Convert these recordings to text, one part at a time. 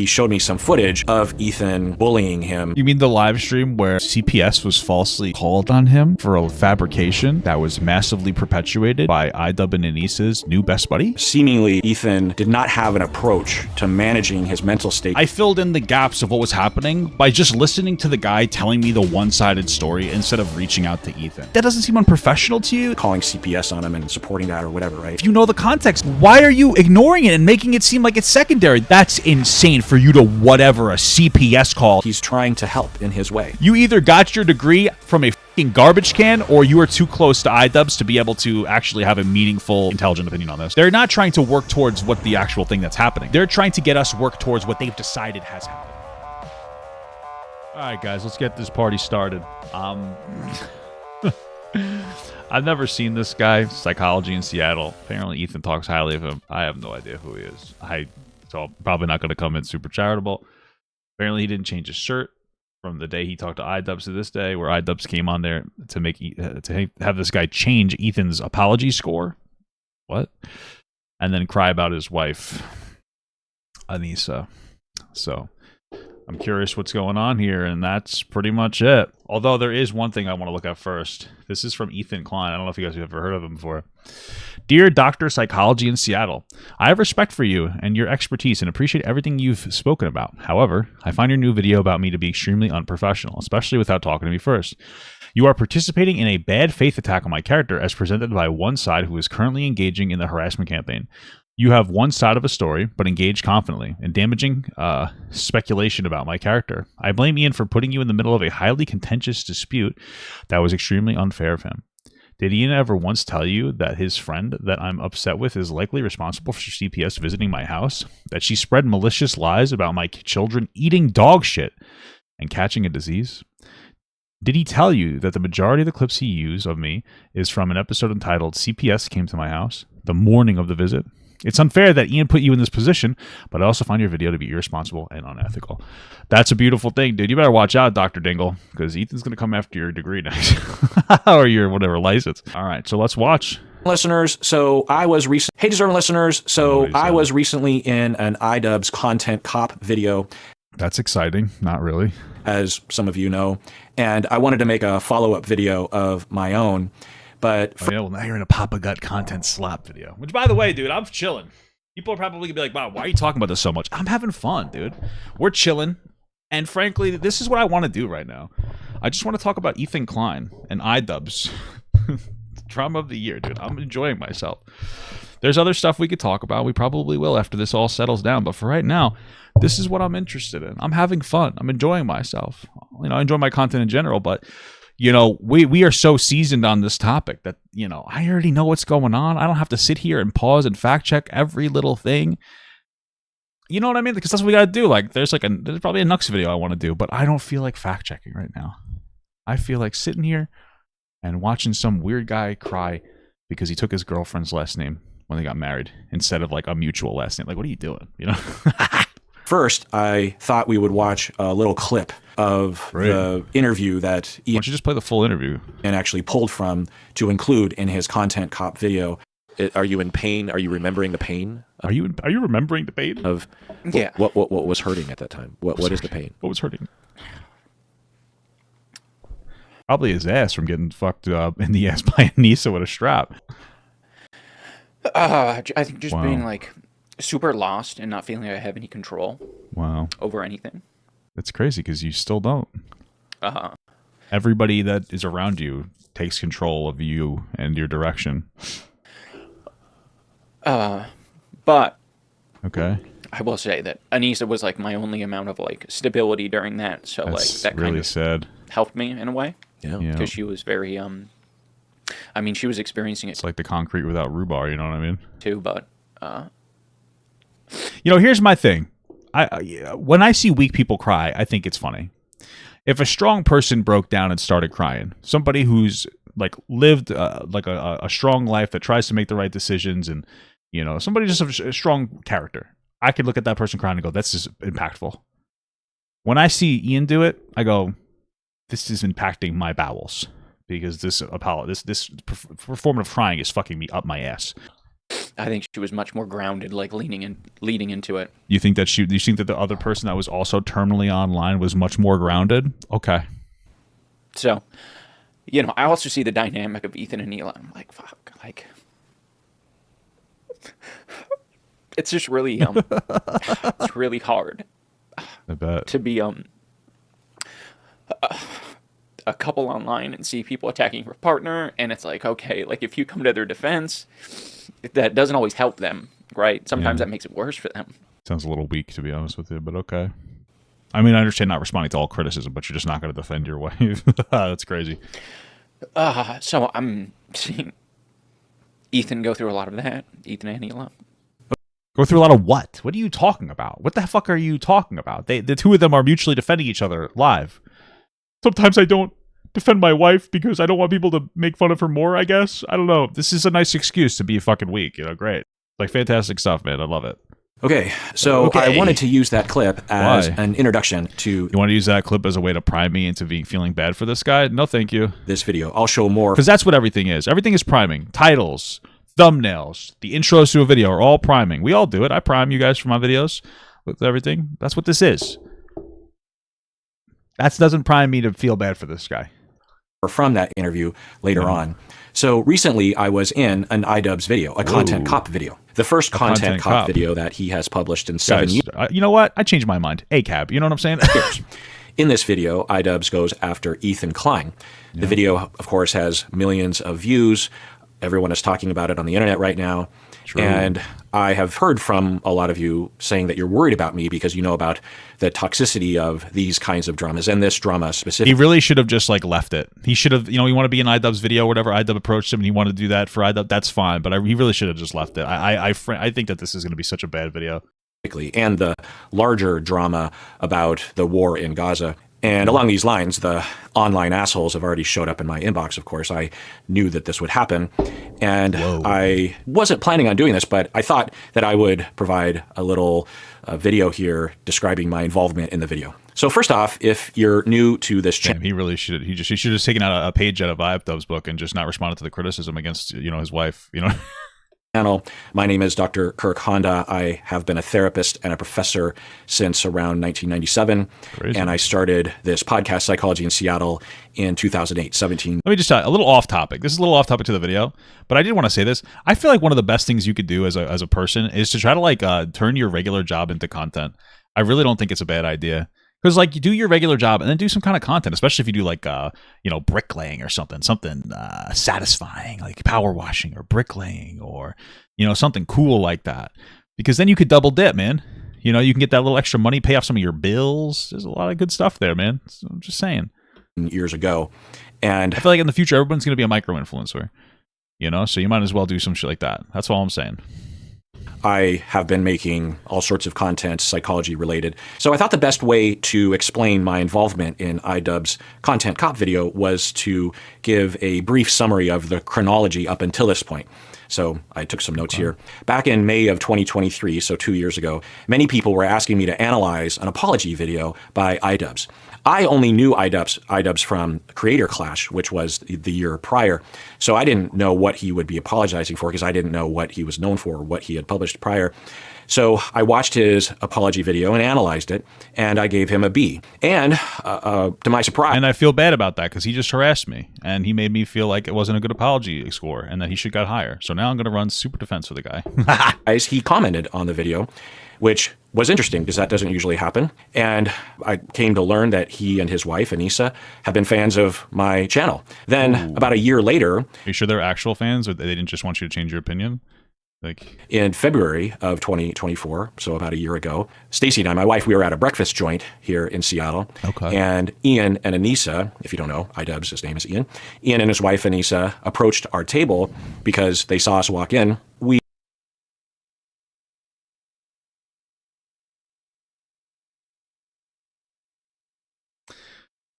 He showed me some footage of Ethan bullying him. You mean the live stream where CPS was falsely called on him for a fabrication that was massively perpetuated by Idubbbz and Anissa's new best buddy? Seemingly, Ethan did not have an approach to managing his mental state. I filled in the gaps of what was happening by just listening to the guy telling me the one-sided story instead of reaching out to Ethan. That doesn't seem unprofessional to you? Calling CPS on him and supporting that or whatever, right? If you know the context, why are you ignoring it and making it seem like it's secondary? That's insane for you to whatever a CPS call. He's trying to help in his way. You either got your degree from a fucking garbage can or you are too close to Idubbbz to be able to actually have a meaningful, intelligent opinion on this. They're not trying to work towards what the actual thing that's happening. They're trying to get us work towards what they've decided has happened. All right, guys, let's get this party started. I've never seen this guy, Psychology in Seattle. Apparently, Ethan talks highly of him. I have no idea who he is. So I'm probably not going to come in super charitable. Apparently, he didn't change his shirt from the day he talked to Idubbbz to this day, where Idubbbz came on there to make to have this guy change Ethan's apology score. What? And then cry about his wife, Anissa. So I'm curious what's going on here, and that's pretty much it. Although there is one thing I want to look at first. This is from Ethan Klein. I don't know if you guys have ever heard of him before. Dear Dr. Psychology in Seattle, I have respect for you and your expertise and appreciate everything you've spoken about. However, I find your new video about me to be extremely unprofessional, especially without talking to me first. You are participating in a bad faith attack on my character as presented by one side who is currently engaging in the harassment campaign. You have one side of a story, but engage confidently in damaging speculation about my character. I blame Ian for putting you in the middle of a highly contentious dispute that was extremely unfair of him. Did Ian ever once tell you that his friend that I'm upset with is likely responsible for CPS visiting my house? That she spread malicious lies about my children eating dog shit and catching a disease? Did he tell you that the majority of the clips he used of me is from an episode entitled CPS Came to My House, the morning of the visit? It's unfair that Ian put you in this position, but I also find your video to be irresponsible and unethical. That's a beautiful thing, dude. You better watch out, Dr. Dingle, because Ethan's going to come after your degree next. Or your whatever license. All right, so let's watch. Listeners, hey, deserving listeners, I was recently in an Idubbbz content cop video. That's exciting. Not really. As some of you know, and I wanted to make a follow-up video of my own. But yeah, well, now you're in a Papa Gut content slap video. Which, by the way, dude, I'm chilling. People are probably gonna be like, wow, why are you talking about this so much? I'm having fun, dude. We're chilling. And frankly, this is what I want to do right now. I just want to talk about Ethan Klein and Idubbbz. Drama of the year, dude. I'm enjoying myself. There's other stuff we could talk about. We probably will after this all settles down. But for right now, this is what I'm interested in. I'm having fun. I'm enjoying myself. You know, I enjoy my content in general, but you know, we are so seasoned on this topic that, you know, I already know what's going on. I don't have to sit here and pause and fact check every little thing. You know what I mean? Because that's what we got to do. Like, there's probably a Nux video I want to do, but I don't feel like fact checking right now. I feel like sitting here and watching some weird guy cry because he took his girlfriend's last name when they got married instead of like a mutual last name. Like, what are you doing? You know? First, I thought we would watch a little clip of the interview that Ian... Why don't you just play the full interview? And actually pulled from to include in his content cop video. Are you in pain? Are you remembering the pain? Are you remembering the pain? Of yeah. What was hurting at that time? What is the pain? What was hurting? Probably his ass from getting fucked up in the ass by Anissa with a strap. I think just being like super lost and not feeling like I have any control. Over anything. That's crazy because you still don't. Everybody that is around you takes control of you and your direction. But okay, I will say that Anissa was like my only amount of like stability during that. So that's like that really kind of sad. Helped me in a way. Yeah, because she was very I mean, she was experiencing it. It's like the concrete without rhubarb. You know what I mean? Too, but you know, here's my thing. When I see weak people cry, I think it's funny. If a strong person broke down and started crying, somebody who's like lived like a strong life that tries to make the right decisions, and you know, somebody just a strong character, I could look at that person crying and go, "That's just impactful." When I see Ian do it, I go, "This is impacting my bowels because this performative crying is fucking me up my ass." I think she was much more grounded, like leading into it. You think that the other person that was also terminally online was much more grounded? Okay. So, I also see the dynamic of Ethan and Neela. I'm like, fuck, like, it's just really, it's really hard. I bet. To be a couple online and see people attacking your partner, and it's like, okay, like if you come to their defense, that doesn't always help them, right? Sometimes that makes it worse for them. Sounds a little weak, to be honest with you, but okay. I mean, I understand not responding to all criticism, but you're just not going to defend your wife. That's crazy. So I'm seeing Ethan go through a lot of that. Ethan and Neela. Go through a lot of what? What are you talking about? What the fuck are you talking about? The two of them are mutually defending each other live. Sometimes I don't defend my wife because I don't want people to make fun of her more, I guess. I don't know. This is a nice excuse to be fucking weak, great. Like, fantastic stuff, man. I love it. Okay, so I wanted to use that clip as an introduction to... You want to use that clip as a way to prime me into feeling bad for this guy? No, thank you. This video. I'll show more. Because that's what everything is. Everything is priming. Titles, thumbnails, the intros to a video are all priming. We all do it. I prime you guys for my videos with everything. That's what this is. That doesn't prime me to feel bad for this guy. Or from that interview later on. So recently I was in an Idubbbz video, a content cop video. The first content cop video that he has published in 7 years. You know what? I changed my mind. ACAB. You know what I'm saying? In this video, Idubbbz goes after Ethan Klein. The video, of course, has millions of views. Everyone is talking about it on the internet right now. True. And I have heard from a lot of you saying that you're worried about me because you know about the toxicity of these kinds of dramas and this drama specifically. He really should have just left it. He should have, you want to be in Idubbbz video or whatever. Idubbbz approached him and he wanted to do that for Idubbbz. That's fine, but he really should have just left it. I think that this is going to be such a bad video. And the larger drama about the war in Gaza. And along these lines, the online assholes have already showed up in my inbox, of course. I knew that this would happen. And I wasn't planning on doing this, but I thought that I would provide a little video here describing my involvement in the video. So first off, if you're new to this channel... He really should. He should have taken out a page out of Idubbbz book and just not responded to the criticism against, his wife, channel. My name is Dr. Kirk Honda. I have been a therapist and a professor since around 1997. Crazy. And I started this podcast, Psychology in Seattle, in 2008, 17. Let me just tell you, a little off topic. This is a little off topic to the video, but I did want to say this. I feel like one of the best things you could do as a person is to try to turn your regular job into content. I really don't think it's a bad idea. Because you do your regular job and then do some kind of content, especially if you do bricklaying or something satisfying, like power washing or bricklaying or, something cool like that. Because then you could double dip, man. You can get that little extra money, pay off some of your bills. There's a lot of good stuff there, man. So I'm just saying. Years ago. And I feel like in the future, everyone's going to be a micro-influencer, so you might as well do some shit like that. That's all I'm saying. I have been making all sorts of content, psychology related. So I thought the best way to explain my involvement in Idubbbz Content Cop video was to give a brief summary of the chronology up until this point. So I took some notes here. Back in May of 2023, so 2 years ago, many people were asking me to analyze an apology video by Idubbbz. I only knew Idubbbz from Creator Clash, which was the year prior. So I didn't know what he would be apologizing for because I didn't know what he was known for, what he had published prior. So I watched his apology video and analyzed it, and I gave him a B. And to my surprise... And I feel bad about that because he just harassed me, and he made me feel like it wasn't a good apology score and that he should got higher. So now I'm going to run super defense for the guy. He commented on the video, which was interesting because that doesn't usually happen. And I came to learn that he and his wife, Anissa, have been fans of my channel. Then about a year later... Are you sure they're actual fans or they didn't just want you to change your opinion? In February of 2024, so about a year ago, Stacy and I, my wife, we were at a breakfast joint here in Seattle. Okay. And Ian and Anissa, if you don't know, Idubbbz, his name is Ian. Ian and his wife, Anissa, approached our table because they saw us walk in.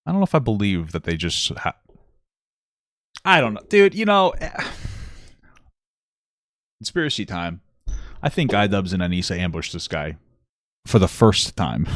I don't know if I believe that they just... I don't know. Dude, conspiracy time. I think Idubbbz and Anissa ambushed this guy for the first time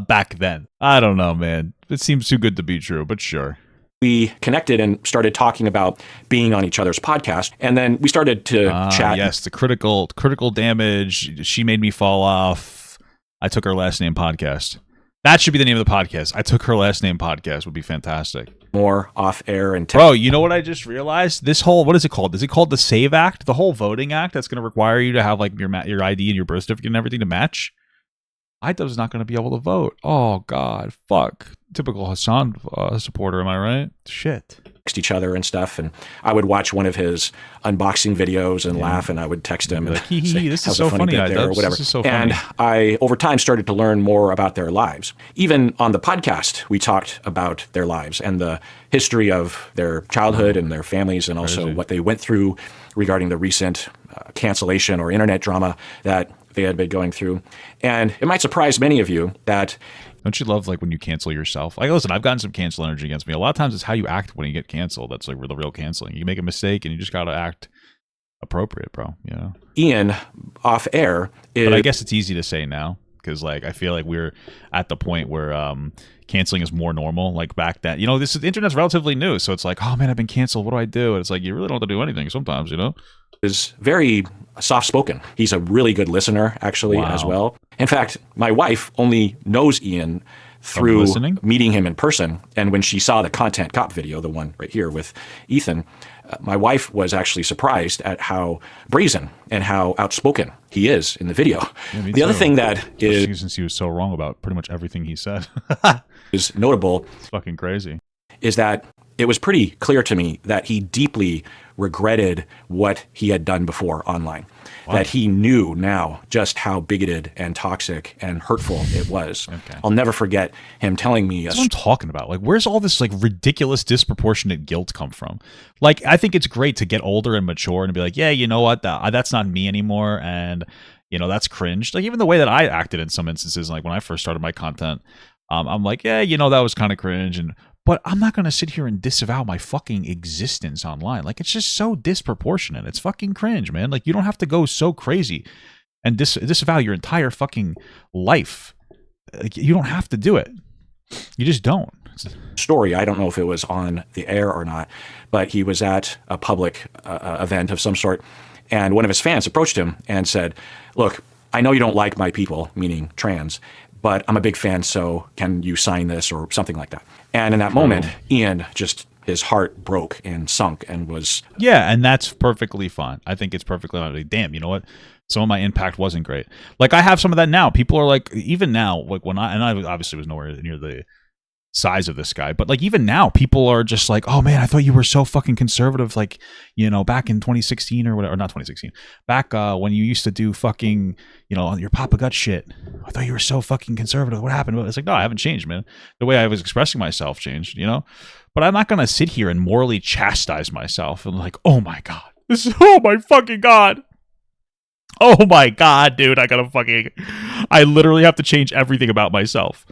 back then. I don't know, man. It seems too good to be true, but sure. We connected and started talking about being on each other's podcast. And then we started to chat. Yes, the critical damage. She made me fall off. I took her last name podcast. That should be the name of the podcast. I took her last name podcast would be fantastic. More off air and bro, you know what I just realized? This whole, what is it called? Is it called the SAVE Act? The whole voting act that's going to require you to have like your ID and your birth certificate and everything to match. Idubbbz is not going to be able to vote. Oh God, fuck. Typical Hassan supporter, am I right? Shit. Text each other and stuff, and I would watch one of his unboxing videos and laugh, and I would text him and like, say, this is so funny, there, or whatever. This is so funny. And I, over time, started to learn more about their lives. Even on the podcast, we talked about their lives and the history of their childhood and their families, and also what they went through regarding the recent cancellation or internet drama that they had been going through. And it might surprise many of you that... Don't you love like when you cancel yourself? Like, listen, I've gotten some cancel energy against me. A lot of times it's how you act when you get canceled. That's like the real canceling. You make a mistake and you just got to act appropriate, bro. Yeah. Ian, off air, but I guess it's easy to say now because like I feel like we're at the point where canceling is more normal. Like back then, the internet's relatively new, so it's like, oh man, I've been canceled. What do I do? And it's like you really don't have to do anything sometimes, is very soft-spoken. He's a really good listener, actually, as well. In fact, my wife only knows Ian through meeting him in person. And when she saw the Content Cop video, the one right here with Ethan, my wife was actually surprised at how brazen and how outspoken he is in the video. Yeah, the other thing that is... Since he was so wrong about pretty much everything he said. is notable... It's fucking crazy. ...is that it was pretty clear to me that he deeply regretted what he had done before online. Wow. That he knew now just how bigoted and toxic and hurtful it was. Okay. I'll never forget him telling me... That's what I'm talking about. Like, where's all this like ridiculous, disproportionate guilt come from? Like, I think it's great to get older and mature and be like, yeah, you know what? That's not me anymore. And, that's cringe. Like, even the way that I acted in some instances, like when I first started my content, I'm like, yeah, that was kind of cringe. But I'm not going to sit here and disavow my fucking existence online. Like, it's just so disproportionate. It's fucking cringe, man. Like, you don't have to go so crazy and disavow your entire fucking life. Like, you don't have to do it. You just don't. Story, I don't know if it was on the air or not, but he was at a public event of some sort, and one of his fans approached him and said, look, I know you don't like my people, meaning trans, but I'm a big fan, so can you sign this or something like that? And in that moment, Ian just, his heart broke and sunk and was... Yeah, and that's perfectly fine. I think it's perfectly fine. Damn, you know what? Some of my impact wasn't great. Like, I have some of that now. People are like, even now, like I obviously was nowhere near the size of this guy, but like even now people are just like, oh man, I thought you were so fucking conservative, like, back in 2016 or whatever, or not 2016, back when you used to do fucking, your Papa Gut shit. I thought you were so fucking conservative. What happened? It's like, no, I haven't changed, man. The way I was expressing myself changed, but I'm not gonna sit here and morally chastise myself and like, oh my god, oh my fucking god, oh my god, dude, I literally have to change everything about myself.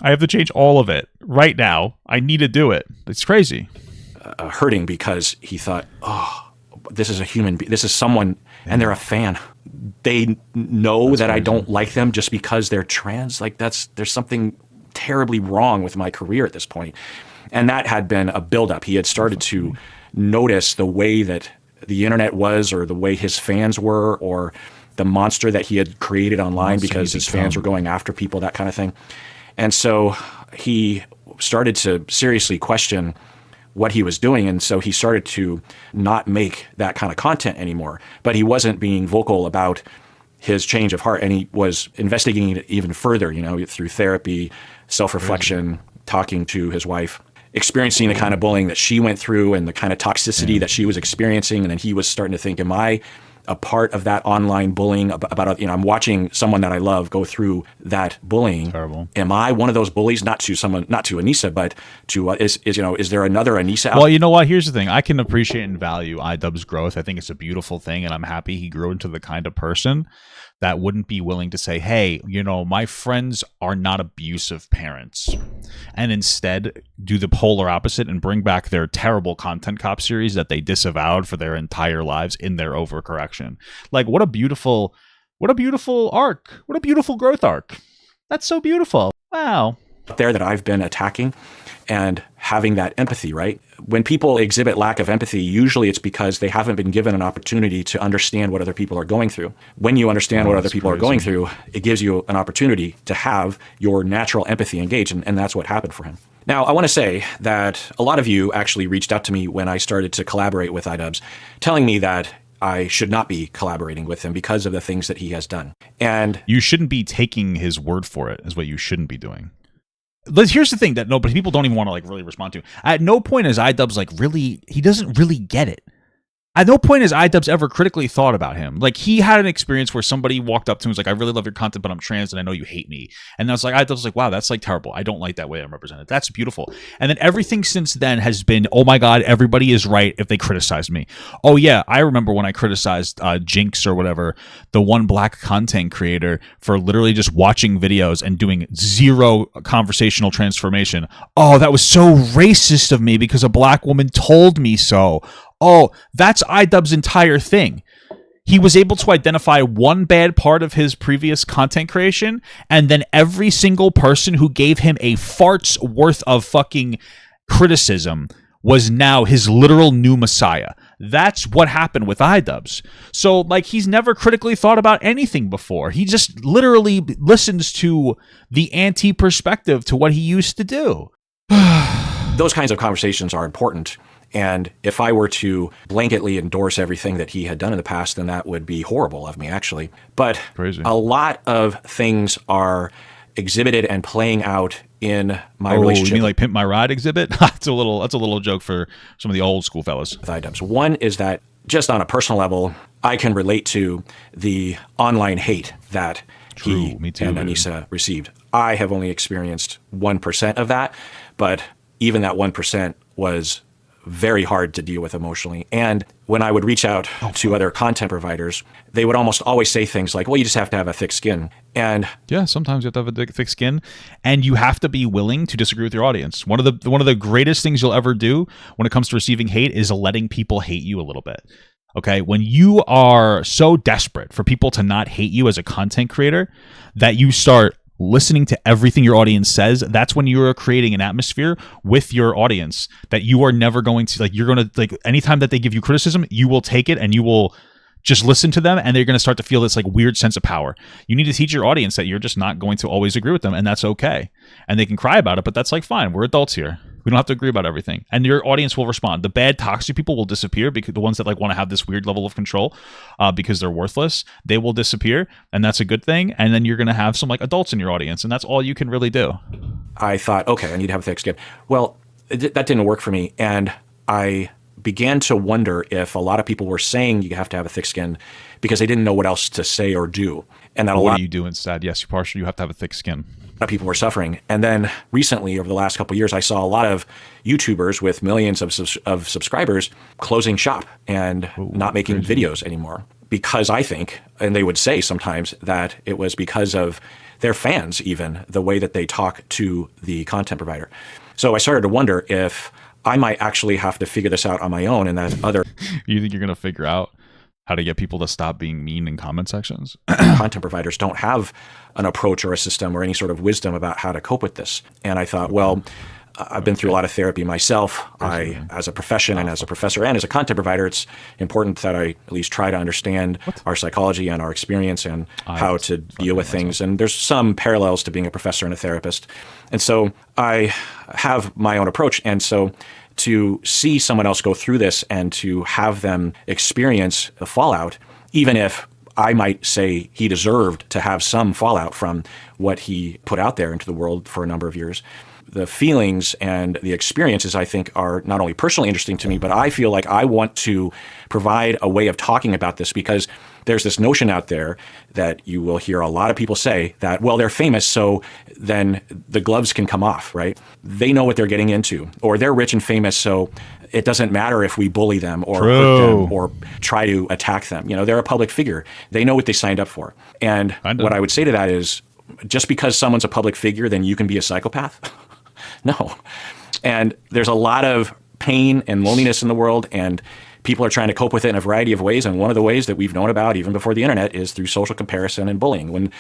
I have to change all of it right now. I need to do it. It's crazy. Hurting because he thought, oh, this is a human being. This is someone, and they're a fan. They know that crazy. I don't like them just because they're trans. Like there's something terribly wrong with my career at this point. And that had been a buildup. He had started to notice the way that the internet was, or the way his fans were, or the monster that he had created online because his fans were going after people, that kind of thing. And so he started to seriously question what he was doing. And so he started to not make that kind of content anymore. But he wasn't being vocal about his change of heart. And he was investigating it even further, through therapy, self-reflection, talking to his wife, experiencing the kind of bullying that she went through and the kind of toxicity that she was experiencing. And then he was starting to think, am I a part of that online bullying about I'm watching someone that I love go through that bullying. Terrible. Am I one of those bullies? Not to Anissa, but to is there another Anissa out? Well, you know what? Here's the thing. I can appreciate and value Idubbbz growth. I think it's a beautiful thing, and I'm happy he grew into the kind of person that wouldn't be willing to say, hey, my friends are not abusive parents, and instead do the polar opposite and bring back their terrible Content Cop series that they disavowed for their entire lives in their overcorrection. Like, what a beautiful arc. What a beautiful growth arc. That's so beautiful. Wow. there that I've been attacking and having that empathy, right? When people exhibit lack of empathy, usually it's because they haven't been given an opportunity to understand what other people are going through. When you understand what other people are going through, it gives you an opportunity to have your natural empathy engaged, and that's what happened for him. Now, I want to say that a lot of you actually reached out to me when I started to collaborate with Idubbbz, telling me that I should not be collaborating with him because of the things that he has done. And you shouldn't be taking his word for it, is what you shouldn't be doing. Here's the thing that people don't even want to like really respond to. At no point is Idubbbz like really, he doesn't really get it. At no point has Idubbbz ever critically thought about him. Like, he had an experience where somebody walked up to him and was like, I really love your content, but I'm trans and I know you hate me. And I was like, Idubbbz was like, wow, that's like terrible. I don't like that way I'm represented. That's beautiful. And then everything since then has been, oh my God, everybody is right if they criticize me. Oh yeah, I remember when I criticized Jinx or whatever, the one black content creator, for literally just watching videos and doing zero conversational transformation. Oh, that was so racist of me because a black woman told me so. Oh, that's Idubbbz's entire thing. He was able to identify one bad part of his previous content creation, and then every single person who gave him a fart's worth of fucking criticism was now his literal new messiah. That's what happened with Idubbbz. So, like, he's never critically thought about anything before. He just literally listens to the anti-perspective to what he used to do. Those kinds of conversations are important. And if I were to blanketly endorse everything that he had done in the past, then that would be horrible of me, actually. But Crazy. A lot of things are exhibited and playing out in my relationship. You mean like Pimp My Ride exhibit? That's a little joke for some of the old school fellas. With Idubbbz. One is that just on a personal level, I can relate to the online hate that he Me too, and man. Anissa received. I have only experienced 1% of that, but even that 1% was very hard to deal with emotionally. And when I would reach out to other content providers, they would almost always say things like, well, you just have to have a thick skin. And yeah, sometimes you have to have a thick skin, and you have to be willing to disagree with your audience. One of the greatest things you'll ever do when it comes to receiving hate is letting people hate you a little bit. Okay, when you are so desperate for people to not hate you as a content creator that you start listening to everything your audience says, that's when you're creating an atmosphere with your audience that you are never going to, like, you're going to, like, anytime that they give you criticism, you will take it and you will just listen to them, and they're going to start to feel this like weird sense of power. You need to teach your audience that you're just not going to always agree with them, and that's okay. And they can cry about it, but that's like, fine, we're adults here. We don't have to agree about everything. And your audience will respond. The bad, toxic people will disappear, because the ones that like want to have this weird level of control because they're worthless, they will disappear. And that's a good thing. And then you're going to have some like adults in your audience. And that's all you can really do. I thought, okay, I need to have a thick skin. Well, that didn't work for me. And I began to wonder if a lot of people were saying you have to have a thick skin because they didn't know what else to say or do. And that What do you do instead? Yes, you have to have a thick skin. A lot of people were suffering. And then recently, over the last couple of years, I saw a lot of YouTubers with millions of subscribers closing shop and not making videos anymore, because I think, and they would say sometimes, that it was because of their fans, even the way that they talk to the content provider. So I started to wonder if I might actually have to figure this out on my own, and that other You think you're going to figure out how to get people to stop being mean in comment sections? content providers don't have an approach or a system or any sort of wisdom about how to cope with this. And I thought, well, I've been through a lot of therapy myself. As a profession and as a professor and as a content provider, it's important that I at least try to understand our psychology and our experience and how to deal with things. And there's some parallels to being a professor and a therapist. And so I have my own approach. And so to see someone else go through this and to have them experience the fallout, even if I might say he deserved to have some fallout from what he put out there into the world for a number of years, the feelings and the experiences, I think, are not only personally interesting to me, but I feel like I want to provide a way of talking about this, because there's this notion out there that you will hear a lot of people say that, well, they're famous, so then the gloves can come off, right? They know what they're getting into, or they're rich and famous, so it doesn't matter if we bully them or hurt them or try to attack them. You know, they're a public figure. They know what they signed up for. And what I would say to that is, just because someone's a public figure, then you can be a psychopath? No. And there's a lot of pain and loneliness in the world, and people are trying to cope with it in a variety of ways. And one of the ways that we've known about even before the internet is through social comparison and bullying. When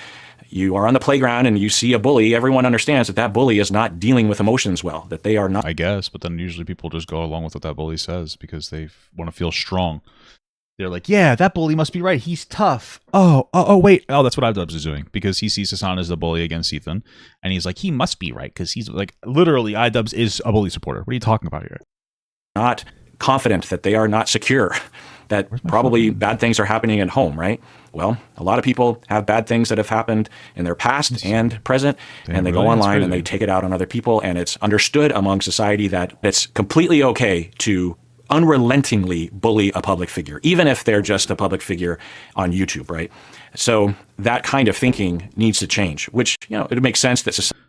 you are on the playground and you see a bully, everyone understands that that bully is not dealing with emotions well, that they are not. I guess, but then usually people just go along with what that bully says because they want to feel strong. They're like, yeah, that bully must be right. He's tough. Wait. Oh, that's what Idubbbz is doing because he sees Hassan as the bully against Ethan. And he's like, he must be right because he's like, literally, Idubbbz is a bully supporter. What are you talking about here? Not confident, that they are not secure, that probably bad things are happening at home, right? Well, a lot of people have bad things that have happened in their past and present, and they go online and they take it out on other people. And it's understood among society that it's completely okay to unrelentingly bully a public figure, even if they're just a public figure on YouTube, right? So that kind of thinking needs to change, which, it makes sense that society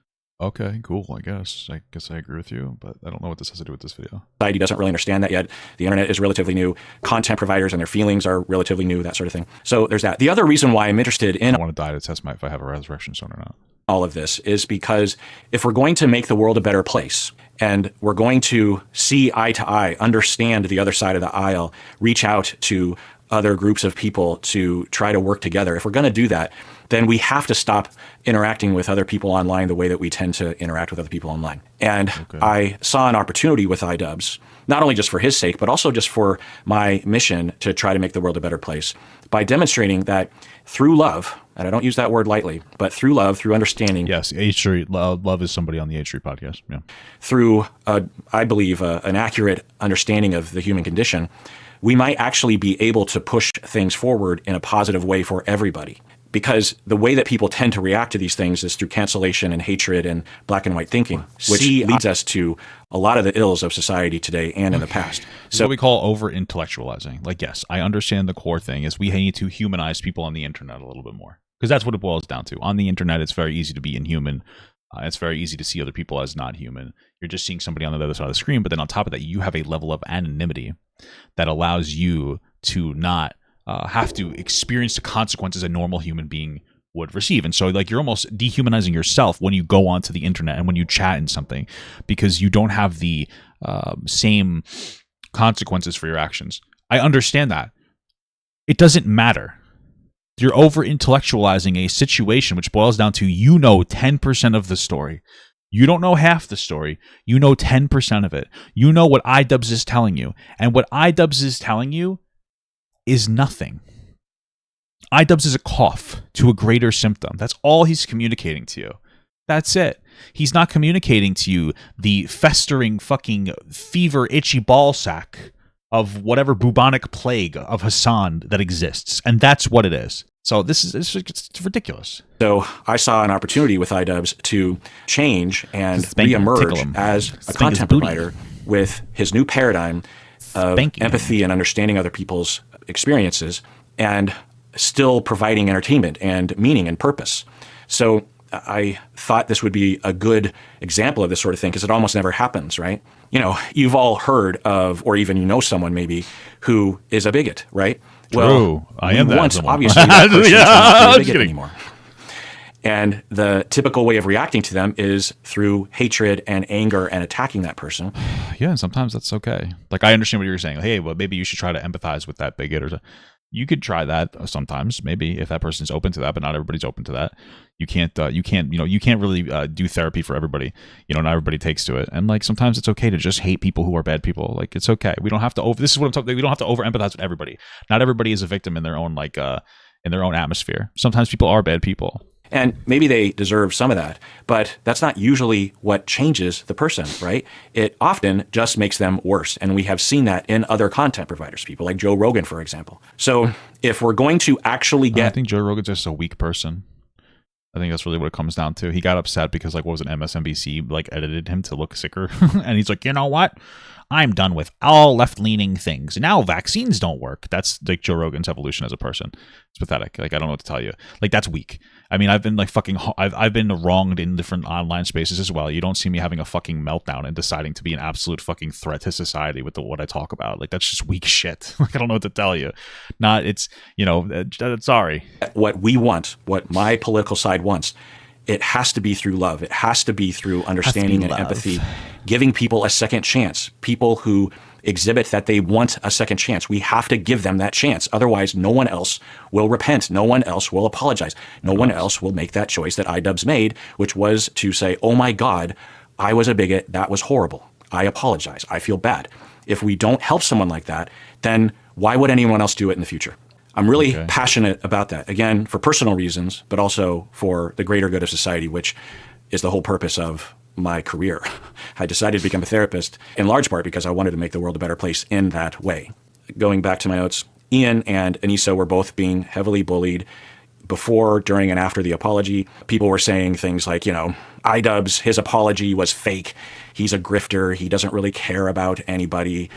Okay, cool. I guess I agree with you, but I don't know what this has to do with this video. Society doesn't really understand that yet. The internet is relatively new. Content providers and their feelings are relatively new, that sort of thing. So there's that. The other reason why I'm interested in I want to die to test if I have a resurrection stone or not. All of this is because if we're going to make the world a better place and we're going to see eye to eye, understand the other side of the aisle, reach out to other groups of people to try to work together, if we're going to do that, then we have to stop interacting with other people online the way that we tend to interact with other people online. And I saw an opportunity with Idubbbz, not only just for his sake, but also just for my mission to try to make the world a better place by demonstrating that through love, and I don't use that word lightly, but through love, through understanding. Yes, H3, love is somebody on the H3 podcast. Yeah. Through, I believe, an accurate understanding of the human condition, we might actually be able to push things forward in a positive way for everybody. Because the way that people tend to react to these things is through cancellation and hatred and black and white thinking, which leads us to a lot of the ills of society today and in the past. So what we call over-intellectualizing. Like, yes, I understand the core thing is we need to humanize people on the internet a little bit more. Because that's what it boils down to. On the internet, it's very easy to be inhuman. It's very easy to see other people as not human. You're just seeing somebody on the other side of the screen, but then on top of that, you have a level of anonymity that allows you to not have to experience the consequences a normal human being would receive. And so like you're almost dehumanizing yourself when you go onto the internet and when you chat in something because you don't have the same consequences for your actions. I understand that. It doesn't matter. You're over-intellectualizing a situation which boils down to 10% of the story. You don't know half the story. You know 10% of it. You know what Idubbbz is telling you. And what Idubbbz is telling you is nothing. Idubbbz is a cough to a greater symptom. That's all he's communicating to you. That's it. He's not communicating to you the festering fucking fever itchy ball sack of whatever bubonic plague of Hassan that exists. And that's what it is. So it's ridiculous. So I saw an opportunity with Idubbbz to change and reemerge as a content provider with his new paradigm of empathy and understanding other people's experiences and still providing entertainment and meaning and purpose. So I thought this would be a good example of this sort of thing because it almost never happens, right? You've all heard of, or even someone maybe who is a bigot, right? True. Well, I am that once someone. obviously that person's not a bigot anymore. And the typical way of reacting to them is through hatred and anger and attacking that person. Yeah, and sometimes that's okay. Like, I understand what you're saying. Hey, well, maybe you should try to empathize with that bigot or something. You could try that sometimes, maybe, if that person's open to that, but not everybody's open to that. You can't really do therapy for everybody. Not everybody takes to it. And like, sometimes it's okay to just hate people who are bad people. Like, it's okay. We don't have to this is what I'm talking, we don't have to over empathize with everybody. Not everybody is a victim in their own, in their own atmosphere. Sometimes people are bad people. And maybe they deserve some of that, but that's not usually what changes the person, right? It often just makes them worse. And we have seen that in other content providers, people like Joe Rogan, for example. So if we're going to actually get... I think Joe Rogan's just a weak person. I think that's really what it comes down to. He got upset because MSNBC edited him to look sicker. And he's like, you know what? I'm done with all left-leaning things. Now vaccines don't work. That's like Joe Rogan's evolution as a person. It's pathetic. Like, I don't know what to tell you. Like, that's weak. I mean, I've been I've been wronged in different online spaces as well. You don't see me having a fucking meltdown and deciding to be an absolute fucking threat to society with what I talk about. Like, that's just weak shit. Like, I don't know what to tell you. Sorry. What we want, what my political side wants, it has to be through love. It has to be through understanding and empathy, giving people a second chance. People who, exhibit that they want a second chance. We have to give them that chance. Otherwise, no one else will repent. No one else will apologize. No one else will make that choice that Idubbbz made, which was to say, oh my God, I was a bigot. That was horrible. I apologize. I feel bad. If we don't help someone like that, then why would anyone else do it in the future? I'm really passionate about that, again, for personal reasons, but also for the greater good of society, which is the whole purpose of my career. I decided to become a therapist in large part because I wanted to make the world a better place in that way. Going back to my notes, Ian and Anissa were both being heavily bullied before, during, and after the apology. People were saying things like, Idubbbz, his apology was fake. He's a grifter. He doesn't really care about anybody.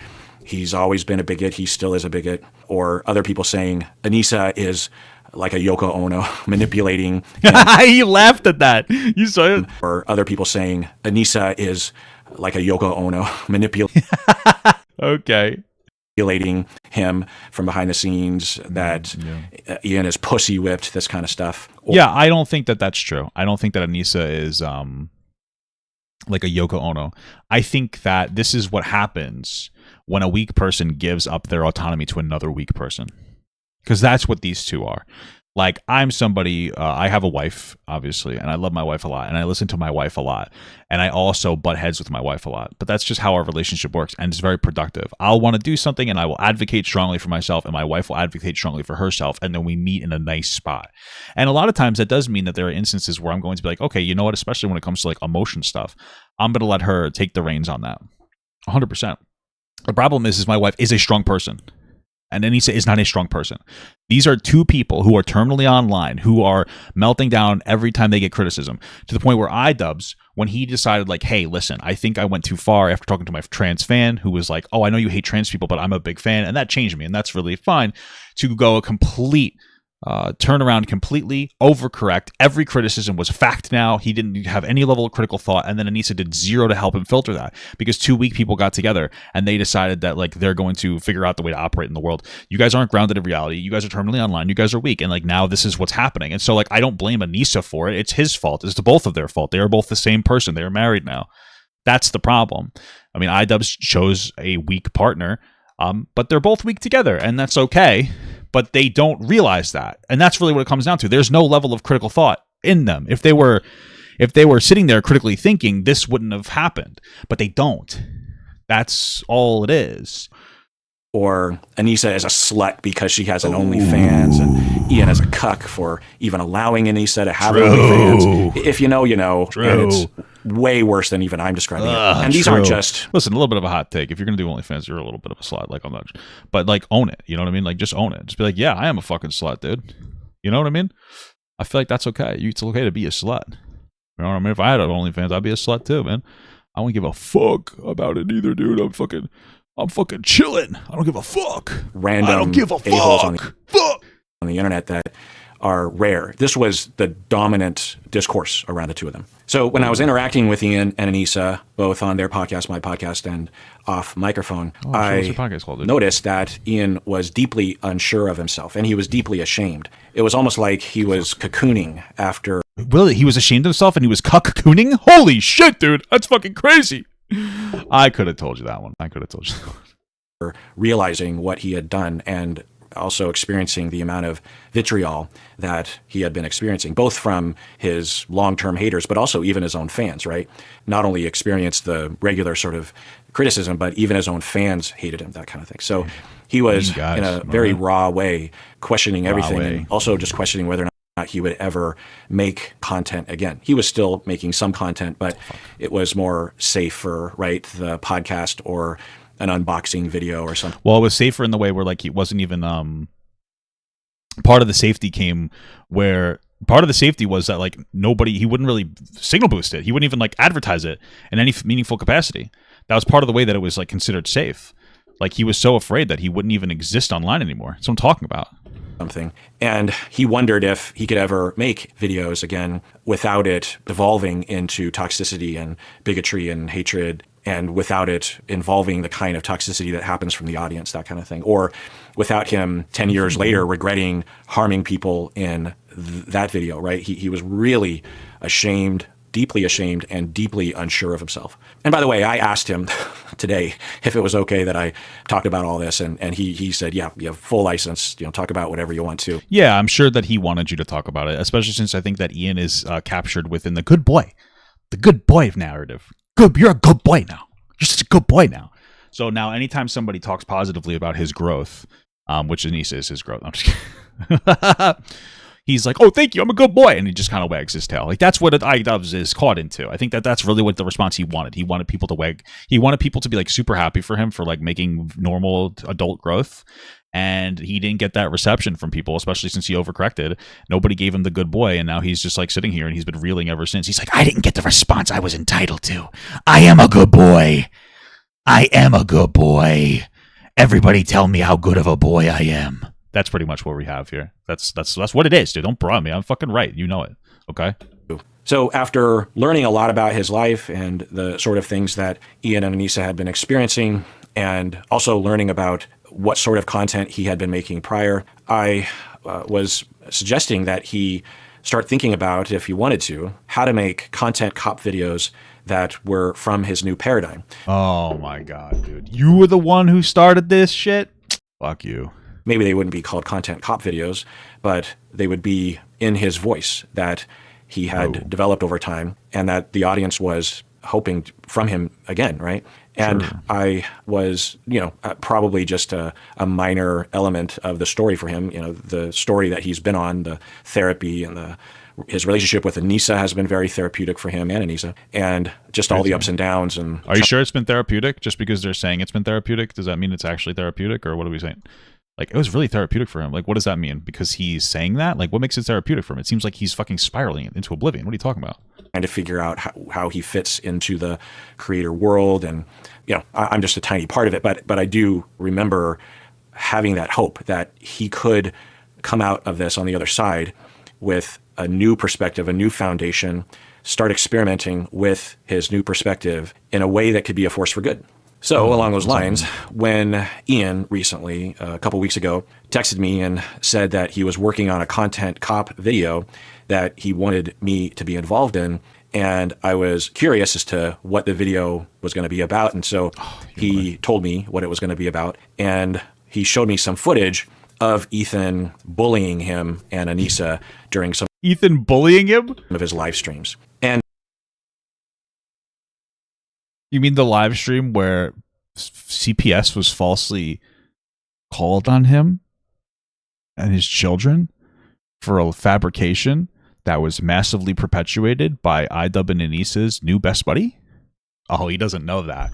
He's always been a bigot. He still is a bigot. Or other people saying Anissa is like a Yoko Ono manipulating him. He laughed at that. You saw it. Or other people saying Anissa is like a Yoko Ono manipulating him from behind the scenes, that Ian is pussy whipped, this kind of stuff. Yeah, I don't think that that's true. I don't think that Anissa is like a Yoko Ono. I think that this is what happens when a weak person gives up their autonomy to another weak person. Because that's what these two are. Like, I'm somebody, I have a wife, obviously, and I love my wife a lot, and I listen to my wife a lot, and I also butt heads with my wife a lot. But that's just how our relationship works, and it's very productive. I'll want to do something, and I will advocate strongly for myself, and my wife will advocate strongly for herself, and then we meet in a nice spot. And a lot of times, that does mean that there are instances where I'm going to be like, okay, you know what, especially when it comes to, like, emotion stuff, I'm going to let her take the reins on that. 100%. The problem is my wife is a strong person. And Anissa is not a strong person. These are two people who are terminally online, who are melting down every time they get criticism, to the point where Idubbbz, when he decided, like, hey, listen, I think I went too far after talking to my trans fan who was like, oh, I know you hate trans people, but I'm a big fan. And that changed me. And that's really fine, to go a complete turn around, completely overcorrect. Every criticism was fact now. He didn't have any level of critical thought. And then Anissa did zero to help him filter that, because two weak people got together and they decided that, like, they're going to figure out the way to operate in the world. You guys aren't grounded in reality. You guys are terminally online. You guys are weak. And, like, now this is what's happening. And so, like, I don't blame Anissa for it. It's his fault. It's both of their fault. They are both the same person. They are married now. That's the problem. I mean, Idubbbz chose a weak partner, but they're both weak together, and that's okay. But they don't realize that. And that's really what it comes down to. There's no level of critical thought in them. If they were sitting there critically thinking, this wouldn't have happened. But they don't. That's all it is. Or Anissa is a slut because she has an OnlyFans, and Ian is a cuck for even allowing Anissa to have OnlyFans. If you know, you know. True. And it's way worse than even I'm describing it. And these aren't just... Listen, a little bit of a hot take. If you're going to do OnlyFans, you're a little bit of a slut. Like, I'm not... But, like, own it. You know what I mean? Like, just own it. Just be like, yeah, I am a fucking slut, dude. You know what I mean? I feel like that's okay. It's okay to be a slut. You know what I mean? If I had an OnlyFans, I'd be a slut too, man. I wouldn't give a fuck about it either, dude. I'm fucking chilling. I don't give a fuck. Random I don't give a a-holes fuck. on the internet that are rare. This was the dominant discourse around the two of them. So when I was interacting with Ian and Anissa, both on their podcast, my podcast, and off microphone, what's your podcast called, dude? Noticed that Ian was deeply unsure of himself, and he was deeply ashamed. It was almost like he was cocooning after... Really? He was ashamed of himself and he was cocooning? Holy shit, dude. That's fucking crazy. I could have told you that one. Realizing what he had done, and also experiencing the amount of vitriol that he had been experiencing, both from his long-term haters, but also even his own fans, right? Not only experienced the regular sort of criticism, but even his own fans hated him, that kind of thing. So he was, in a very raw way, questioning everything, and also just questioning whether or not he would ever make content again. He was still making some content, but it was more safer, right? The podcast or an unboxing video or something. Well, it was safer in the way where, like, he wasn't even part of the safety came where part of the safety was that, like, he wouldn't really signal boost it. He wouldn't even, like, advertise it in any meaningful capacity. That was part of the way that it was, like, considered safe. Like, he was so afraid that he wouldn't even exist online anymore. That's what I'm talking about. Something. And he wondered if he could ever make videos again without it evolving into toxicity and bigotry and hatred, and without it involving the kind of toxicity that happens from the audience, that kind of thing. Or without him 10 years later regretting harming people in that video, right? He was really ashamed deeply ashamed and deeply unsure of himself. And by the way, I asked him today if it was okay that I talked about all this, and he said, yeah, you have full license, talk about whatever you want to. Yeah, I'm sure that he wanted you to talk about it, especially since I think that Ian is captured within the good boy narrative. You're a good boy now. You're such a good boy now. So now anytime somebody talks positively about his growth, which Anissa is his growth, I'm just kidding. He's like, oh, thank you, I'm a good boy. And he just kind of wags his tail. Like, that's what Idubbbz is caught into. I think that that's really what the response he wanted. He wanted people to wag. He wanted people to be like super happy for him for like making normal adult growth. And he didn't get that reception from people, especially since he overcorrected. Nobody gave him the good boy. And now he's just like sitting here and he's been reeling ever since. He's like, I didn't get the response I was entitled to. I am a good boy. I am a good boy. Everybody tell me how good of a boy I am. That's pretty much what we have here. That's what it is, dude. Don't bra me. I'm fucking right. You know it. Okay? So after learning a lot about his life and the sort of things that Ian and Anissa had been experiencing, and also learning about what sort of content he had been making prior, I was suggesting that he start thinking about, if he wanted to, how to make content cop videos that were from his new paradigm. Oh my God, dude. You were the one who started this shit? Fuck you. Maybe they wouldn't be called content cop videos, but they would be in his voice that he had developed over time and that the audience was hoping from him again, right? And Sure. I was, probably just a minor element of the story for him, the story that he's been on, the therapy and his relationship with Anissa has been very therapeutic for him and Anissa, and just all the ups and downs. And are you sure it's been therapeutic? Just because they're saying it's been therapeutic, does that mean it's actually therapeutic, or what are we saying? Like, it was really therapeutic for him. Like, what does that mean? Because he's saying that? Like, what makes it therapeutic for him? It seems like he's fucking spiraling into oblivion. What are you talking about? Trying to figure out how he fits into the creator world. And, I'm just a tiny part of it, but I do remember having that hope that he could come out of this on the other side with a new perspective, a new foundation, start experimenting with his new perspective in a way that could be a force for good. So along those lines, when Ian recently, a couple weeks ago, texted me and said that he was working on a content cop video that he wanted me to be involved in, and I was curious as to what the video was going to be about, and so he told me what it was going to be about, and he showed me some footage of Ethan bullying him and Anissa during some Ethan bullying him? of his live streams. And You mean the live stream where CPS was falsely called on him and his children for a fabrication that was massively perpetuated by Idubbbz and Anissa's new best buddy? Oh, he doesn't know that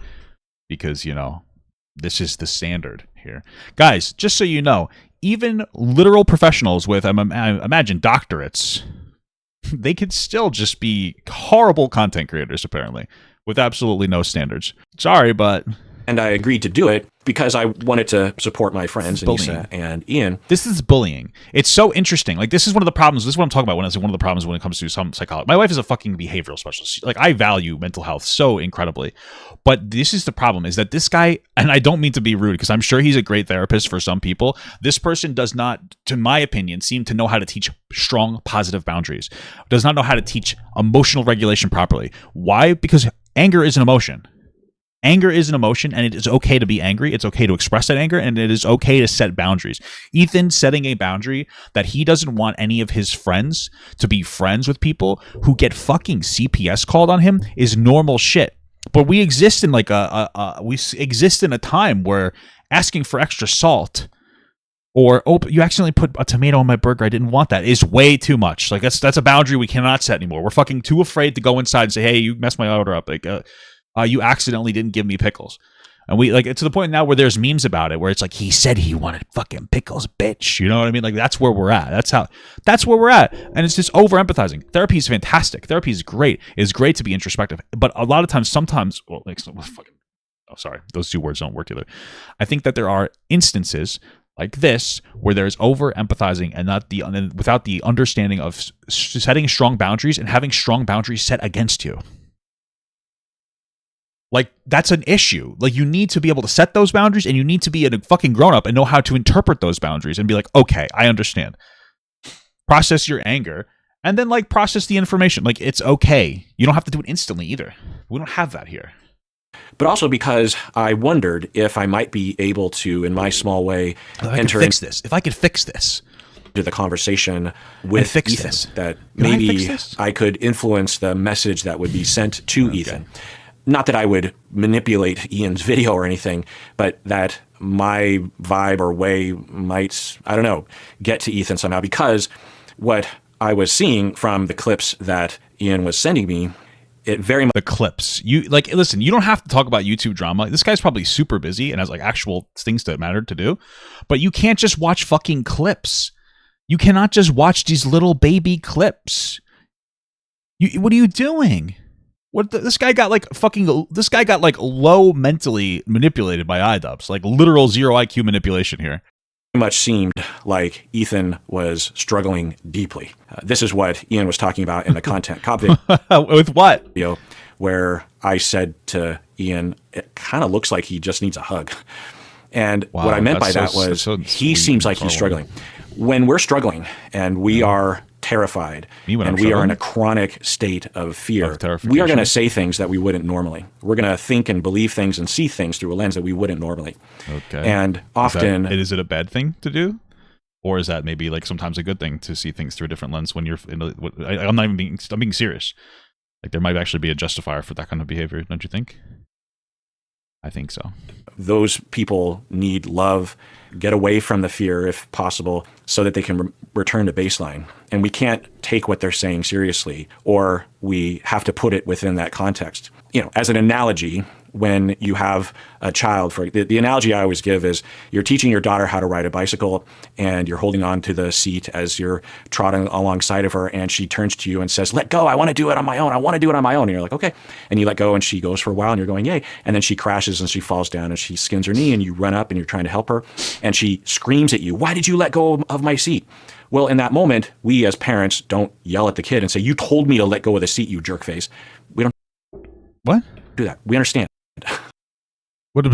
because, this is the standard here. Guys, just so you know, even literal professionals with, I imagine, doctorates, they could still just be horrible content creators, apparently, with absolutely no standards. Sorry, but... And I agreed to do it because I wanted to support my friends, Anissa and Ian. This is bullying. It's so interesting. Like, this is one of the problems. This is what I'm talking about when I say one of the problems when it comes to some psychology. My wife is a fucking behavioral specialist. Like, I value mental health so incredibly. But this is the problem, is that this guy, and I don't mean to be rude because I'm sure he's a great therapist for some people. This person does not, to my opinion, seem to know how to teach strong, positive boundaries. Does not know how to teach emotional regulation properly. Why? Because anger is an emotion. Anger is an emotion, and it is okay to be angry. It's okay to express that anger, and it is okay to set boundaries. Ethan setting a boundary that he doesn't want any of his friends to be friends with people who get fucking CPS called on him is normal shit. But we exist in a time where asking for extra salt or, oh, you accidentally put a tomato on my burger, I didn't want that, is way too much. Like, that's a boundary we cannot set anymore. We're fucking too afraid to go inside and say, hey, you messed my order up. Like, you accidentally didn't give me pickles. And we, like, it's to the point now where there's memes about it, where it's like, he said he wanted fucking pickles, bitch. You know what I mean? Like, that's where we're at. That's where we're at. And it's just over empathizing. Therapy is fantastic. Therapy is great. It's great to be introspective. But a lot of times, those two words don't work together. I think that there are instances like this where there's over empathizing and without the understanding of setting strong boundaries and having strong boundaries set against you. Like, that's an issue. Like, you need to be able to set those boundaries, and you need to be a fucking grown-up and know how to interpret those boundaries and be like, okay, I understand. Process your anger And then like process the information. Like it's okay. You don't have to do it instantly either. We don't have that here. But also because I wondered if I might be able to, in my small way, enter If I could fix this. into the conversation with fix Ethan, this. that Can I fix maybe this? I could influence the message that would be sent to Ethan. Not that I would manipulate Ian's video or anything, but that my vibe or way might, I don't know, get to Ethan somehow. Because what I was seeing from the clips that Ian was sending me, it very much The clips. You like listen, you don't have to talk about YouTube drama. This guy's probably super busy and has like actual things that matter to do. But you can't just watch fucking clips. You cannot just watch these little baby clips. What are you doing? This guy got like low mentally manipulated by Idubbbz. Like literal zero IQ manipulation here. much seemed like Ethan was struggling deeply. This is what Ian was talking about in the content cop With what? video, where I said to Ian, it kind of looks like he just needs a hug. And Wow, what I meant by that's that was so he sweet seems and like he's thoughtful. struggling. When we're struggling and we are terrified Me when and I'm we are in struggling? a chronic state of fear, Of terrification. we are going to say things that we wouldn't normally. We're going to think and believe things and see things through a lens that we wouldn't normally. Okay. And often, Is it a bad thing to do? Or is that maybe like sometimes a good thing to see things through a different lens when you're I'm not even I'm being serious. Like there might actually be a justifier for that kind of behavior, don't you think? I think so. those people need love, get away from the fear if possible, so that they can return to baseline. And we can't take what they're saying seriously, or we have to put it within that context. You know, as an analogy, when you have a child, for the analogy I always give is you're teaching your daughter how to ride a bicycle and you're holding on to the seat as you're trotting alongside of her, and she turns to you and says, "Let go, I want to do it on my own. I want to do it on my own." And you're like, "Okay." And you let go and she goes for a while and you're going, "Yay." And then she crashes and she falls down and she skins her knee, and you run up and you're trying to help her and she screams at you, "Why did you let go of my seat?" Well, in that moment, we as parents don't yell at the kid and say, "You told me to let go of the seat, you jerk face." We don't What? do that. We understand. I'm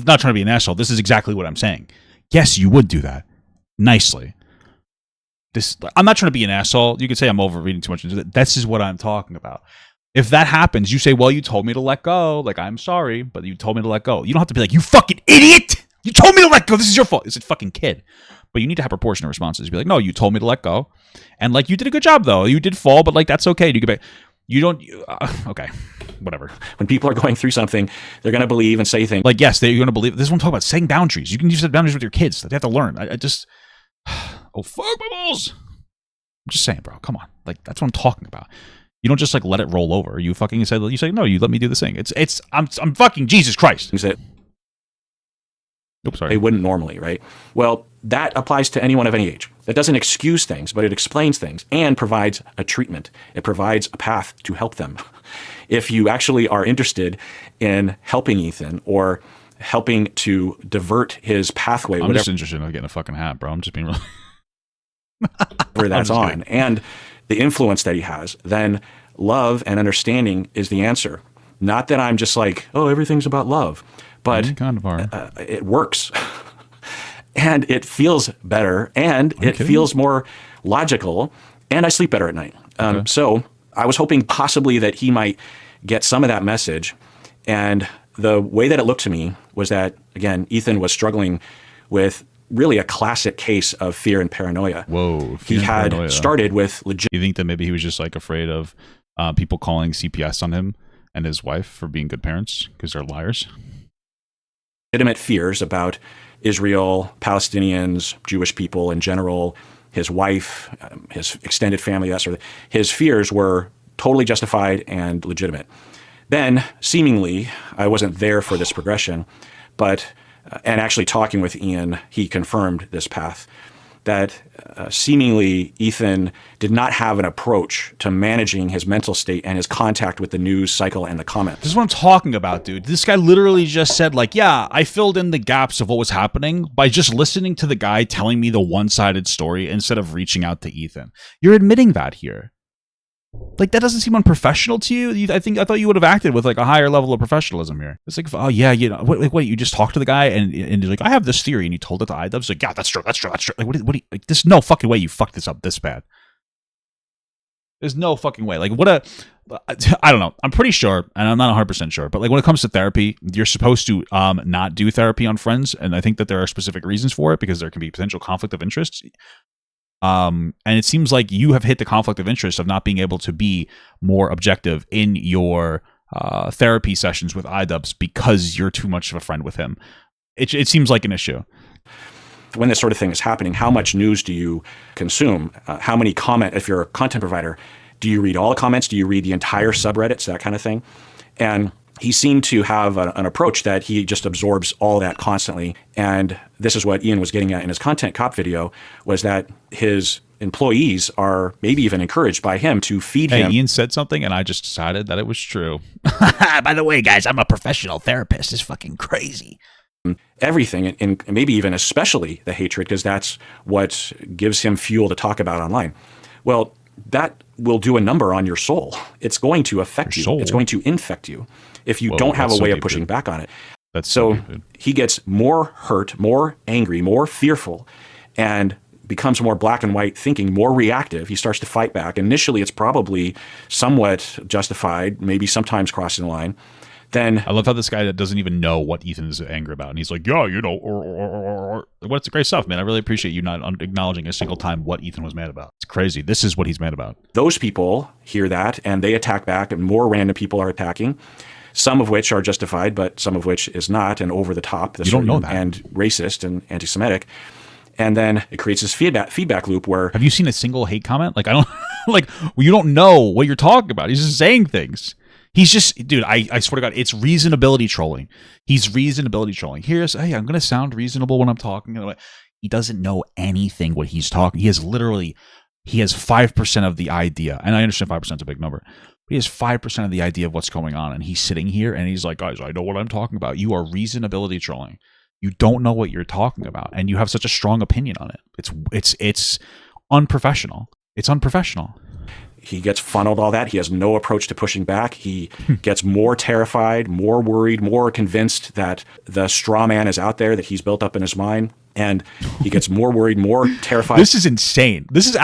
not trying to be an asshole. This is exactly what I'm saying. Yes, you would do that nicely. I'm not trying to be an asshole. You could say I'm over reading too much into it. This is what I'm talking about. If that happens, you say, "Well, you told me to let go. Like, I'm sorry, but you told me to let go." You don't have to be like, "You fucking idiot! You told me to let go. This is your fault." It's a fucking kid. But you need to have proportionate responses. Be like, "No, you told me to let go, and like you did a good job though. You did fall, but like that's okay. You get back. You don't. Okay, whatever." When people are going through something, they're going to believe and say things Like, yes, they're going to believe. This is what I'm talking about. Setting boundaries. You can use set boundaries with your kids. They have to learn. I just. Oh, fuck my balls. I'm just saying, bro. Come on. Like, that's what I'm talking about. You don't just like let it roll over. You fucking say, no, you let me do this thing. I'm fucking Jesus Christ. that Oops, sorry. they wouldn't normally, right? Well, that applies to anyone of any age. That doesn't excuse things, but it explains things and provides a treatment. It provides a path to help them. If you actually are interested in helping Ethan or helping to divert his pathway, I'm just whatever interested in getting a fucking hat, bro. I'm just being real. that's just on, kidding. and the influence that he has, then love and understanding is the answer. Not that I'm just like, "Oh, everything's about love," but You kind of are. it works. And it feels better, and it kidding? feels more logical, and I sleep better at night. So I was hoping possibly that he might get some of that message. And the way that it looked to me was that, again, Ethan was struggling with really a classic case of fear and paranoia. Whoa. He had started with You think that maybe he was just like afraid of people calling CPS on him and his wife for being good parents because they're liars? legitimate fears about Israel, Palestinians, Jewish people in general, his wife, his extended family, that sort of thing. His fears were totally justified and legitimate. Then, seemingly, I wasn't there for this progression, but, and actually talking with Ian, he confirmed this path, that seemingly Ethan did not have an approach to managing his mental state and his contact with the news cycle and the comments. This is what I'm talking about, dude. This guy literally just said, like, yeah, I filled in the gaps of what was happening by just listening to the guy telling me the one-sided story instead of reaching out to Ethan. You're admitting that here. Like, that doesn't seem unprofessional to you. I thought you would have acted with like a higher level of professionalism here. It's like, oh yeah, you know, wait, you just talked to the guy and you're like, I have this theory, and you told it to Idubbbz. Like, yeah, that's true. Like, what? Like, there's no fucking way you fucked this up this bad. There's no fucking way. Like, I don't know. I'm pretty sure, and I'm not 100% sure, but like when it comes to therapy, you're supposed to not do therapy on friends, and I think that there are specific reasons for it because there can be potential conflict of interest. And it seems like you have hit the conflict of interest of not being able to be more objective in your therapy sessions with Idubbbz because you're too much of a friend with him. It seems like an issue. When this sort of thing is happening, how much news do you consume? How many if you're a content provider, do you read all the comments? Do you read the entire subreddits, that kind of thing? And he seemed to have an approach that he just absorbs all that constantly. And this is what Ian was getting at in his content cop video, was that his employees are maybe even encouraged by him to feed him. Ian said something and I just decided that it was true. By the way, guys, I'm a professional therapist. It's fucking crazy. Everything, and maybe even especially the hatred, because that's what gives him fuel to talk about online. Well, that will do a number on your soul. It's going to affect you. It's going to infect you if you don't have a way of pushing back on it. That's so he gets more hurt, more angry, more fearful, and becomes more black and white thinking, more reactive. He starts to fight back. Initially, it's probably somewhat justified, maybe sometimes crossing the line. Then I love how this guy that doesn't even know what Ethan is angry about, and he's like, yeah, you know, what's great stuff, man. I really appreciate you not acknowledging a single time what Ethan was mad about. It's crazy. This is what he's mad about. Those people hear that and they attack back, and more random people are attacking, some of which are justified, but some of which is not, and over the top, you don't know that, and racist and anti-Semitic. And then it creates this feedback loop where... Have you seen a single hate comment? Like, I don't, like, you don't know what you're talking about. He's just saying things. He's just, dude, I swear to God, it's reasonability trolling. He's reasonability trolling. Hey, I'm going to sound reasonable when I'm talking. He doesn't know anything what he's talking. He has 5% of the idea. And I understand 5% is a big number. But he has 5% of the idea of what's going on. And he's sitting here and he's like, guys, I know what I'm talking about. You are reasonability trolling. You don't know what you're talking about. And you have such a strong opinion on it. It's unprofessional. It's unprofessional. He gets funneled all that. He has no approach to pushing back. He gets more terrified, more worried, more convinced that the straw man is out there that he's built up in his mind. And he gets more worried, more terrified. This is insane. This is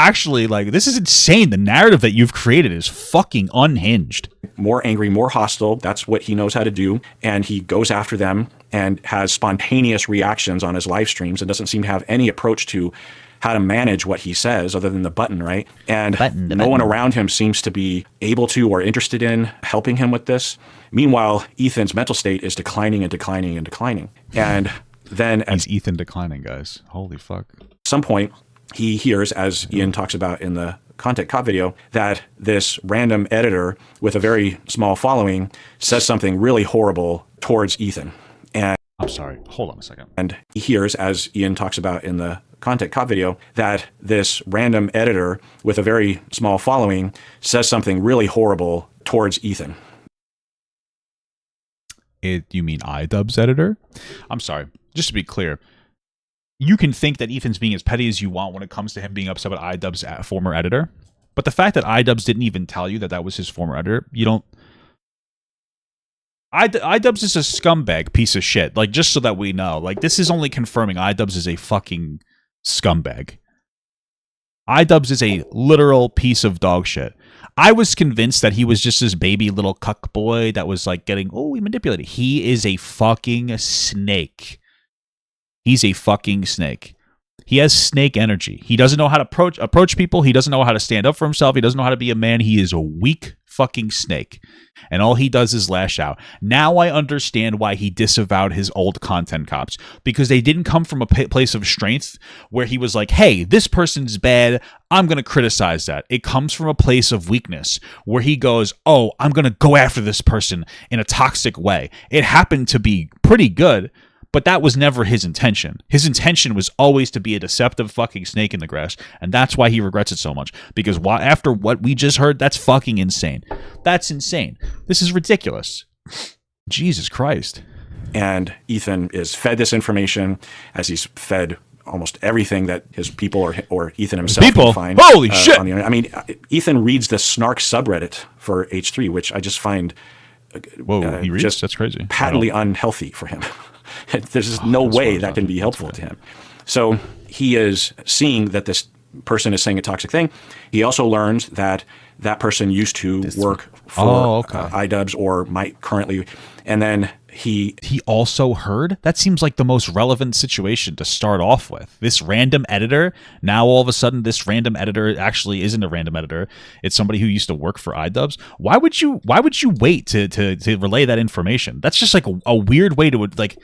insane. The narrative that you've created is fucking unhinged. More angry, more hostile. That's what he knows how to do. And he goes after them and has spontaneous reactions on his live streams and doesn't seem to have any approach to how to manage what he says other than the button, right? And no one around him seems to be able to or interested in helping him with this. Meanwhile, Ethan's mental state is declining and declining and declining. And then he's Ethan declining, guys. Holy fuck. At some point, he hears, as Ian talks about in the content cop video, that this random editor with a very small following says something really horrible towards Ethan. And I'm sorry. Hold on a second. And he hears, as Ian talks about in the content cop video, that this random editor with a very small following says something really horrible towards Ethan. You mean Idubbbz editor? I'm sorry. Just to be clear, you can think that Ethan's being as petty as you want when it comes to him being upset about Idubbbz former editor. But the fact that Idubbbz didn't even tell you that that was his former editor, you don't... Idubbbz is a scumbag piece of shit. Like, just so that we know. Like, this is only confirming Idubbbz is a fucking scumbag. Idubbbz is a literal piece of dog shit. I was convinced that he was just this baby little cuck boy that was like getting, we manipulated. He is a fucking snake. He's a fucking snake. He has snake energy. He doesn't know how to approach people. He doesn't know how to stand up for himself. He doesn't know how to be a man. He is a weak fucking snake. And all he does is lash out. Now I understand why he disavowed his old content cops. Because they didn't come from a place of strength where he was like, hey, this person's bad. I'm going to criticize that. It comes from a place of weakness where he goes, I'm going to go after this person in a toxic way. It happened to be pretty good. But that was never his intention. His intention was always to be a deceptive fucking snake in the grass. And that's why he regrets it so much. Because after what we just heard, that's fucking insane. That's insane. This is ridiculous. Jesus Christ. And Ethan is fed this information as he's fed almost everything that his people or Ethan himself can find. Holy shit! On the internet. I mean, Ethan reads the snark subreddit for H3, which I just find he reads? Just that's crazy. Patently unhealthy for him. There's just no way that can be helpful to him. So he is seeing that this person is saying a toxic thing. He also learns that that person used to work for Idubbbz or might currently, and then he also heard. That seems like the most relevant situation to start off with. This random editor, now all of a sudden this random editor actually isn't a random editor. It's somebody who used to work for Idubbbz. Why would you wait to relay that information? That's just like a weird way to, like,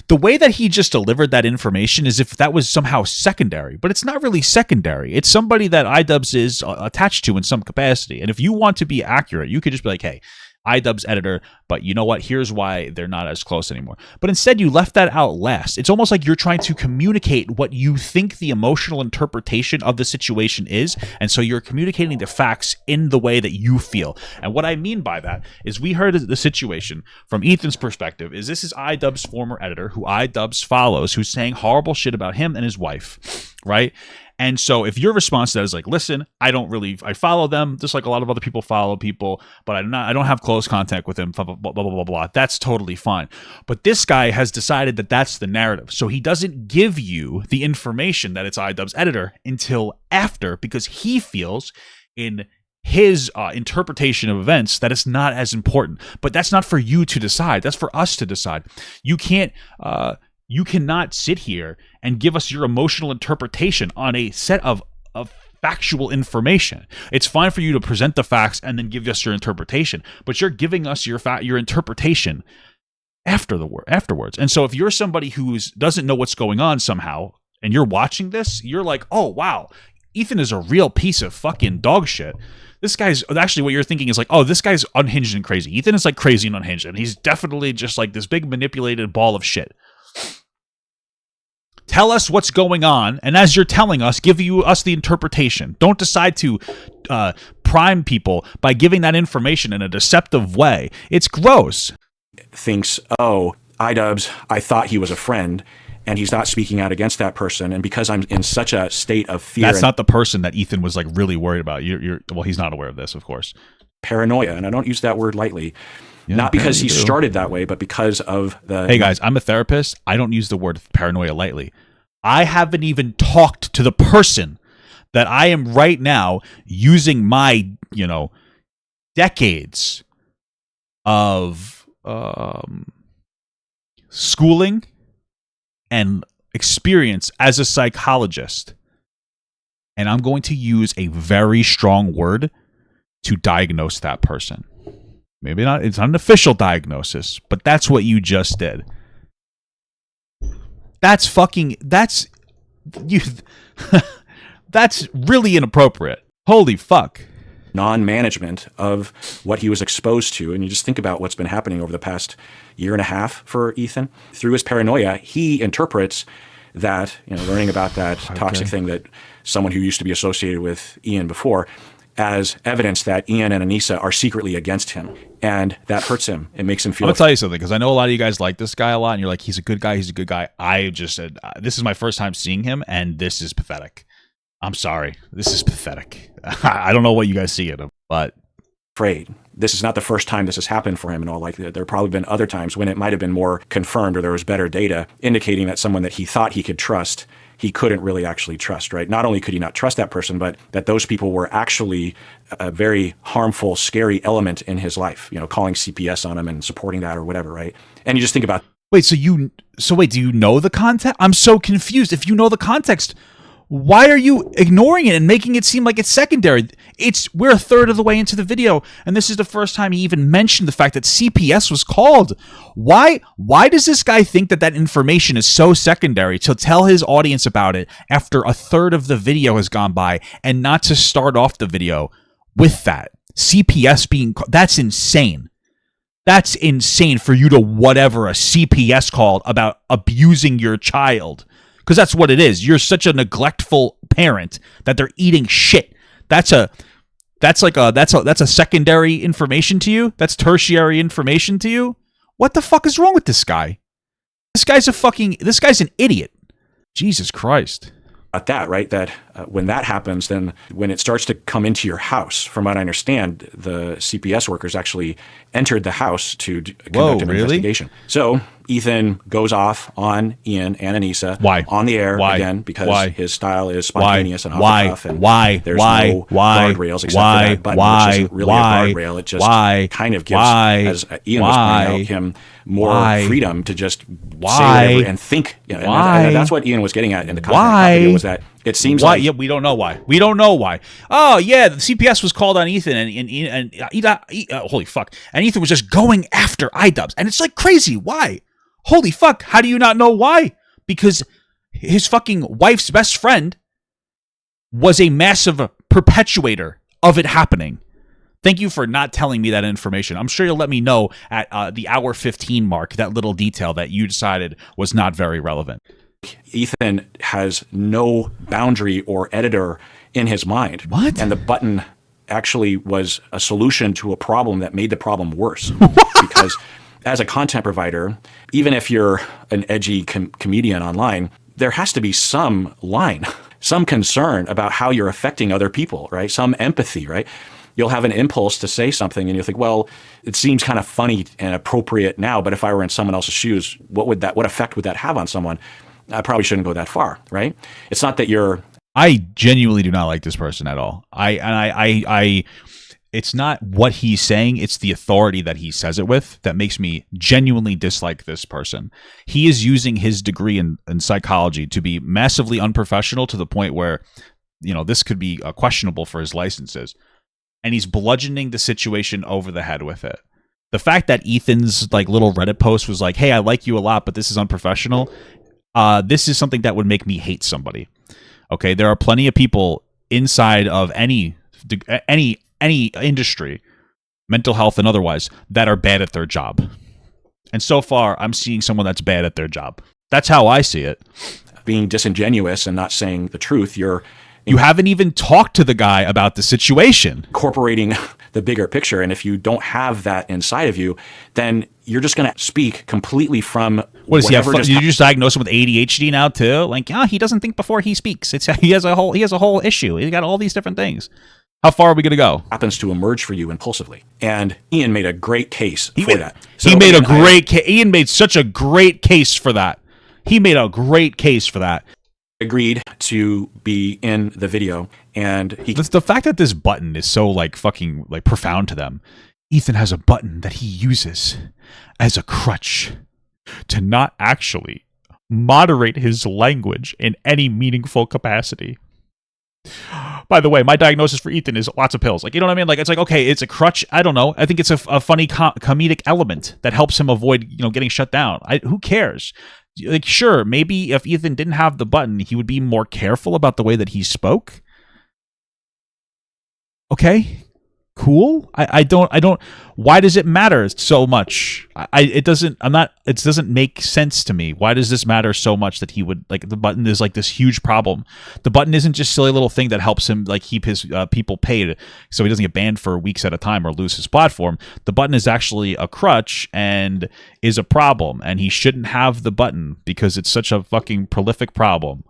the way that he just delivered that information is if that was somehow secondary, but it's not really secondary. It's somebody that Idubbbz is attached to in some capacity. And if you want to be accurate, you could just be like, hey, Idubbbz editor, but you know what? Here's why they're not as close anymore. But instead, you left that out last. It's almost like you're trying to communicate what you think the emotional interpretation of the situation is, and so you're communicating the facts in the way that you feel. And what I mean by that is we heard the situation from Ethan's perspective is this is Idubbbz's former editor who Idubbbz follows, who's saying horrible shit about him and his wife, right? And so if your response to that is like, listen, I follow them just like a lot of other people follow people, but I don't have close contact with them, blah, blah, blah, blah, blah, blah. That's totally fine. But this guy has decided that that's the narrative. So he doesn't give you the information that it's Idubbbz's editor until after, because he feels in his interpretation of events that it's not as important. But that's not for you to decide. That's for us to decide. You cannot sit here and give us your emotional interpretation on a set of factual information. It's fine for you to present the facts and then give us your interpretation, but you're giving us your interpretation afterwards. And so if you're somebody who doesn't know what's going on somehow, and you're watching this, you're like, oh, wow, Ethan is a real piece of fucking dog shit. This guy's actually, what you're thinking is like, oh, this guy's unhinged and crazy. Ethan is like crazy and unhinged, and he's definitely just like this big manipulated ball of shit. Tell us what's going on, and as you're telling us, give us the interpretation. Don't decide to prime people by giving that information in a deceptive way. It's gross. Thinks, oh, Idubbbz, I thought he was a friend, and he's not speaking out against that person, and because I'm in such a state of fear. That's not the person that Ethan was like really worried about. Well, he's not aware of this, of course. Paranoia, and I don't use that word lightly. Yeah, not because he started that way, but because of the... Hey guys, I'm a therapist. I don't use the word paranoia lightly. I haven't even talked to the person that I am right now using my, decades of schooling and experience as a psychologist. And I'm going to use a very strong word to diagnose that person. Maybe not, it's not an official diagnosis, but that's what you just did. That's really inappropriate. Holy fuck. Non-management of what he was exposed to. And you just think about what's been happening over the past year and a half for Ethan. Through his paranoia, he interprets that, learning about that toxic thing that someone who used to be associated with Ian before, as evidence that Ian and Anissa are secretly against him. And that hurts him. It makes him feel... I'm going to tell you something, because I know a lot of you guys like this guy a lot, and you're like, he's a good guy. I just said, this is my first time seeing him, and this is pathetic. I'm sorry. This is pathetic. I don't know what you guys see in him, but... Afraid. This is not the first time this has happened for him in all likelihood. There have probably been other times when it might have been more confirmed or there was better data indicating that someone that he thought he could trust, he couldn't really actually trust, right? Not only could he not trust that person, but that those people were actually a very harmful, scary element in his life, calling CPS on him and supporting that or whatever, right? And you just think about... Wait, do you know the context? I'm so confused. If you know the context, why are you ignoring it and making it seem like it's secondary? We're a third of the way into the video, and this is the first time he even mentioned the fact that CPS was called. Why does this guy think that information is so secondary to tell his audience about it after a third of the video has gone by, and not to start off the video with that? CPS being... That's insane. That's insane for you to whatever a CPS called about abusing your child. Because that's what it is. You're such a neglectful parent that they're eating shit. That's a secondary information to you. That's tertiary information to you. What the fuck is wrong with this guy? This guy's an idiot. Jesus Christ. At that, right? That when that happens, then when it starts to come into your house, from what I understand, the CPS workers actually entered the house to conduct an investigation. So Ethan goes off on Ian and Anissa Why? on the air Why? again because Why? his style is spontaneous and off Why? the cuff. And Why? there's Why? no Why? guardrails except Why? for that button, Why? which isn't really Why? a guardrail. It just Why? kind of gives, Why? as Ian was Why? pointing out, him more Why? freedom to just say Why? whatever and think. You know, Why? and that's what Ian was getting at in the content Why? video, was that it seems Why? like Yeah, we don't know why. We don't know why. Oh yeah, the CPS was called on Ethan, and holy fuck, and Ethan was just going after Idubbbz, and it's like crazy. Why? Holy fuck! How do you not know why? Because his fucking wife's best friend was a massive perpetuator of it happening. Thank you for not telling me that information. I'm sure you'll let me know at the hour 15 mark, that little detail that you decided was not very relevant. Ethan has no boundary or editor in his mind. What? And the button actually was a solution to a problem that made the problem worse. Because as a content provider, even if you're an edgy comedian online, there has to be some line, some concern about how you're affecting other people, right? Some empathy, right? You'll have an impulse to say something and you'll think, well, it seems kind of funny and appropriate now, but if I were in someone else's shoes, what effect would that have on someone? I probably shouldn't go that far, right? It's not that you're... I genuinely do not like this person at all. It's not what he's saying, it's the authority that he says it with that makes me genuinely dislike this person. He is using his degree in psychology to be massively unprofessional to the point where, you know, this could be questionable for his licenses. And he's bludgeoning the situation over the head with it. The fact that Ethan's like little Reddit post was like, hey, I like you a lot, but this is unprofessional. This is something that would make me hate somebody. Okay, there are plenty of people inside of any industry, mental health and otherwise, that are bad at their job. And so far, I'm seeing someone that's bad at their job. That's how I see it. Being disingenuous and not saying the truth, You haven't even talked to the guy about the situation. Incorporating the bigger picture. And if you don't have that inside of you, then you're just going to speak completely from what does he have? whatever Did you just diagnose him with ADHD now too? Like, he doesn't think before he speaks. He has a whole issue. He's got all these different things. How far are we going to go? happens to emerge for you impulsively. And Ian made a great case for that. Ian made such a great case for that. He made a great case for that. Agreed to be in the video, and the fact that this button is so fucking profound to them. Ethan has a button that he uses as a crutch to not actually moderate his language in any meaningful capacity. By the way, my diagnosis for Ethan is lots of pills. You know what I mean? It's okay, it's a crutch. I don't know. I think it's a funny comedic element that helps him avoid getting shut down. Who cares? Sure, maybe if Ethan didn't have the button, he would be more careful about the way that he spoke. Okay, cool. I don't. Why does it matter so much? It doesn't make sense to me. Why does this matter so much that he would the button is this huge problem? The button isn't just a silly little thing that helps him keep his people paid so he doesn't get banned for weeks at a time or lose his platform. The button is actually a crutch and is a problem, and he shouldn't have the button because it's such a fucking prolific problem.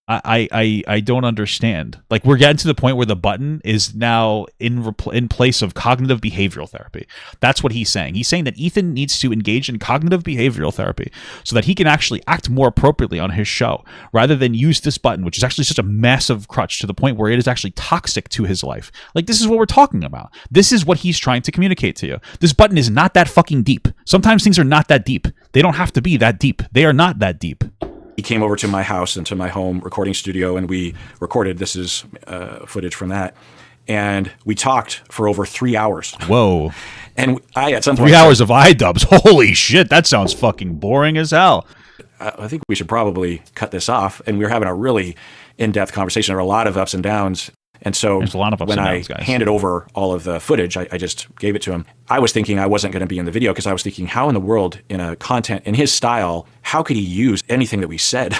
I don't understand. We're getting to the point where the button is now in place of cognitive behavioral therapy. That's what he's saying. He's saying that Ethan needs to engage in cognitive behavioral therapy so that he can actually act more appropriately on his show rather than use this button, which is actually such a massive crutch to the point where it is actually toxic to his life. This is what we're talking about. This is what he's trying to communicate to you. This button is not that fucking deep. Sometimes things are not that deep. They don't have to be that deep. They are not that deep. he came over to my house and to my home recording studio, and we recorded. This is footage from that. And we talked for over 3 hours. Whoa. And I, at some point... 3 hours of Idubbbz. Holy shit, that sounds fucking boring as hell. I think we should probably cut this off. And we were having a really in-depth conversation. There were a lot of ups and downs. And so There's a lot of ups when and I downs, guys. handed over all of the footage, I just gave it to him. I was thinking I wasn't going to be in the video because I was thinking, how in the world, in a content, in his style, how could he use anything that we said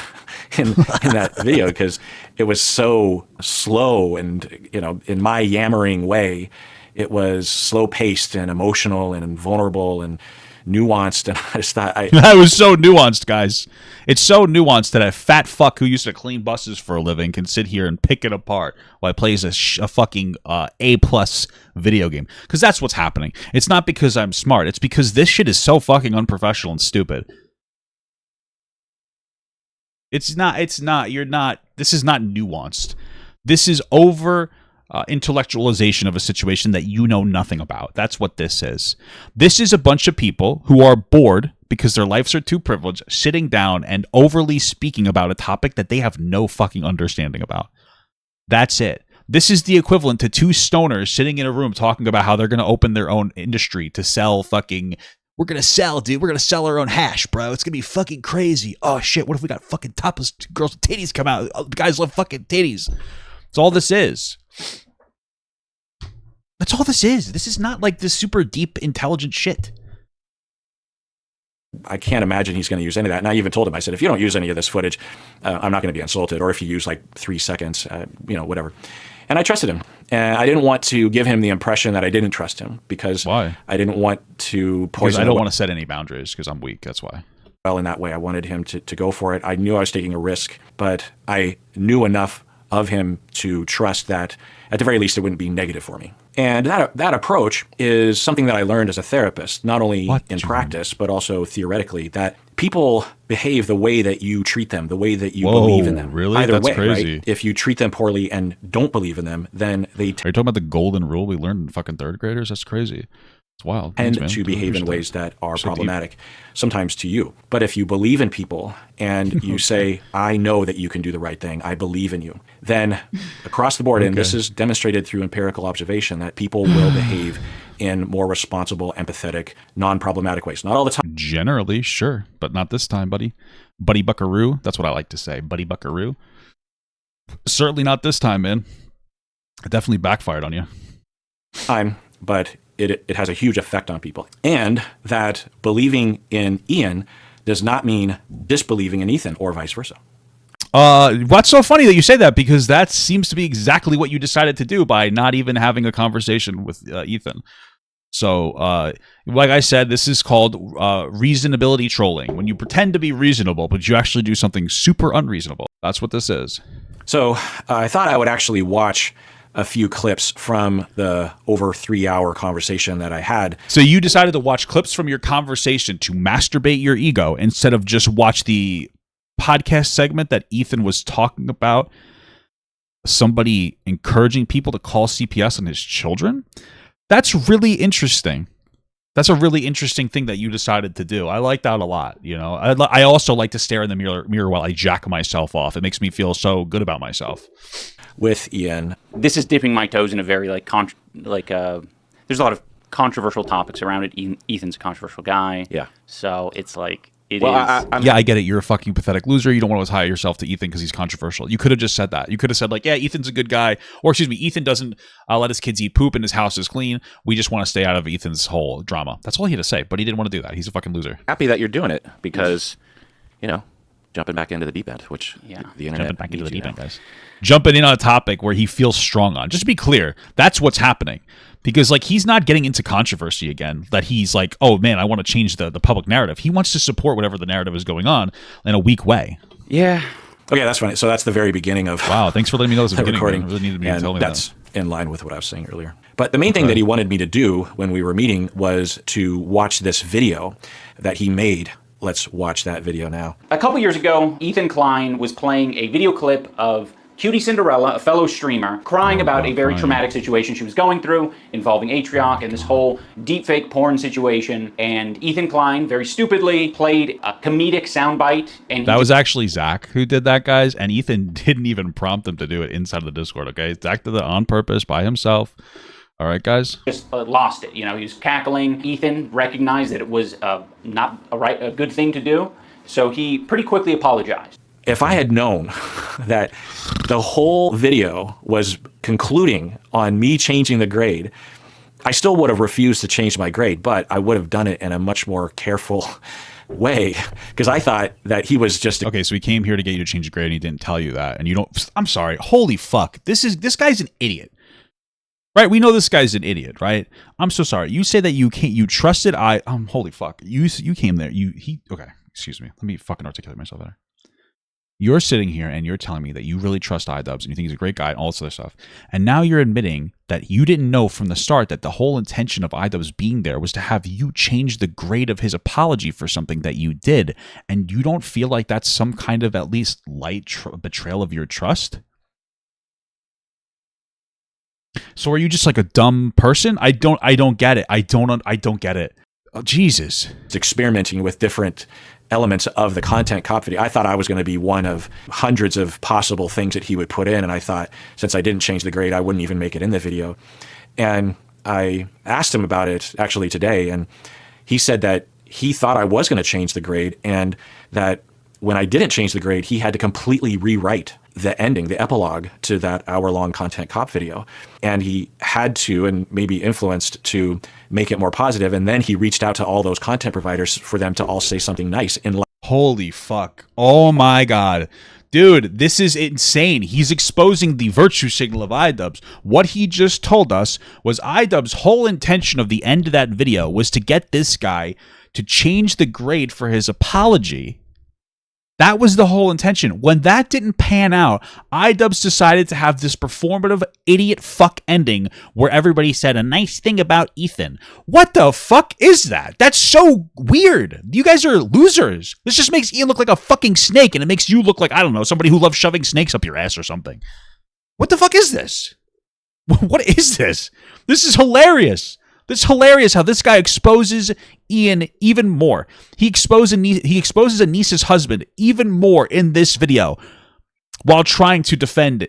in that video? Because it was so slow and, you know, in my yammering way, it was slow-paced and emotional and vulnerable and nuanced, and I just thought that was so nuanced, guys. It's so nuanced that a fat fuck who used to clean buses for a living can sit here and pick it apart while he plays a fucking A+ video game. Because that's what's happening. It's not because I'm smart. It's because this shit is so fucking unprofessional and stupid. It's not. You're not. This is not nuanced. This is over intellectualization of a situation that you know nothing about. That's what this is. This is a bunch of people who are bored because their lives are too privileged, sitting down and overly speaking about a topic that they have no fucking understanding about. That's it. This is the equivalent to two stoners sitting in a room talking about how they're going to open their own industry to sell fucking... We're going to sell, dude. We're going to sell our own hash, bro. It's going to be fucking crazy. Oh, shit. What if we got fucking topless girls with titties come out? Oh, guys love fucking titties. That's all this is. That's all this is. This is not like this super deep, intelligent shit. I can't imagine he's going to use any of that. And I even told him, I said, if you don't use any of this footage, I'm not going to be insulted. Or if you use like 3 seconds, whatever. And I trusted him. And I didn't want to give him the impression that I didn't trust him because Why? I didn't want to poison Because I don't want to set any boundaries because I'm weak. That's why. well in that way. I wanted him to go for it. I knew I was taking a risk, but I knew enough of him to trust that at the very least it wouldn't be negative for me. And that approach is something that I learned as a therapist, not only in practice, but also theoretically, that people behave the way that you treat them, the way that you believe in them. Really? Either That's way, crazy. right? If you treat them poorly and don't believe in them, then they Are you talking about the golden rule we learned in fucking third graders? That's crazy. It's wild. tend Thanks, to man. behave in Appreciate ways that are So deep. problematic, sometimes to you. But if you believe in people and you say, I know that you can do the right thing, I believe in you, then across the board, and this is demonstrated through empirical observation, that people will behave in more responsible, empathetic, non-problematic ways. Not all the time. Generally, sure, but not this time, buddy. Buddy Buckaroo. That's what I like to say. Buddy Buckaroo. Certainly not this time, man. It definitely backfired on you. But it has a huge effect on people. And that believing in Ian does not mean disbelieving in Ethan or vice versa. What's so funny that you say that, because that seems to be exactly what you decided to do by not even having a conversation with Ethan. So, like I said, this is called reasonability trolling. When you pretend to be reasonable, but you actually do something super unreasonable. That's what this is. So I thought I would actually watch a few clips from the over 3-hour conversation that I had. So you decided to watch clips from your conversation to masturbate your ego instead of just watch the podcast segment that Ethan was talking about somebody encouraging people to call CPS on his children? That's really interesting. That's a really interesting thing that you decided to do. I like that a lot. You know, I also like to stare in the mirror while I jack myself off. It makes me feel so good about myself. With Ian. This is dipping my toes in a very there's a lot of controversial topics around it. Ethan's a controversial guy. Yeah. So it's like, I get it. You're a fucking pathetic loser. You don't want to tie yourself to Ethan because he's controversial. You could have just said that. You could have said like, yeah, Ethan's a good guy. Or excuse me, Ethan doesn't let his kids eat poop and his house is clean. We just want to stay out of Ethan's whole drama. That's all he had to say, but he didn't want to do that. He's a fucking loser. Happy that you're doing it because, jumping back into the deep end, which the internet Jumping back into the needs you deep end, now. guys. Jumping in on a topic where he feels strong on. Just to be clear, that's what's happening. Because like he's not getting into controversy again, that he's like, oh man, I want to change the public narrative. He wants to support whatever the narrative is going on in a weak way. Yeah. Okay, that's funny. So that's the very beginning of Wow, thanks for letting me know this at the beginning. recording. Man. I really needed me to And tell me that's in line with what I was saying earlier. But the main thing that he wanted me to do when we were meeting was to watch this video that he made. Let's watch that video now. A couple years ago, Ethan Klein was playing a video clip of Cutie Cinderella, a fellow streamer, crying about a very traumatic situation she was going through involving Atrioc and this whole deepfake porn situation. And Ethan Klein, very stupidly, played a comedic soundbite. And that was actually Zach who did that, guys. And Ethan didn't even prompt him to do it inside of the Discord, okay? Zach did it on purpose by himself. All right, guys. Just lost it. He was cackling. Ethan recognized that it was not a good thing to do. So he pretty quickly apologized. If I had known that the whole video was concluding on me changing the grade, I still would have refused to change my grade, but I would have done it in a much more careful way because I thought that he was just... Okay, so he came here to get you to change the grade and he didn't tell you that. And you don't... I'm sorry. Holy fuck. This guy's an idiot. Right? We know this guy's an idiot, right? I'm so sorry. You say that you trusted holy fuck. You came there. Okay, excuse me. Let me fucking articulate myself better. You're sitting here and you're telling me that you really trust Idubbbz and you think he's a great guy and all this other stuff. And now you're admitting that you didn't know from the start that the whole intention of Idubbbz being there was to have you change the grade of his apology for something that you did. And you don't feel like that's some kind of at least light betrayal of your trust? So are you just like a dumb person? I don't get it. I don't get it. Oh, Jesus. It's experimenting with different elements of the content cop video. I thought I was going to be one of hundreds of possible things that he would put in. And I thought, since I didn't change the grade, I wouldn't even make it in the video. And I asked him about it actually today. And he said that he thought I was going to change the grade, and that when I didn't change the grade, he had to completely rewrite the ending, the epilogue to that hour-long content cop video. And he had to, and maybe influenced, to make it more positive. And then he reached out to all those content providers for them to all say something nice in light. Holy fuck. Oh my God. Dude, this is insane. He's exposing the virtue signal of Idubbbz. What he just told us was Idubbbz's whole intention of the end of that video was to get this guy to change the grade for his apology. That was the whole intention. When that didn't pan out, Idubbbz decided to have this performative idiot fuck ending where everybody said a nice thing about Ethan. What the fuck is that? That's so weird. You guys are losers. This just makes Ian look like a fucking snake, and it makes you look like, I don't know, somebody who loves shoving snakes up your ass or something. What the fuck is this? What is this? This is hilarious. It's hilarious how this guy exposes Ian even more. He exposes Anissa's husband even more in this video while trying to defend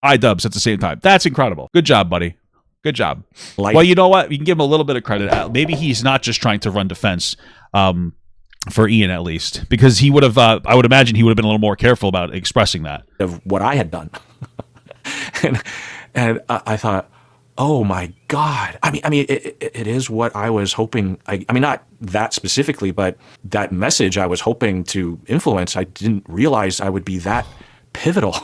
Idubbbz at the same time. That's incredible. Good job, buddy. Good job. Well, you know what? You can give him a little bit of credit. Maybe he's not just trying to run defense for Ian, at least, because he would have, I would imagine he would have been a little more careful about expressing that. Of what I had done. and I thought, oh my God. I mean, it is what I was hoping. I mean, not that specifically, but that message I was hoping to influence. I didn't realize I would be that pivotal.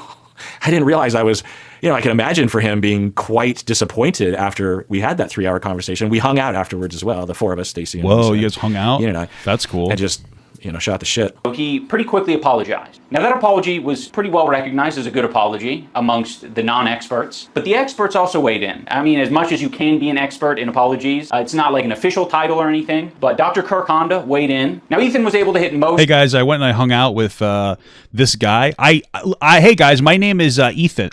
I didn't realize I was, I can imagine for him being quite disappointed after we had that 3-hour conversation. We hung out afterwards as well, the four of us, Stacey. Whoa, you guys hung out? Ian and I. That's cool. And just, shot the shit. He pretty quickly apologized. Now, that apology was pretty well recognized as a good apology amongst the non-experts, but the experts also weighed in. I mean, as much as you can be an expert in apologies, it's not like an official title or anything, but Dr. Kirk Honda weighed in. Now, Ethan was able to hit most... Hey, guys, I went and I hung out with this guy. Hey, guys, my name is Ethan.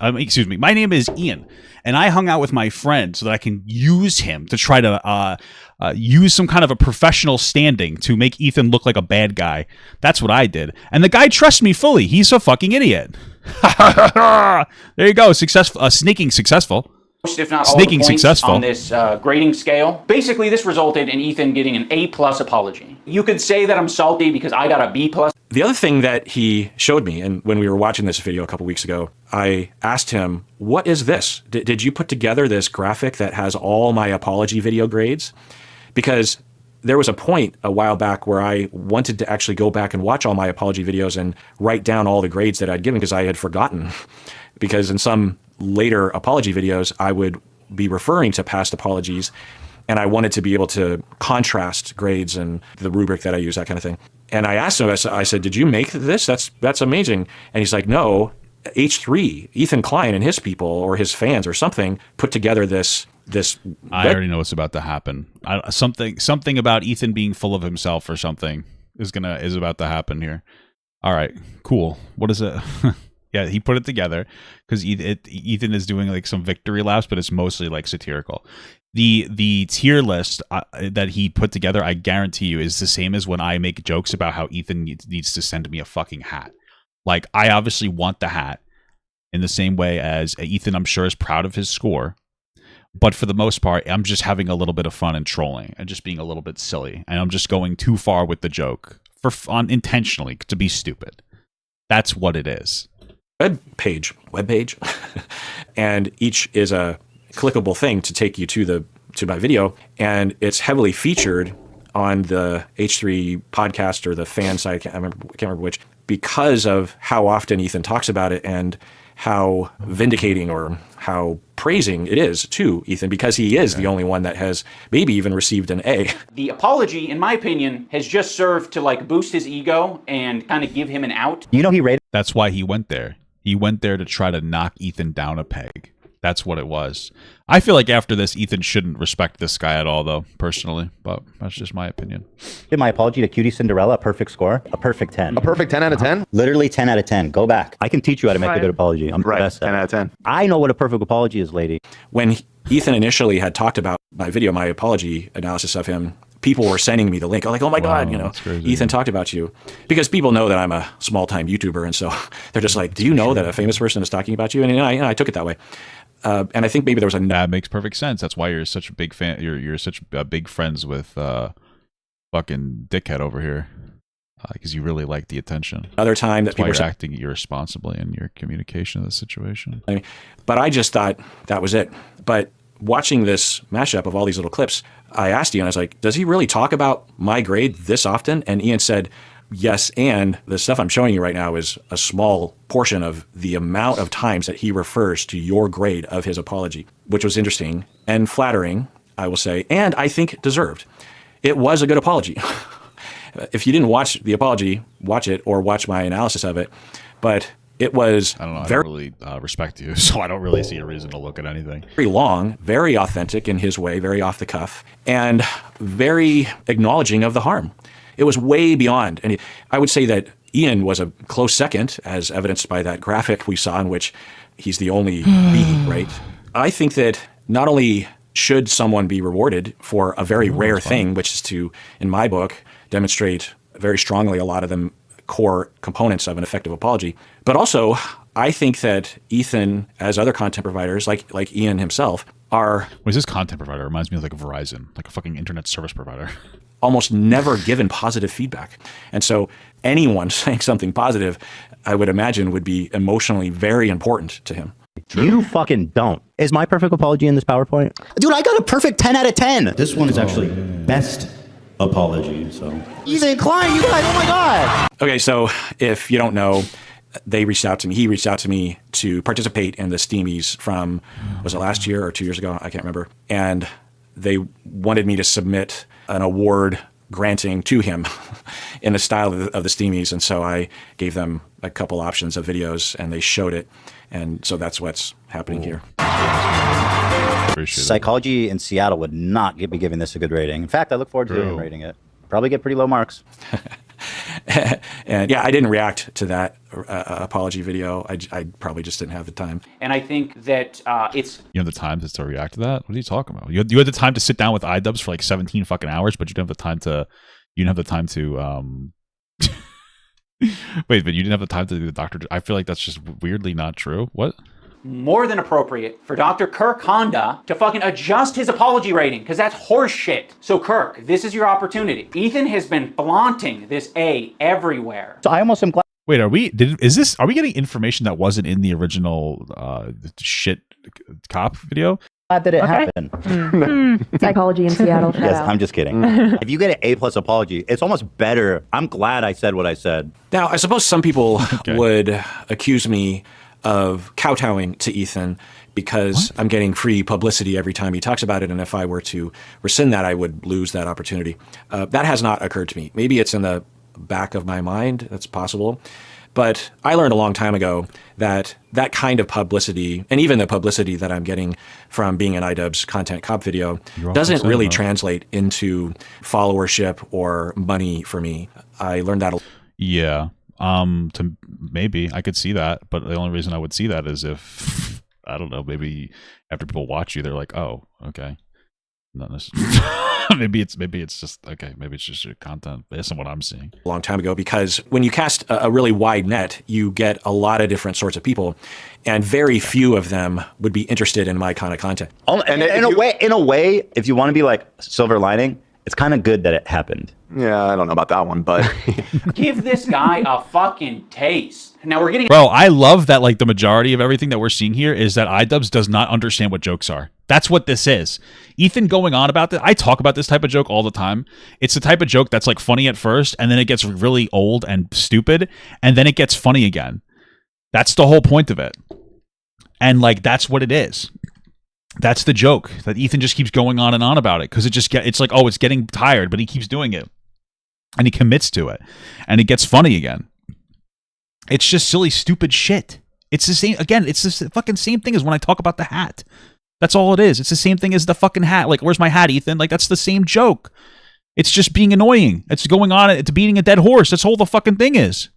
My name is Ian. And I hung out with my friend so that I can use him to try to use some kind of a professional standing to make Ethan look like a bad guy. That's what I did. And the guy trusts me fully. He's a fucking idiot. There you go. Sneaking successful. If not all the points successful on this grading scale. Basically, this resulted in Ethan getting an A+ apology. You could say that I'm salty because I got a B+. The other thing that he showed me, and when we were watching this video a couple weeks ago, I asked him, what is this? Did you put together this graphic that has all my apology video grades? Because there was a point a while back where I wanted to actually go back and watch all my apology videos and write down all the grades that I'd given because I had forgotten. Because in some later apology videos, I would be referring to past apologies, and I wanted to be able to contrast grades and the rubric that I use, that kind of thing. And I asked him, I said, did you make this? That's amazing. And he's like, no, H3, Ethan Klein and his people or his fans or something put together this. I already know what's about to happen. Something about Ethan being full of himself or something is about to happen here. All right, cool. What is it? Yeah, he put it together because Ethan is doing like some victory laps, but it's mostly like satirical. The tier list that he put together, I guarantee you, is the same as when I make jokes about how Ethan needs to send me a fucking hat. Like, I obviously want the hat in the same way as Ethan, I'm sure, is proud of his score. But for the most part, I'm just having a little bit of fun and trolling and just being a little bit silly. And I'm just going too far with the joke intentionally to be stupid. That's what it is. Web page, and each is a clickable thing to take you to my video, and it's heavily featured on the H3 podcast or the fan site. I can't remember which, because of how often Ethan talks about it and how vindicating or how praising it is to Ethan, because he is the only one that has maybe even received an A. The apology, in my opinion, has just served to like boost his ego and kind of give him an out. You know, he rated. That's why he went there. He went there to try to knock Ethan down a peg. That's what it was. I feel like after this, Ethan shouldn't respect this guy at all, though, personally. But that's just my opinion. Did my apology to Cutie Cinderella, a perfect score, a perfect 10. A perfect 10 out of 10? Literally 10 out of 10. Go back. I can teach you how to make a good apology. I'm the Right, best at 10 it. out of 10. I know what a perfect apology is, lady. When Ethan initially had talked about my video, my apology analysis of him, people were sending me the link. I'm like, oh my God, that's crazy. Ethan talked about you. Because people know that I'm a small-time YouTuber, and so they're just like, do you know that a famous person is talking about you? And I took it that way. And I think maybe there was That makes perfect sense. That's why you're such a big fan. You're such big friends with fucking dickhead over here, because you really like the attention. another time that That's why people you're were acting irresponsibly in your communication of the situation. But I just thought that was it. But watching this mashup of all these little clips, I asked Ian, I was like, does he really talk about my grade this often? And Ian said, yes, and the stuff I'm showing you right now is a small portion of the amount of times that he refers to your grade of his apology, which was interesting and flattering, I will say, and I think deserved. It was a good apology. If you didn't watch the apology, watch it or watch my analysis of it. But it was I don't know. I very don't really respect you, so I don't really see a reason to look at anything. very long, very authentic in his way, very off the cuff, and very acknowledging of the harm. It was way beyond. And I would say that Ian was a close second, as evidenced by that graphic we saw in which he's the only B, right? I think that not only should someone be rewarded for a very rare thing, which is to, in my book, demonstrate very strongly a lot of the core components of an effective apology, but also I think that Ethan, as other content providers, like Ian himself, are What is this content provider? It reminds me of like Verizon, like a fucking internet service provider. almost never given positive feedback. And so anyone saying something positive, I would imagine, would be emotionally very important to him. You fucking don't. Is my perfect apology in this PowerPoint? Dude, I got a perfect 10 out of 10. This one is actually best apology, so. Ethan Klein, you guys, oh my God. Okay, so if you don't know, he reached out to me to participate in the Steamies from, was it last year or 2 years ago? I can't remember. And they wanted me to submit an award granting to him in the style of the Steamies. And so I gave them a couple options of videos and they showed it. And so that's what's happening here. Appreciate it. Psychology in Seattle would not be giving this a good rating. In fact, I look forward to him rating it. Probably get pretty low marks. And yeah, I didn't react to that apology video. I probably just didn't have the time. And I think that it's You have the time to react to that? What are you talking about? You had the time to sit down with Idubbbz for like 17 fucking hours, but you didn't have the time to. You didn't have the time to. Wait, but you didn't have the time to do the doctor. I feel like that's just weirdly not true. What? more than appropriate for Dr. Kirk Honda to fucking adjust his apology rating, because that's horse shit. So Kirk, this is your opportunity. Ethan has been flaunting this A everywhere. So I almost am glad. Wait, are we getting information that wasn't in the original shit cop video? Glad that it happened. Psychology in Seattle. Shout Yes, out. I'm just kidding. If you get an A+ apology, it's almost better. I'm glad I said what I said. Now, I suppose some people would accuse me of kowtowing to Ethan because I'm getting free publicity every time he talks about it, and if I were to rescind that, I would lose that opportunity. That has not occurred to me. Maybe it's in the back of my mind. That's possible. But I learned a long time ago that that kind of publicity, and even the publicity that I'm getting from being an Idubbbz content cop video, doesn't really translate into followership or money for me. I learned that. Yeah. Maybe I could see that, but the only reason I would see that is if I don't know, maybe after people watch you, they're like, oh, okay. Not necessarily. maybe it's just okay. Maybe it's just your content based on what I'm seeing. A long time ago, because when you cast a really wide net, you get a lot of different sorts of people, and very few of them would be interested in my kind of content. And in a way, if you want to be like silver lining, it's kind of good that it happened. Yeah, I don't know about that one, but Give this guy a fucking taste. Now we're getting... Bro, I love that like the majority of everything that we're seeing here is that Idubbbz does not understand what jokes are. That's what this is. Ethan going on about this. I talk about this type of joke all the time. It's the type of joke that's like funny at first, and then it gets really old and stupid, and then it gets funny again. That's the whole point of it. And like, that's what it is. That's the joke, that Ethan just keeps going on and on about it, because it's like, oh, it's getting tired, but he keeps doing it. And he commits to it. And it gets funny again. It's just silly, stupid shit. It's the same, again, it's the fucking same thing as when I talk about the hat. That's all it is. It's the same thing as the fucking hat. Like, where's my hat, Ethan? Like, that's the same joke. It's just being annoying. It's going on, it's beating a dead horse. That's all the fucking thing is.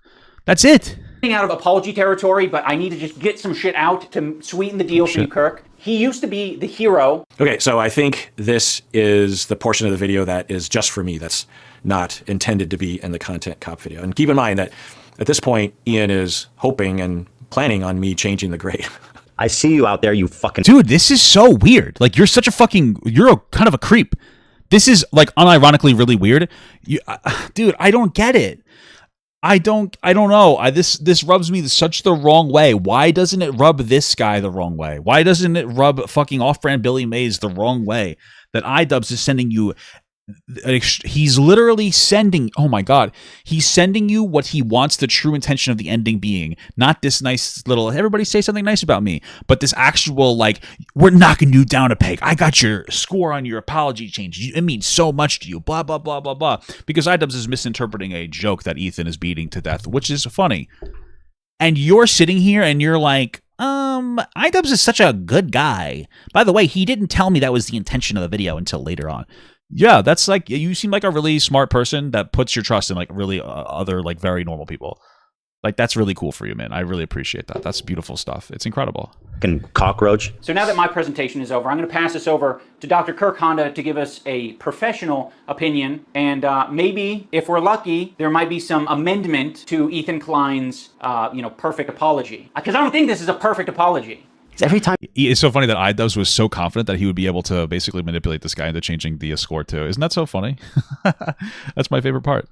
That's it. Out of apology territory, but I need to just get some shit out to sweeten the deal for you, Kirk. He used to be the hero. Okay, so I think this is the portion of the video that is just for me. That's not intended to be in the content cop video. And keep in mind that at this point, Ian is hoping and planning on me changing the grade. I see you out there, you fucking... Dude, this is so weird. Like, you're such a fucking... You're a kind of a creep. This is, like, unironically really weird. Dude, I don't get it. I don't know. This rubs me such the wrong way. Why doesn't it rub this guy the wrong way? Why doesn't it rub fucking off-brand Billy Mays the wrong way? That Idubbbz is sending you... He's literally sending, oh my god, he's sending you what he wants the true intention of the ending being, not this nice little everybody say something nice about me, but this actual, like, we're knocking you down a peg, I got your score on your apology change, it means so much to you, blah blah blah blah blah, because Idubbbz is misinterpreting a joke that Ethan is beating to death, which is funny. And you're sitting here and you're like, Idubbbz is such a good guy. By the way, he didn't tell me that was the intention of the video until later on. Yeah, that's like, you seem like a really smart person that puts your trust in like really other like very normal people. Like, that's really cool for you, man. I really appreciate that. That's beautiful stuff. It's incredible. Fucking cockroach. So now that my presentation is over, I'm going to pass this over to Dr. Kirk Honda to give us a professional opinion. And maybe, if we're lucky, there might be some amendment to Ethan Klein's, perfect apology. Because I don't think this is a perfect apology. Every time It's so funny that Idubbbz was so confident that he would be able to basically manipulate this guy into changing the score too. Isn't that so funny? That's my favorite part.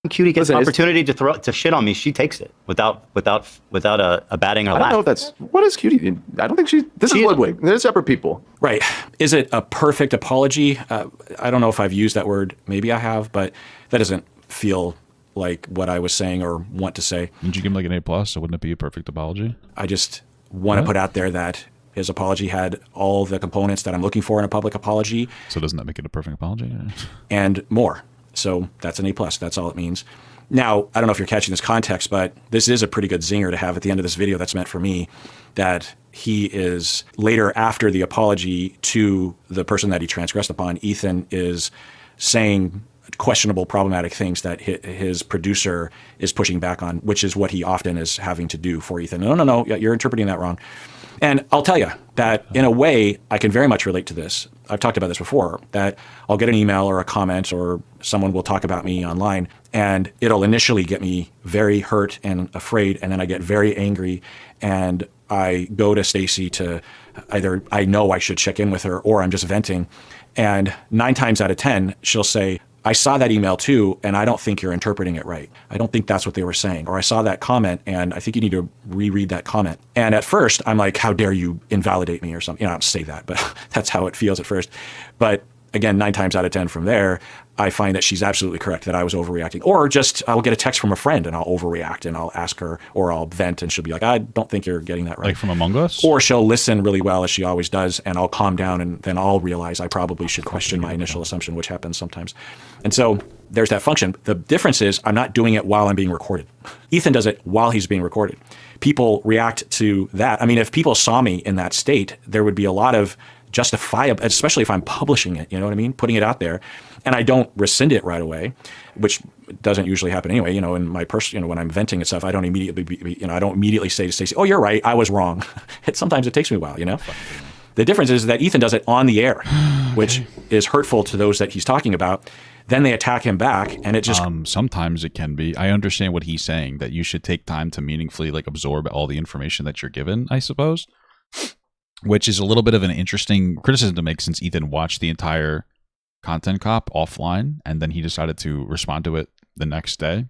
Cutie gets an opportunity to shit on me, she takes it without a batting or I don't know if that's... What is Cutie? I don't think she... This is Ludwig. They're separate people. Right. Is it a perfect apology? I don't know if I've used that word. Maybe I have, but that doesn't feel like what I was saying or want to say. Didn't you give him like an A+, so wouldn't it be a perfect apology? I just want to put out there that his apology had all the components that I'm looking for in a public apology. So doesn't that make it a perfect apology? And more. So that's an A+. That's all it means. Now, I don't know if you're catching this context, but this is a pretty good zinger to have at the end of this video that's meant for me, that he is later after the apology to the person that he transgressed upon, Ethan is saying questionable, problematic things that his producer is pushing back on, which is what he often is having to do for Ethan. No, you're interpreting that wrong. And I'll tell you that in a way, I can very much relate to this. I've talked about this before, that I'll get an email or a comment or someone will talk about me online, and it'll initially get me very hurt and afraid, and then I get very angry, and I go to Stacy to either I know I should check in with her or I'm just venting, and 9 times out of 10, she'll say, I saw that email too, and I don't think you're interpreting it right. I don't think that's what they were saying. Or I saw that comment, and I think you need to reread that comment. And at first, I'm like, how dare you invalidate me or something. I don't say that, but that's how it feels at first. But again, 9 times out of 10 from there, I find that she's absolutely correct, that I was overreacting. Or just I'll get a text from a friend and I'll overreact and I'll ask her, or I'll vent and she'll be like, I don't think you're getting that right. Like from Among Us? Or she'll listen really well, as she always does, and I'll calm down, and then I'll realize I probably should question my initial assumption, which happens sometimes. And so there's that function. The difference is I'm not doing it while I'm being recorded. Ethan does it while he's being recorded. People react to that. I mean, if people saw me in that state, there would be a lot of justifiable, especially if I'm publishing it, you know what I mean? Putting it out there. And I don't rescind it right away, which doesn't usually happen anyway. In my when I'm venting and stuff, I don't immediately say to Stacey, oh, you're right, I was wrong. Sometimes it takes me a while, The difference is that Ethan does it on the air, which is hurtful to those that he's talking about. Then they attack him back, and it just... sometimes it can be. I understand what he's saying, that you should take time to meaningfully absorb all the information that you're given, I suppose. Which is a little bit of an interesting criticism to make, since Ethan watched the entire content cop offline, and then he decided to respond to it the next day.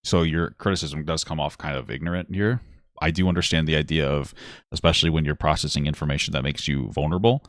So your criticism does come off kind of ignorant here. I do understand the idea of, especially when you're processing information that makes you vulnerable,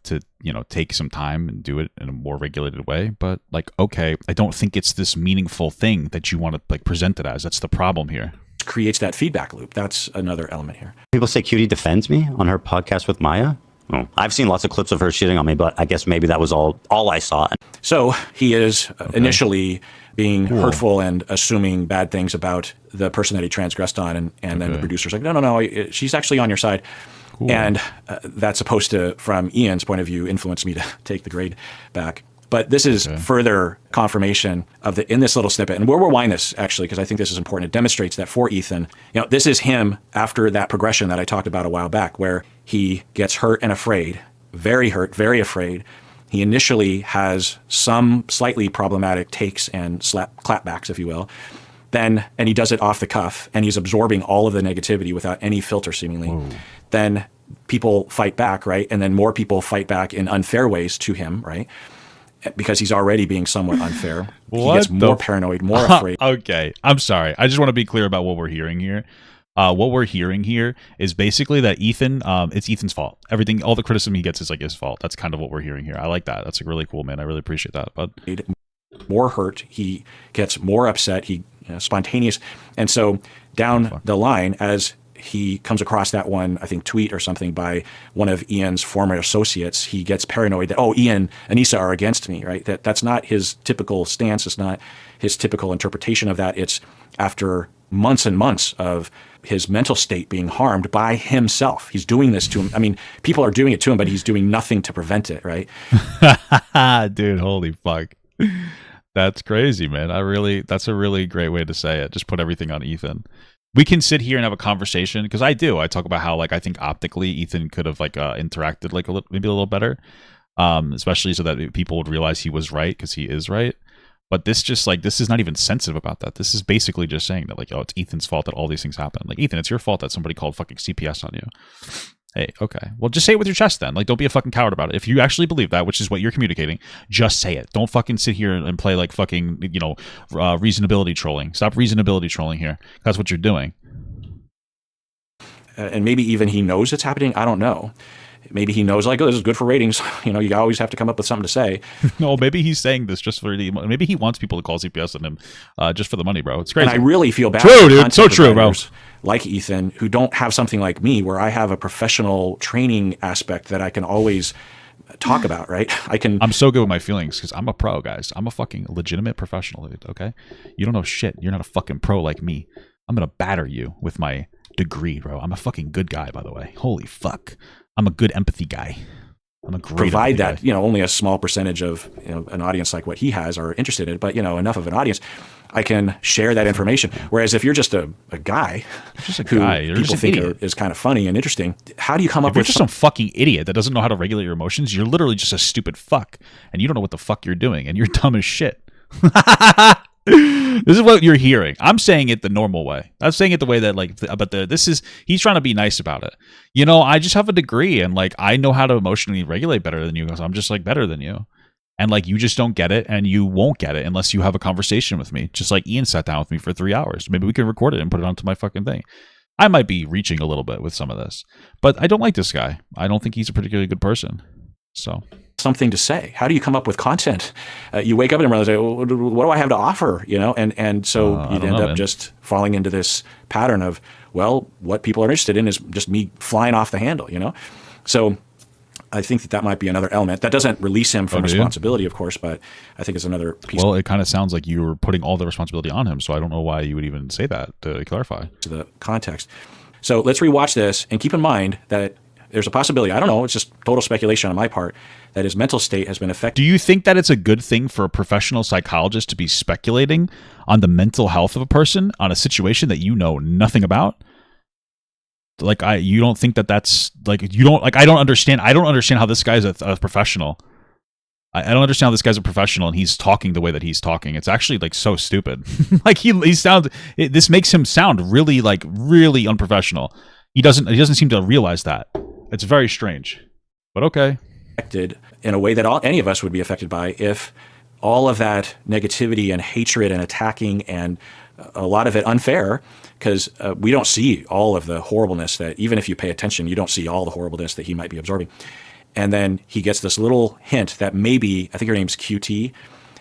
to take some time and do it in a more regulated way. But okay, I don't think it's this meaningful thing that you want to present it as. That's the problem here. creates that feedback loop. That's another element here. People say Cutie defends me on her podcast with Maya. Oh, I've seen lots of clips of her shitting on me, but I guess maybe that was all I saw. So he is initially being hurtful and assuming bad things about the person that he transgressed on, and then the producer's like, no, she's actually on your side. Cool. And that's supposed to, from Ian's point of view, influence me to take the grade back. But this is further confirmation of in this little snippet. And we'll rewind this, actually, because I think this is important. It demonstrates that for Ethan, this is him after that progression that I talked about a while back, where he gets hurt and afraid, very hurt, very afraid. He initially has some slightly problematic takes and clapbacks, if you will. And he does it off the cuff, and he's absorbing all of the negativity without any filter, seemingly. Whoa. Then people fight back, right? And then more people fight back in unfair ways to him, right? Because he's already being somewhat unfair. He gets more paranoid, more afraid. Okay, I'm sorry. I just want to be clear about what we're hearing here. What we're hearing here is basically that Ethan, it's Ethan's fault. Everything, all the criticism he gets is like his fault. That's kind of what we're hearing here. I like that. That's like really cool, man. I really appreciate that. But more hurt, he gets more upset. He spontaneous, and so down the line as he comes across that one, I think, tweet or something by one of Ian's former associates, he gets paranoid that, Ian and Issa are against me, right? That's not his typical stance. It's not his typical interpretation of that. It's after months and months of his mental state being harmed by himself. He's doing this to him. I mean, people are doing it to him, but he's doing nothing to prevent it, right? Dude, holy fuck. That's crazy, man. That's a really great way to say it. Just put everything on Ethan. We can sit here and have a conversation, because I talk about how I think optically Ethan could have interacted maybe a little better, especially so that people would realize he was right, because he is right. But this is not even sensitive about that. This is basically just saying that it's Ethan's fault that all these things happen. Ethan, it's your fault that somebody called fucking CPS on you. Hey, okay. Well, just say it with your chest then. Don't be a fucking coward about it. If you actually believe that, which is what you're communicating, just say it. Don't fucking sit here and play reasonability trolling. Stop reasonability trolling here. That's what you're doing. And maybe even he knows it's happening. I don't know. Maybe he knows this is good for ratings. You always have to come up with something to say. No, maybe he's saying this just for maybe he wants people to call CPS on him just for the money, bro. It's crazy. And I really feel bad. True, dude. So true, bro. Like Ethan, who don't have something like me, where I have a professional training aspect that I can always talk about, right? I'm so good with my feelings because I'm a pro, guys. I'm a fucking legitimate professional, dude, okay? You don't know shit. You're not a fucking pro like me. I'm going to batter you with my degree, bro. I'm a fucking good guy, by the way. Holy fuck. I'm a good empathy guy. I'm a great provide that guy. Only a small percentage of an audience like what he has are interested in it, but enough of an audience, I can share that information. Whereas if you're just a guy, people think is kind of funny and interesting, how do you come up with some fucking idiot that doesn't know how to regulate your emotions? You're literally just a stupid fuck, and you don't know what the fuck you're doing, and you're dumb as shit. This is what you're hearing. I'm saying it the normal way. I'm saying it the way that he's trying to be nice about it. I just have a degree and I know how to emotionally regulate better than you, because I'm just better than you. And you just don't get it, and you won't get it unless you have a conversation with me. Just like Ian sat down with me for 3 hours. Maybe we could record it and put it onto my fucking thing. I might be reaching a little bit with some of this, but I don't like this guy. I don't think he's a particularly good person. So something to say. How do you come up with content? You wake up in the morning and say, what do I have to offer? And so you'd end up just falling into this pattern of, what people are interested in is just me flying off the handle, So I think that might be another element. That doesn't release him from responsibility, of course, but I think it's another piece. Well, it kind of sounds like you were putting all the responsibility on him, so I don't know why you would even say that, to clarify. To the context. So let's rewatch this and keep in mind that there's a possibility, I don't know, it's just total speculation on my part, that his mental state has been affected. Do you think that it's a good thing for a professional psychologist to be speculating on the mental health of a person on a situation that you know nothing about? You don't think that's I don't understand how this guy's a professional. I don't understand how this guy's a professional and he's talking the way that he's talking. It's actually so stupid. He sounds, this makes him sound really really unprofessional. He doesn't seem to realize that. It's very strange, but okay. Affected in a way that any of us would be affected by if all of that negativity and hatred and attacking and a lot of it unfair, because we don't see all of the horribleness that, even if you pay attention, you don't see all the horribleness that he might be absorbing. And then he gets this little hint that maybe, I think her name's QT,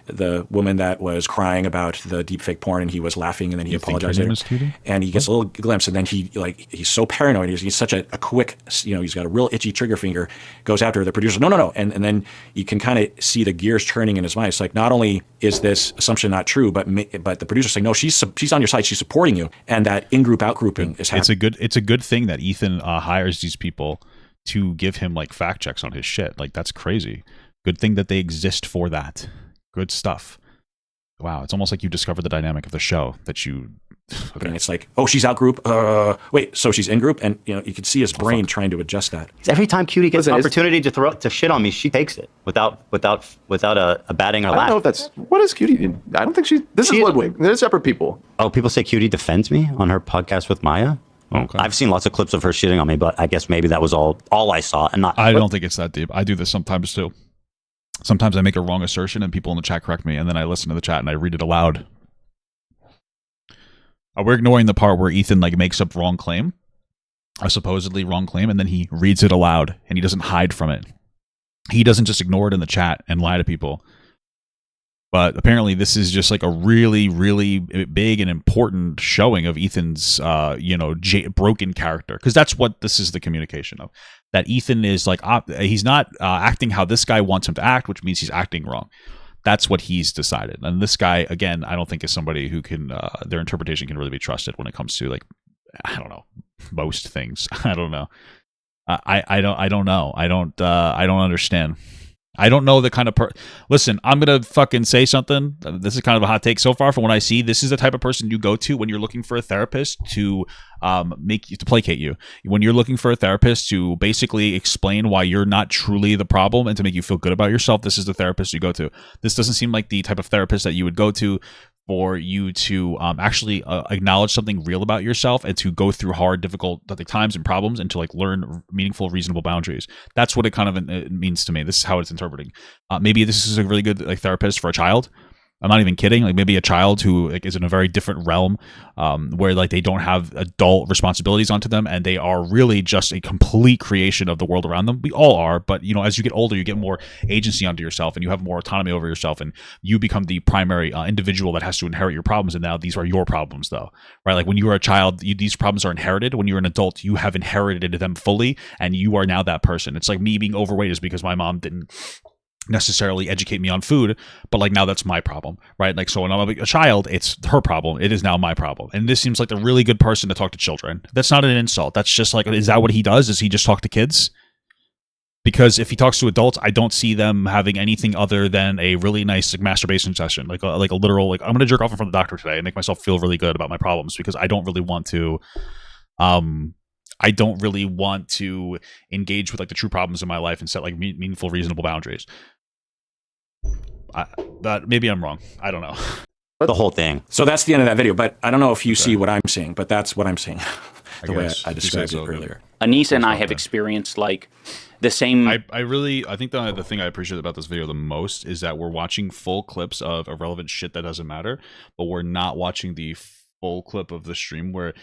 the woman that was crying about the deepfake porn, and he was laughing, and then he apologized later. And he gets a little glimpse, and then he's so paranoid. He's such a quick, he's got a real itchy trigger finger. Goes after the producer. No, and then you can kind of see the gears turning in his mind. It's like, not only is this assumption not true, but the producer's saying, no, she's on your side. She's supporting you, and that in-group out-grouping is happening. It's a good thing that Ethan hires these people to give him like fact checks on his shit. Like, that's crazy. Good thing that they exist for that. Good stuff. Wow, it's almost like you discovered the dynamic of the show that you. Okay. And it's like, oh, she's out group. Wait, so she's in group, and you can see his brain trying to adjust that. Every time Cutie gets an opportunity to shit on me, she takes it without a batting or laugh. I don't know if that's what is Cutie. I don't think this is Ludwig. They're separate people. Oh, people say Cutie defends me on her podcast with Maya. Okay. I've seen lots of clips of her shitting on me, but I guess maybe that was all I saw, and not. I don't think it's that deep. I do this sometimes too. Sometimes I make a wrong assertion and people in the chat correct me, and then I listen to the chat and I read it aloud. We're ignoring the part where Ethan like makes up a supposedly wrong claim, and then he reads it aloud and he doesn't hide from it. He doesn't just ignore it in the chat and lie to people. But apparently this is just like a really, really big and important showing of Ethan's, broken character. Because that's what this is the communication of. That Ethan is like, he's not acting how this guy wants him to act, which means he's acting wrong. That's what he's decided. And this guy, again, I don't think is somebody who can, their interpretation can really be trusted when it comes to like, I don't know, most things. I don't know. I don't know. I don't understand. I don't know the kind of listen, I'm going to fucking say something. This is kind of a hot take so far from what I see. This is the type of person you go to when you're looking for a therapist to placate you. When you're looking for a therapist to basically explain why you're not truly the problem and to make you feel good about yourself, this is the therapist you go to. This doesn't seem like the type of therapist that you would go to for you to actually acknowledge something real about yourself and to go through hard, difficult times and problems and to like learn meaningful, reasonable boundaries. That's what it kind of means to me. This is how it's interpreting. Maybe this is a really good like therapist for a child. I'm not even kidding. Like maybe a child who like is in a very different realm where like they don't have adult responsibilities onto them and they are really just a complete creation of the world around them. We all are, but as you get older, you get more agency onto yourself and you have more autonomy over yourself and you become the primary individual that has to inherit your problems. And now these are your problems though, right? Like when you were a child, these problems are inherited. When you're an adult, you have inherited them fully and you are now that person. It's like me being overweight is because my mom didn't necessarily educate me on food, but like now that's my problem, right? Like so when I'm a child, it's her problem. It is now my problem. And this seems like a really good person to talk to children. That's not an insult. That's just like, is that what he does? Does he just talk to kids? Because if he talks to adults, I don't see them having anything other than a really nice like masturbation session, like a literal like I'm gonna jerk off in front of the doctor today and make myself feel really good about my problems because I don't really want to engage with like the true problems in my life and set like meaningful, reasonable boundaries. That maybe I'm wrong. I don't know. The whole thing. So that's the end of that video. But I don't know if you see what I'm seeing, but that's what I'm seeing. The way I described it earlier. Anissa and I have experienced like the same. I think the thing I appreciate about this video the most is that we're watching full clips of irrelevant shit that doesn't matter, but we're not watching the full clip of the stream where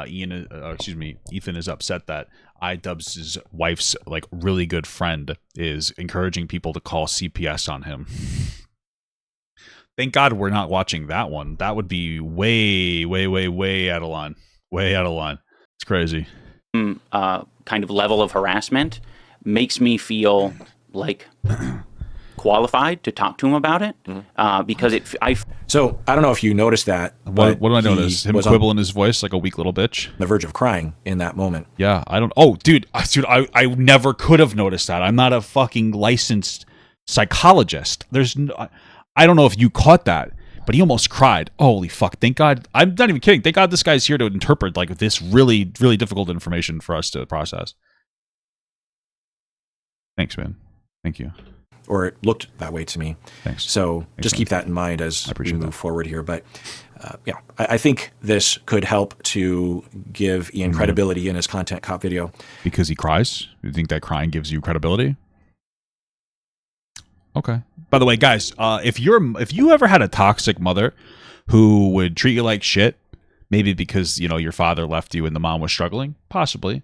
Ethan is upset that Idubbbz's wife's like really good friend is encouraging people to call CPS on him. Thank God we're not watching that one. That would be way, way, way, way out of line. Way out of line. It's crazy. Kind of level of harassment makes me feel like qualified to talk to him about it because So I don't know if you noticed that. What do I notice? Him quibbling his voice like a weak little bitch. On the verge of crying in that moment. Yeah, I don't. Oh, dude, I never could have noticed that. I'm not a fucking licensed psychologist. I don't know if you caught that, but he almost cried. Holy fuck! Thank God. I'm not even kidding. Thank God this guy's here to interpret like this really, really difficult information for us to process. Thanks, man. Thank you. Or it looked that way to me. Thanks. So just keep that in mind as we move forward here. But I think this could help to give Ian credibility in his content cop video. Because he cries? You think that crying gives you credibility? Okay. By the way, guys, if you ever had a toxic mother who would treat you like shit, maybe because your father left you and the mom was struggling, possibly.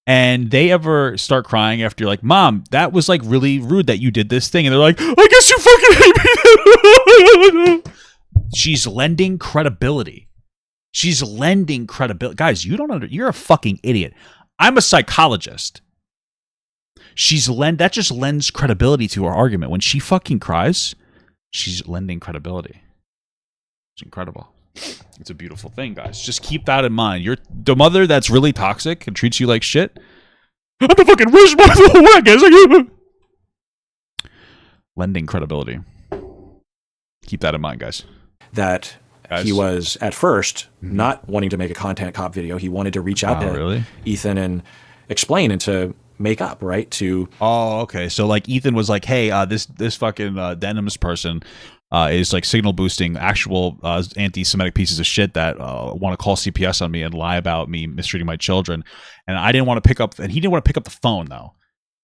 And they ever start crying after you're like, Mom, that was like really rude that you did this thing. And they're like, I guess you fucking hate me. She's lending credibility. She's lending credibility. Guys, you're a fucking idiot. I'm a psychologist. That just lends credibility to her argument. When she fucking cries, she's lending credibility. It's incredible. It's a beautiful thing, guys. Just keep that in mind. You're the mother that's really toxic and treats you like shit. I'm the fucking worst mother in the world, guys. Lending credibility. Keep that in mind, guys. That he was at first not wanting to make a content cop video. He wanted to reach out to Ethan and explain and to make up, right? Okay. So like Ethan was like, hey, this fucking Denims person is like signal boosting actual anti-Semitic pieces of shit that want to call CPS on me and lie about me mistreating my children. And I didn't want to pick up, and he didn't want to pick up the phone though.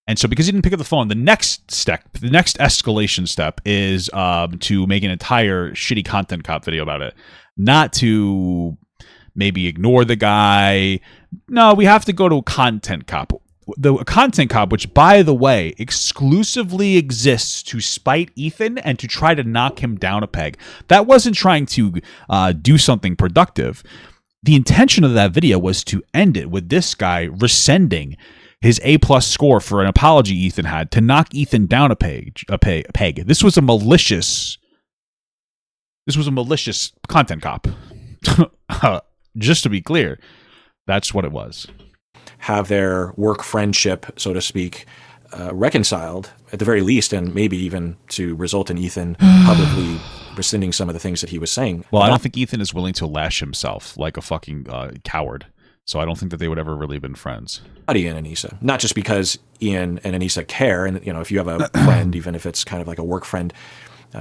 And so because he didn't pick up the phone, the next escalation step is to make an entire shitty content cop video about it. Not to maybe ignore the guy. No, we have to go to a content cop. The content cop, which by the way, exclusively exists to spite Ethan and to try to knock him down a peg. That wasn't trying to do something productive. The intention of that video was to end it with this guy rescinding his A+ score for an apology Ethan had to knock Ethan down a peg. This was a malicious content cop. Just to be clear, that's what it was. Have their work friendship, so to speak, reconciled at the very least, and maybe even to result in Ethan publicly rescinding some of the things that he was saying. Well, I don't think Ethan is willing to lash himself like a fucking coward. So I don't think that they would ever really been friends. Ian and Anissa, not just because Ian and Anissa care, and if you have a friend, even if it's kind of like a work friend,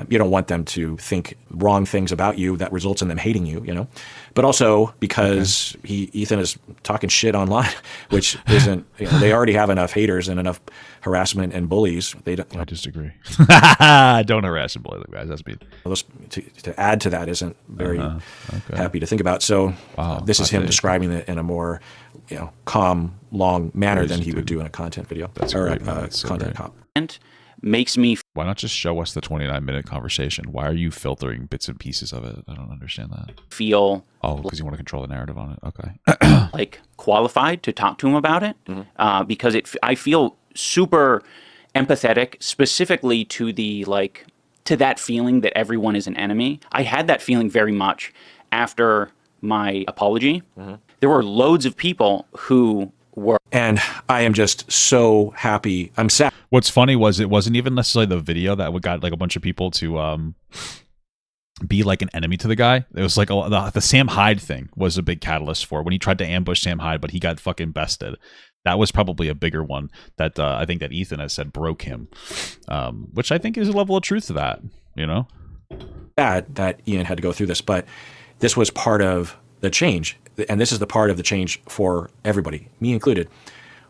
you don't want them to think wrong things about you that results in them hating you, but also because Ethan is talking shit online, which isn't, they already have enough haters and enough harassment and bullies. They don't. I disagree. Don't harass and bully the guys. That's mean. To add to that isn't very happy to think about. So this is him describing it in a more, calm, long manner than he would do in a content video or a content cop. Makes me. Why not just show us the 29-minute conversation? Why are you filtering bits and pieces of it? I don't understand that. Feel. Oh, because you want to control the narrative on it. Okay. Like qualified to talk to him about it, because I feel super empathetic, specifically to to that feeling that everyone is an enemy. I had that feeling very much after my apology. There were loads of people who were. And I am just so happy. I'm sad. What's funny was it wasn't even necessarily the video that got like a bunch of people to be like an enemy to the guy. It was like the Sam Hyde thing was a big catalyst for when he tried to ambush Sam Hyde, but he got fucking bested. That was probably a bigger one that I think that Ethan has said broke him, which I think is a level of truth to that, Bad that Ian had to go through this, but this was part of the change. And this is the part of the change for everybody, me included.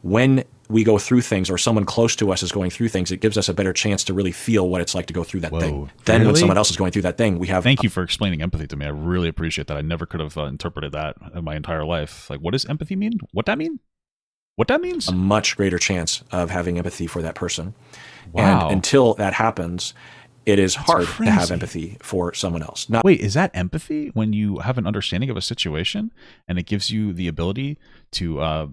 When we go through things or someone close to us is going through things, it gives us a better chance to really feel what it's like to go through that thing. Then when someone else is going through that thing, we have... Thank you for explaining empathy to me. I really appreciate that. I never could have interpreted that in my entire life. Like, what does empathy mean? What that mean? What that means? A much greater chance of having empathy for that person. Wow. And until that happens, it is hard to have empathy for someone else. Wait, is that empathy when you have an understanding of a situation and it gives you the ability to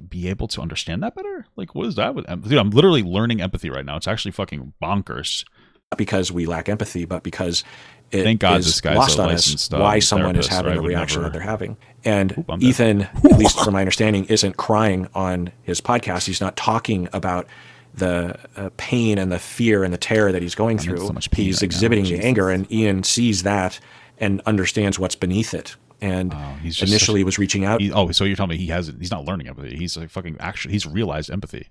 be able to understand that better? Like, what is that with empathy? Dude, I'm literally learning empathy right now. It's actually fucking bonkers. Not because we lack empathy, but because it Thank God is this guy's lost a on us licensed why someone is having the reaction that they're having. And Ethan, at least from my understanding, isn't crying on his podcast. He's not talking about the pain and the fear and the terror that he's going through. He's exhibiting the anger, and Ian sees that and understands what's beneath it. And initially was reaching out. So you're telling me he's not learning empathy. He's like fucking actually, he's realized empathy.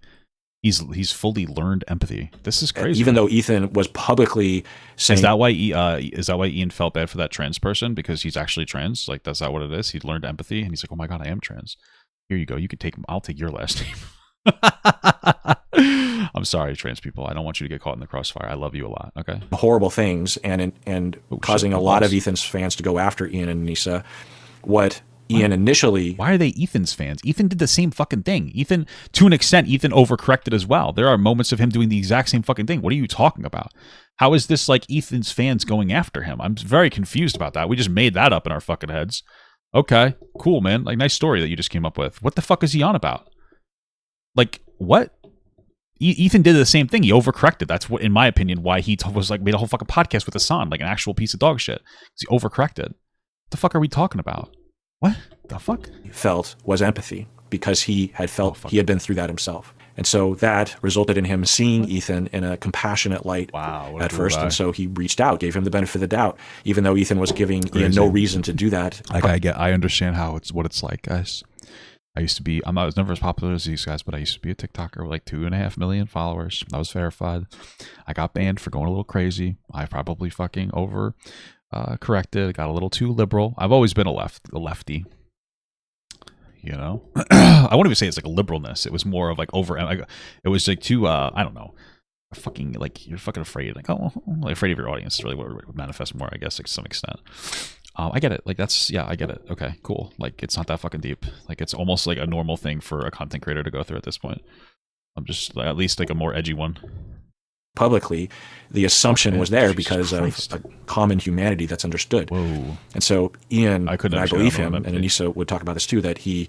He's fully learned empathy. This is crazy. Even though Ethan was publicly saying, is that why Ian felt bad for that trans person because he's actually trans? Like, that's not what it is. He learned empathy, and he's like, oh my God, I am trans. Here you go. You can take him. I'll take your last name. I'm sorry, trans people. I don't want you to get caught in the crossfire. I love you a lot. Okay. Horrible things and causing a lot of Ethan's fans to go after Ian and Anissa. What Ian initially... Why are they Ethan's fans? Ethan did the same fucking thing. Ethan, to an extent, Ethan overcorrected as well. There are moments of him doing the exact same fucking thing. What are you talking about? How is this like Ethan's fans going after him? I'm very confused about that. We just made that up in our fucking heads. Okay, cool, man. Like, nice story that you just came up with. What the fuck is he on about? Like, what? Ethan did the same thing. He overcorrected. That's what, in my opinion, why he was like made a whole fucking podcast with Hassan, like an actual piece of dog shit. He overcorrected. What the fuck are we talking about? What the fuck? Felt was empathy because he had felt he had been through that himself. And so that resulted in him seeing Ethan in a compassionate light at first. And so he reached out, gave him the benefit of the doubt, even though Ethan was giving Ian no reason to do that. I understand what it's like, guys. I used to be, I was never as popular as these guys, but I used to be a TikToker with like 2.5 million followers. I was verified. I got banned for going a little crazy. I probably fucking corrected. Got a little too liberal. I've always been a lefty. You know, I won't even say it's like a liberalness. It was more of like it was like too, I don't know, fucking like you're fucking afraid, like, like afraid of your audience is really what would manifest more, I guess, like, to some extent. I get it. Like I get it. Okay, cool. Like it's not that fucking deep. Like it's almost like a normal thing for a content creator to go through at this point. I'm just at least like a more edgy one. Publicly, the assumption was there because of a common humanity that's understood. Whoa. And so Ian, I believe him, and Anissa would talk about this too, that he,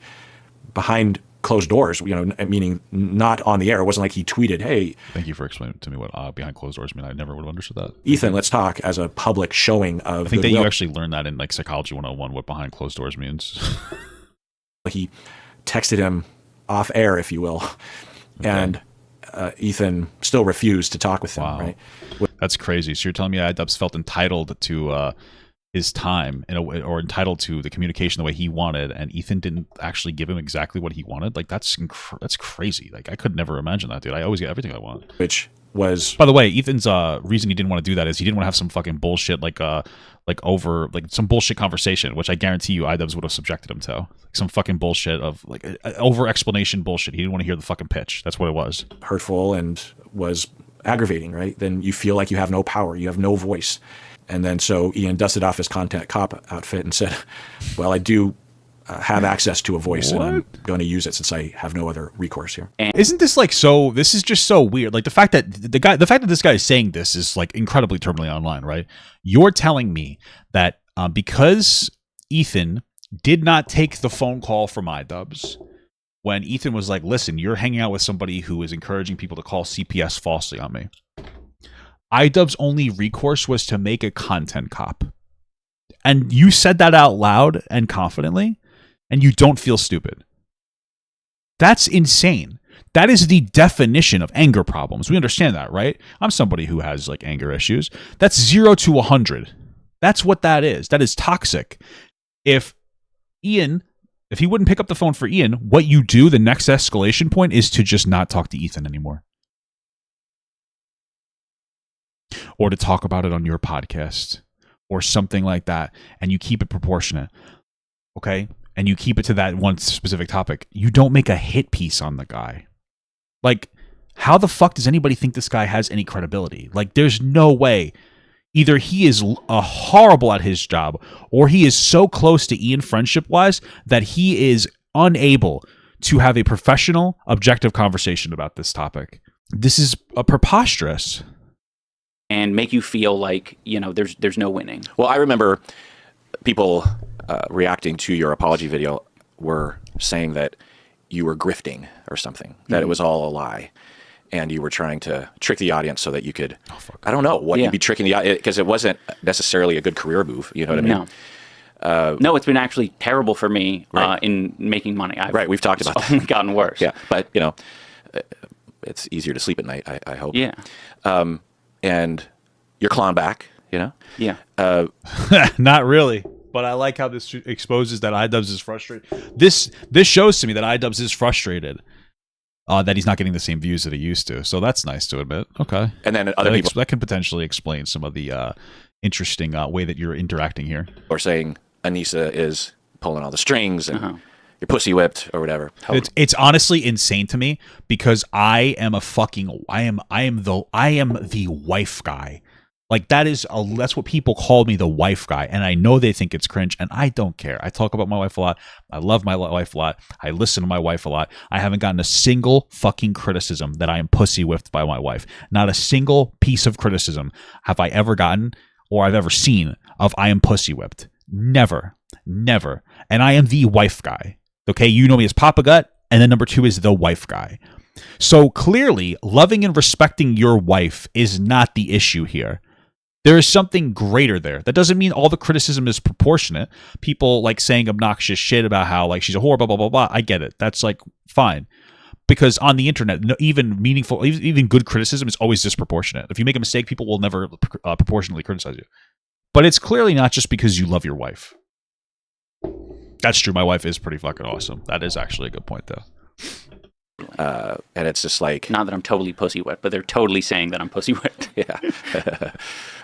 behind closed doors, you know, meaning not on the air, it wasn't like he tweeted, hey. Thank you for explaining to me what behind closed doors mean. I never would have understood that. Ethan, let's talk, as a public showing of I think that you actually learned that in like Psychology 101, what behind closed doors means. He texted him off air, if you will, okay. And Ethan still refused to talk with him. Wow. Right? That's crazy. So you're telling me Idubbbz felt entitled to his time in a way, or entitled to the communication the way he wanted, and Ethan didn't actually give him exactly what he wanted? Like that's crazy. Like I could never imagine that, dude. I always get everything I want. Which was, by the way, Ethan's reason he didn't want to do that is he didn't want to have some fucking bullshit like some bullshit conversation, which I guarantee you Idubbbz would have subjected him to. Like some fucking bullshit of like over explanation bullshit. He didn't want to hear the fucking pitch. That's what it was. Hurtful and was aggravating, right? Then you feel like you have no power, you have no voice. And then so Ian dusted off his content cop outfit and said, well, I do have access to a voice, and I'm going to use it since I have no other recourse here. Isn't this like so? This is just so weird. Like the fact that this guy is saying this is like incredibly terminally online, right? You're telling me that because Ethan did not take the phone call from Idubbbz when Ethan was like, "Listen, you're hanging out with somebody who is encouraging people to call CPS falsely on me." Idubbbz' only recourse was to make a content cop, and you said that out loud and confidently. And you don't feel stupid. That's insane. That is the definition of anger problems. We understand that, right? I'm somebody who has like anger issues. That's 0 to 100. That's what that is. That is toxic. If he wouldn't pick up the phone for Ian, what you do, the next escalation point is to just not talk to Ethan anymore. Or to talk about it on your podcast or something like that. And you keep it proportionate. Okay? And you keep it to that one specific topic. You don't make a hit piece on the guy. Like, how the fuck does anybody think this guy has any credibility? Like, there's no way. Either he is horrible at his job, or he is so close to Ian friendship-wise that he is unable to have a professional, objective conversation about this topic. This is preposterous. And make you feel like, you know, there's no winning. Well, I remember people reacting to your apology video were saying that you were grifting or something, that it was all a lie, and you were trying to trick the audience so that you could, I don't know what you'd be tricking the audience, because it wasn't necessarily a good career move, you know what I mean? No. No, it's been actually terrible for me in making money. We've talked about that. It's only gotten worse. Yeah, but, you know, it's easier to sleep at night, I hope. Yeah. And you're clawing back, you know? Yeah. Not really. But I like how this exposes that Idubbbz is frustrated. This shows to me that Idubbbz is frustrated that he's not getting the same views that he used to. So that's nice to admit. Okay. And then other people that can potentially explain some of the interesting way that you're interacting here. Or saying Anissa is pulling all the strings and you're pussy whipped or whatever. It's honestly insane to me because I am the wife guy. Like that's what people call me, the wife guy, and I know they think it's cringe, and I don't care. I talk about my wife a lot. I love my wife a lot. I listen to my wife a lot. I haven't gotten a single fucking criticism that I am pussy whipped by my wife. Not a single piece of criticism have I ever gotten or I've ever seen of I am pussy whipped. Never. And I am the wife guy. Okay, you know me as Papa Gut, and then number 2 is the wife guy. So clearly, loving and respecting your wife is not the issue here. There is something greater there. That doesn't mean all the criticism is proportionate. People like saying obnoxious shit about how like she's a whore, blah, blah, blah, blah. I get it. That's like fine. Because on the internet, even meaningful, even good criticism is always disproportionate. If you make a mistake, people will never proportionally criticize you. But it's clearly not just because you love your wife. That's true. My wife is pretty fucking awesome. That is actually a good point, though. And it's just like, Not that I'm totally pussy whipped, but they're totally saying that I'm pussy whipped. yeah.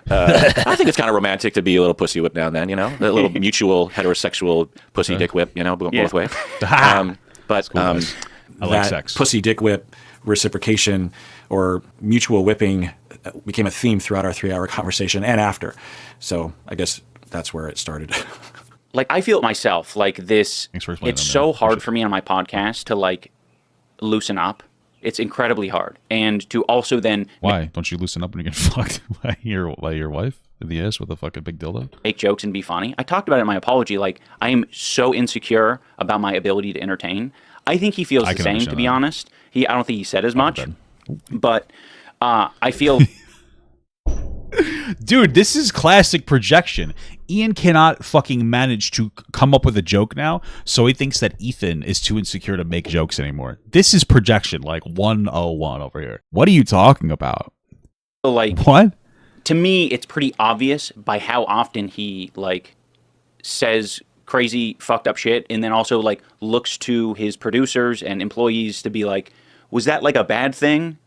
I think it's kind of romantic to be a little pussy whip now and then, you know, a little mutual heterosexual pussy dick whip, you know, both ways. But Cool, guys. I like that sex. pussy dick whip reciprocation or mutual whipping became a theme throughout our 3-hour conversation and after. So I guess that's where it started. Like, I feel myself like this. Thanks for explaining It's that, so man. hard for me on my podcast to like loosen up. It's incredibly hard. And to also then Why? Don't you loosen up when you get fucked by your wife in the ass with a fucking big dildo? make jokes and be funny. I talked about it in my apology. Like, I am so insecure about my ability to entertain. I think he feels I the can same, to understand be that. honest. I don't think he said as much, Ben. but I feel Dude, this is classic projection. Ian cannot fucking manage to come up with a joke now, so he thinks that Ethan is too insecure to make jokes anymore. This is projection, like 101 over here. What are you talking about? like, What? to me, it's pretty obvious by how often he like says crazy fucked up shit, and then also like looks to his producers and employees to be like, was that like a bad thing?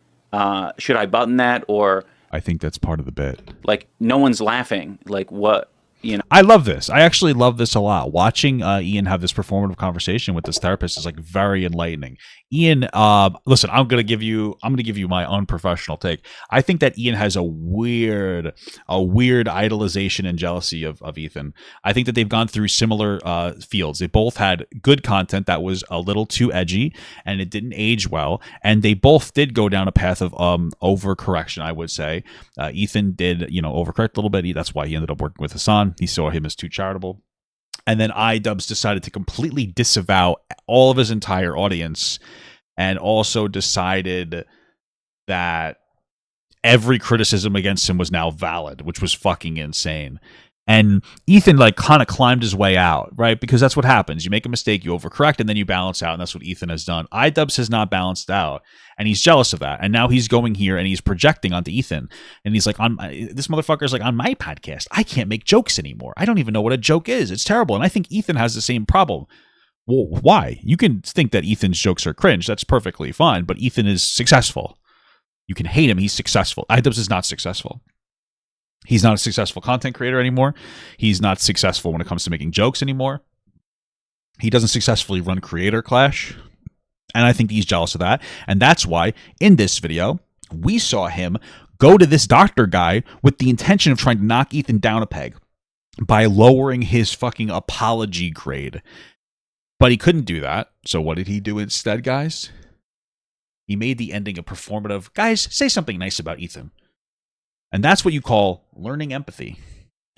Should I button that? Or I think that's part of the bit. like, no one's laughing. Like, what? You know, I love this. I actually love this a lot. Watching Ian have this performative conversation with this therapist is like very enlightening. Ian, listen, I'm gonna give you my unprofessional take. I think that Ian has a weird idolization and jealousy of Ethan. I think that they've gone through similar fields. They both had good content that was a little too edgy and it didn't age well. And they both did go down a path of overcorrection, I would say. Ethan did, overcorrect a little bit. That's why he ended up working with Hassan. He saw him as too charitable. And then Idubbbz decided to completely disavow all of his entire audience and also decided that every criticism against him was now valid, which was fucking insane. And Ethan like kind of climbed his way out, right? Because that's what happens. You make a mistake, you overcorrect, and then you balance out, and that's what Ethan has done. Idubbbz has not balanced out, and he's jealous of that. And now he's going here and he's projecting onto Ethan. And he's like, this motherfucker's like, on my podcast, I can't make jokes anymore. I don't even know what a joke is. It's terrible. And I think Ethan has the same problem. Well, why? You can think that Ethan's jokes are cringe. That's perfectly fine. But Ethan is successful. You can hate him. He's successful. Idubbbz is not successful. He's not a successful content creator anymore. He's not successful when it comes to making jokes anymore. He doesn't successfully run Creator Clash. And I think he's jealous of that. And that's why in this video, we saw him go to this doctor guy with the intention of trying to knock Ethan down a peg by lowering his fucking apology grade. But he couldn't do that. So what did he do instead, guys? He made the ending a performative. Guys, say something nice about Ethan. And that's what you call learning empathy.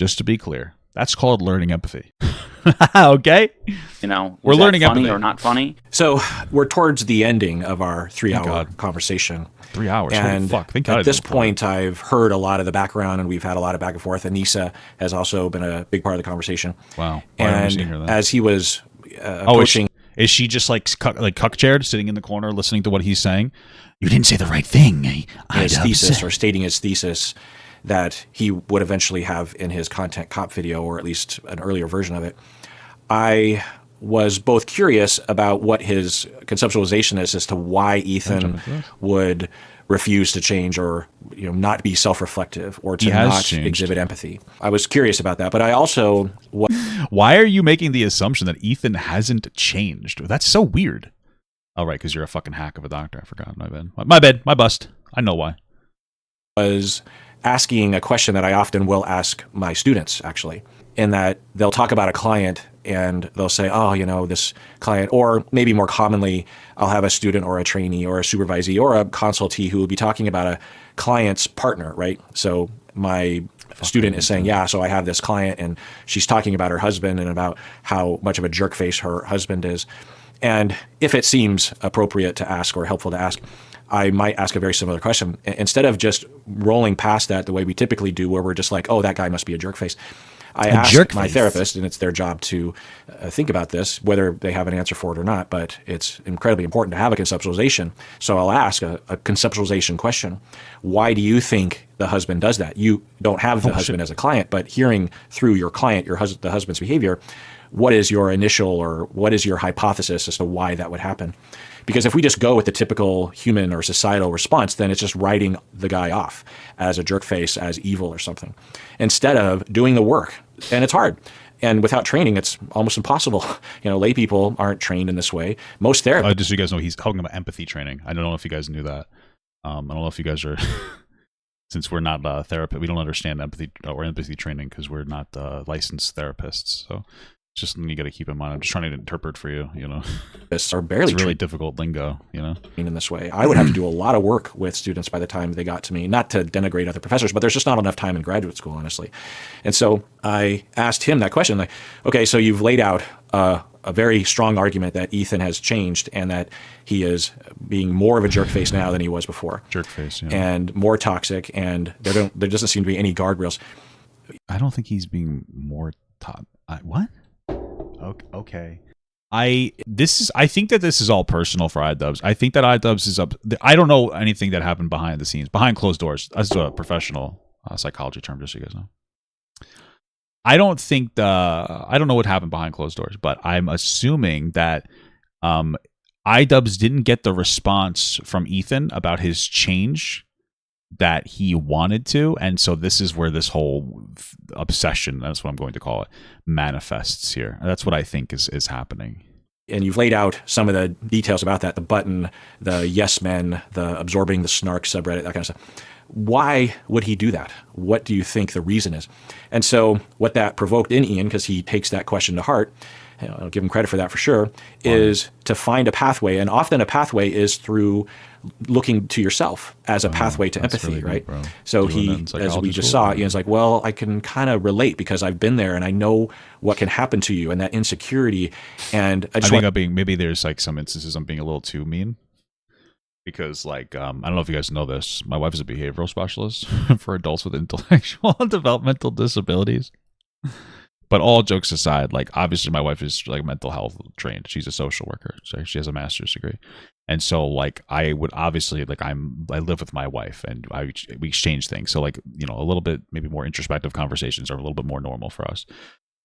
Just to be clear, that's called learning empathy. Okay? we're learning funny empathy. or not funny. So we're towards the ending of our 3-hour God. conversation. 3 hours. And Holy fuck. Thank God I at this didn't record. point, I've heard a lot of the background, and we've had a lot of back and forth. Anissa has also been a big part of the conversation. Wow. Why haven't we And seen her then? as he was Oh, approaching, is she just like cuck chaired, sitting in the corner, listening to what he's saying? You didn't say the right thing. his thesis or stating his thesis that he would eventually have in his content cop video, or at least an earlier version of it, I was both curious about what his conceptualization is as to why Ethan would refuse to change or not be self-reflective or to not changed. exhibit empathy. I was curious about that, but I also Why are you making the assumption that Ethan hasn't changed? That's so weird. Oh, right, because you're a fucking hack of a doctor. I forgot. My bad. My bad. My bust. I know why. was asking a question that I often will ask my students, actually, in that they'll talk about a client and they'll say, oh, this client, or maybe more commonly, I'll have a student or a trainee or a supervisee or a consultee who will be talking about a client's partner, right? So my student is saying, yeah, so I have this client and she's talking about her husband and about how much of a jerk face her husband is. And if it seems appropriate to ask or helpful to ask, I might ask a very similar question. Instead of just rolling past that the way we typically do, where we're just like, oh, that guy must be a jerk face. I ask my therapist, and it's their job to think about this, whether they have an answer for it or not, but it's incredibly important to have a conceptualization. So I'll ask a conceptualization question. Why do you think the husband does that? You don't have the husband as a client, but hearing through your client, the husband's behavior, what is your initial or what is your hypothesis as to why that would happen? Because if we just go with the typical human or societal response, then it's just writing the guy off as a jerk face, as evil or something, instead of doing the work. And it's hard. And without training, it's almost impossible. Lay people aren't trained in this way. Most therapists. Just so you guys know, he's talking about empathy training. I don't know if you guys knew that. I don't know if you guys are, since we're not therapists, we don't understand empathy or empathy training because we're not licensed therapists. So just something you got to keep in mind. I'm just trying to interpret for you, Are barely it's really difficult lingo, in this way. I would have to do a lot of work with students by the time they got to me, not to denigrate other professors, but there's just not enough time in graduate school, honestly. And so I asked him that question, like, okay, so you've laid out a very strong argument that Ethan has changed and that he is being more of a jerk face now than he was before. Jerk face, yeah. And more toxic, and there doesn't seem to be any guardrails. I don't think he's being more what? Okay. I think that this is all personal for Idubbbz. I think that Idubbbz is up. I don't know anything that happened behind the scenes, behind closed doors. That's a professional psychology term, just so you guys know. I don't know what happened behind closed doors, but I'm assuming that Idubbbz didn't get the response from Ethan about his change that he wanted to, and so this is where this whole obsession, that's what I'm going to call it, manifests here. That's what I think is happening. And you've laid out some of the details about that, the button, the yes men, the absorbing the snark subreddit, that kind of stuff. Why would he do that? What do you think the reason is? And so what that provoked in Ian, because he takes that question to heart, I'll give him credit for that for sure, is to find a pathway. And often a pathway is through looking to yourself as a pathway to empathy, really right? Good, so he, as we just saw, Ian's like, well, I can kind of relate because I've been there and I know what can happen to you and that insecurity. And I think maybe there's like some instances I'm being a little too mean. Because I don't know if you guys know this, my wife is a behavioral specialist for adults with intellectual and developmental disabilities. But all jokes aside, obviously my wife is mental health trained. She's a social worker. So she has a master's degree. And so I would obviously I live with my wife and we exchange things. So a little bit maybe more introspective conversations are a little bit more normal for us.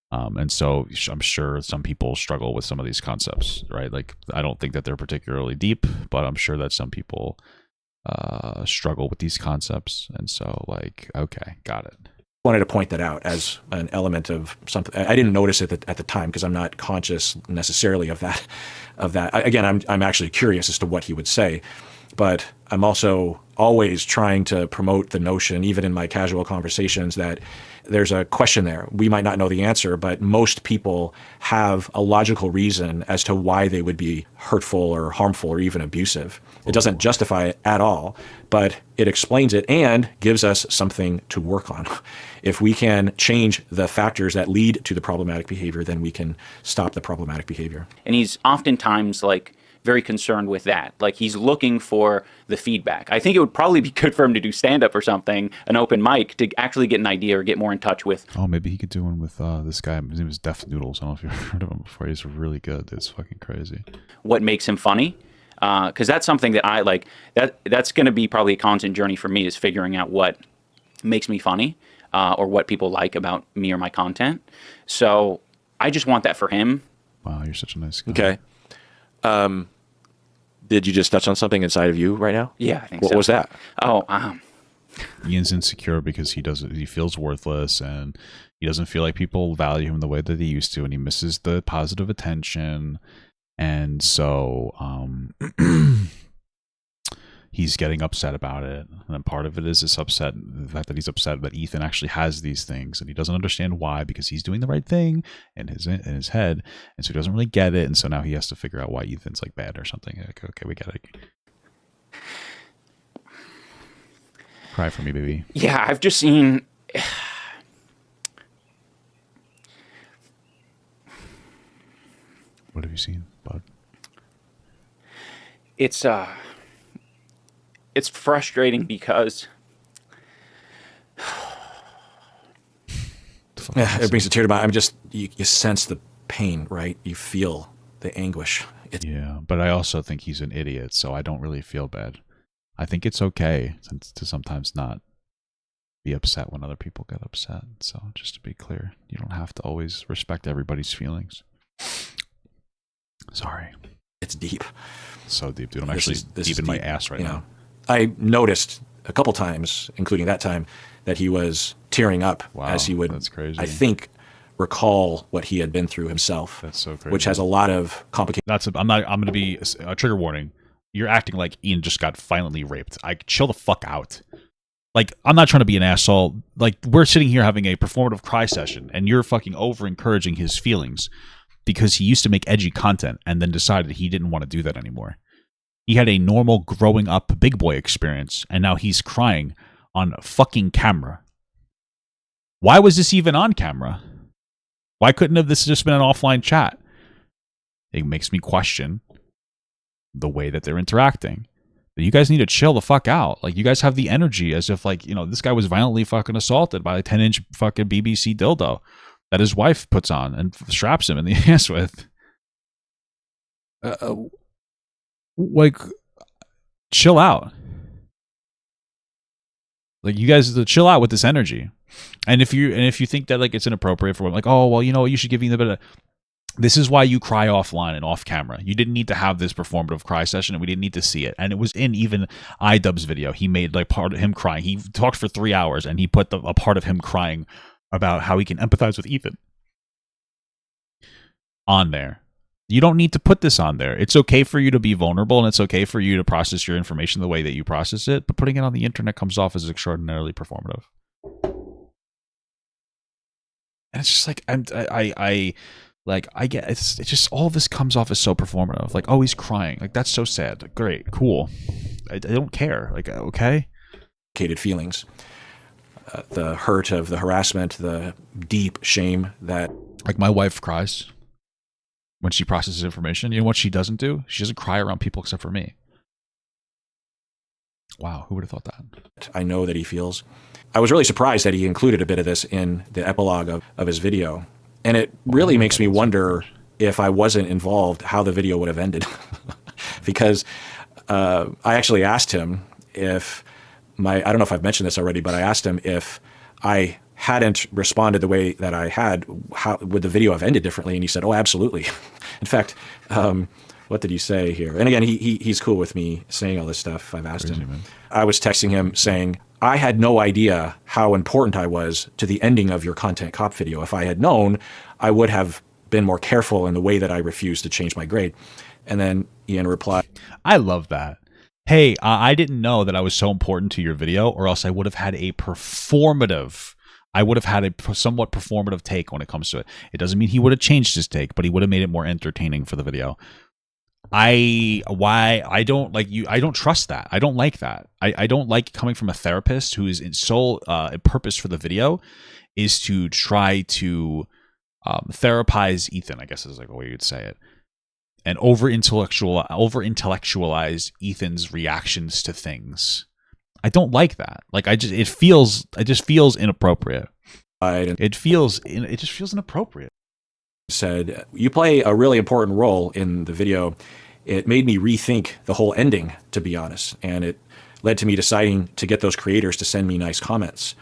And so I'm sure some people struggle with some of these concepts, right? I don't think that they're particularly deep, but I'm sure that some people struggle with these concepts. And so okay, got it. Wanted to point that out as an element of something. I didn't notice it at the time because I'm not conscious necessarily of that. Again, I'm actually curious as to what he would say, but I'm also always trying to promote the notion, even in my casual conversations, that there's a question there. We might not know the answer, but most people have a logical reason as to why they would be hurtful or harmful or even abusive. It doesn't justify it at all, but it explains it and gives us something to work on. If we can change the factors that lead to the problematic behavior, then we can stop the problematic behavior. And he's oftentimes very concerned with that. He's looking for the feedback. I think it would probably be good for him to do stand-up or something, an open mic, to actually get an idea or get more in touch with. Oh, maybe he could do one with this guy. His name is Def Noodles. I don't know if you've heard of him before. He's really good. It's fucking crazy. What makes him funny? Because that's something that I like. That's going to be probably a constant journey for me, is figuring out what makes me funny or what people like about me or my content. So I just want that for him. Wow, you're such a nice guy. Okay. Did you just touch on something inside of you right now? Yeah, I think so. What was that? Ian's insecure because he feels worthless and he doesn't feel like people value him the way that they used to, and he misses the positive attention. And so he's getting upset about it. And then part of it is this upset, the fact that he's upset that Ethan actually has these things and he doesn't understand why, because he's doing the right thing in his head. And so he doesn't really get it. And so now he has to figure out why Ethan's like bad or something. Like, okay, we get it. Cry for me, baby. Yeah, I've just seen... What have you seen, bud? It's frustrating because... Yeah, it brings a tear to my eye. I'm just, you sense the pain, right? You feel the anguish. Yeah, but I also think he's an idiot, so I don't really feel bad. I think it's okay to sometimes not be upset when other people get upset. So just to be clear, you don't have to always respect everybody's feelings. Sorry. It's deep. So deep, dude. I'm actually deep in my ass right now. I noticed a couple times, including that time, that he was tearing up as he would, that's crazy. I think, recall what he had been through himself. That's so crazy. Which has a lot of complications. I'm going to be a trigger warning. You're acting like Ian just got violently raped. Chill the fuck out. Like, I'm not trying to be an asshole. Like, we're sitting here having a performative cry session, and you're fucking over-encouraging his feelings because he used to make edgy content and then decided he didn't want to do that anymore. He had a normal growing up big boy experience, and now he's crying on fucking camera. Why was this even on camera? Why couldn't this just been an offline chat? It makes me question the way that they're interacting. But you guys need to chill the fuck out. Like, you guys have the energy as if, like, you know, this guy was violently fucking assaulted by a 10-inch fucking BBC dildo that his wife puts on and straps him in the ass with. Like, chill out. Like, you guys chill out with this energy. And if you think that, like, it's inappropriate for, like, oh, well, you know, you should give me the bit of... This is why you cry offline and off camera. You didn't need to have this performative cry session, and we didn't need to see it. And it was in even Idubbbz video. He made, like, part of him crying. He talked for 3 hours, and he put a part of him crying about how he can empathize with Ethan on there. You don't need to put this on there. It's okay for you to be vulnerable, and it's okay for you to process your information the way that you process it, but putting it on the internet comes off as extraordinarily performative. And it's just like, I get it's just all this comes off as so performative. Like, oh, he's crying. Like, that's so sad. Great, cool. I don't care. Like, okay. Feelings, the hurt of the harassment, the deep shame that, like, my wife cries when she processes information. You know what she doesn't do? She doesn't cry around people except for me. Wow, who would have thought that? I know that he feels. I was really surprised that he included a bit of this in the epilogue of his video. And it really makes me wonder, if I wasn't involved, how the video would have ended. Because I actually asked him if I don't know if I've mentioned this already, but I asked him if I hadn't responded the way that I had, how would the video have ended differently? And he said, oh, absolutely. In fact, what did he say here? And again, he's cool with me saying all this stuff. I've asked him. Man. I was texting him saying, I had no idea how important I was to the ending of your content cop video. If I had known, I would have been more careful in the way that I refused to change my grade. And then Ian replied, I love that. Hey, I didn't know that I was so important to your video, or else I would have had a somewhat performative take when it comes to it. It doesn't mean he would have changed his take, but he would have made it more entertaining for the video. I don't like you. I don't trust that. I don't like that. I don't like coming from a therapist who is in sole purpose for the video is to try to therapize Ethan, I guess is like the way you'd say it, and over intellectualize Ethan's reactions to things. I don't like that. Like, it just feels inappropriate. It just feels inappropriate. Said, you play a really important role in the video. It made me rethink the whole ending, to be honest. And it led to me deciding to get those creators to send me nice comments.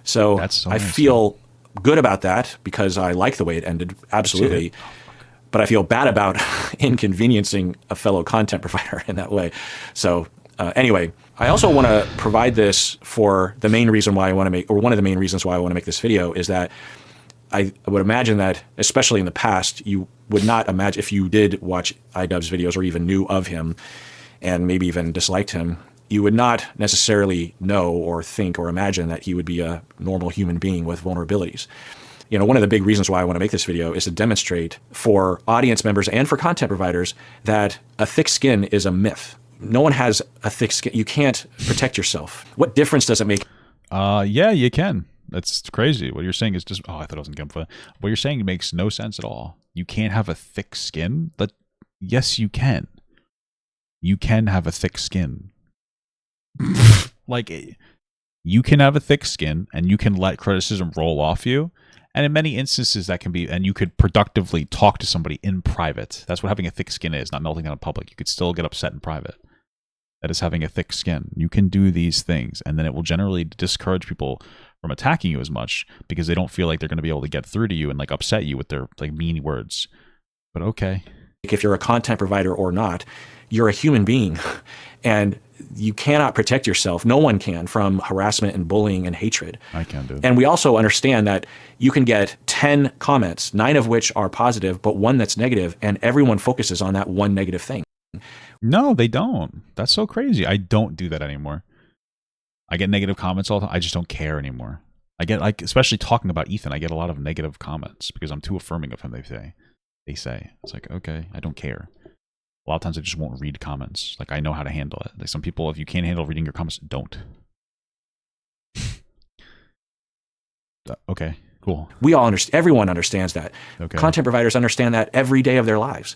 So I feel good about that because I like the way it ended. Absolutely. But I feel bad about inconveniencing a fellow content provider in that way. So anyway, I also want to provide this for the main reason why I want to make, or one of the main reasons why I want to make this video is that I would imagine that, especially in the past, you would not imagine, if you did watch Idubbbz videos or even knew of him and maybe even disliked him, you would not necessarily know or think or imagine that he would be a normal human being with vulnerabilities. You know, one of the big reasons why I want to make this video is to demonstrate for audience members and for content providers that a thick skin is a myth. No one has a thick skin. You can't protect yourself. What difference does it make? Yeah, you can. That's crazy. What you're saying is just, I thought I was going to come for that. What you're saying makes no sense at all. You can't have a thick skin? But yes, you can. You can have a thick skin. Like, you can have a thick skin and you can let criticism roll off you. And in many instances that can be, and you could productively talk to somebody in private. That's what having a thick skin is, not melting down in public. You could still get upset in private. That is having a thick skin. You can do these things, and then it will generally discourage people from attacking you as much because they don't feel like they're going to be able to get through to you and like upset you with their like mean words. But okay. If you're a content provider or not, you're a human being, and you cannot protect yourself. No one can, from harassment and bullying and hatred. I can do. And we also understand that you can get 10 comments, 9 of which are positive, but 1 that's negative, and everyone focuses on that one negative thing. No, they don't. That's so crazy. I don't do that anymore. I get negative comments all the time. I just don't care anymore. I get, like, especially talking about Ethan, I get a lot of negative comments because I'm too affirming of him, they say. It's like, okay, I don't care. A lot of times I just won't read comments. Like, I know how to handle it. Like, some people, if you can't handle reading your comments, don't. Okay, cool. We all understand. Everyone understands that. Okay. Content providers understand that every day of their lives.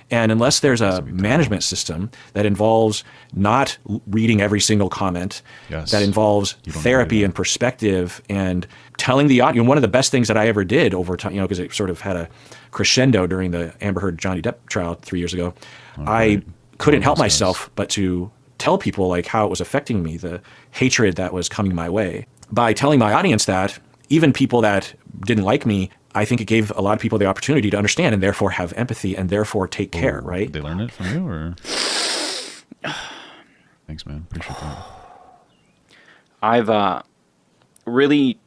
And unless there's a management system that involves not reading every single comment, Yes. that involves therapy and perspective and telling the audience, one of the best things that I ever did over time, because it sort of had a crescendo during the Amber Heard Johnny Depp trial 3 years ago, I couldn't help myself but to tell people like how it was affecting me, the hatred that was coming my way. By telling my audience that, even people that didn't like me, I think it gave a lot of people the opportunity to understand and therefore have empathy and therefore take care, right? Did they learn it from you, or? Thanks, man. Appreciate that. I've really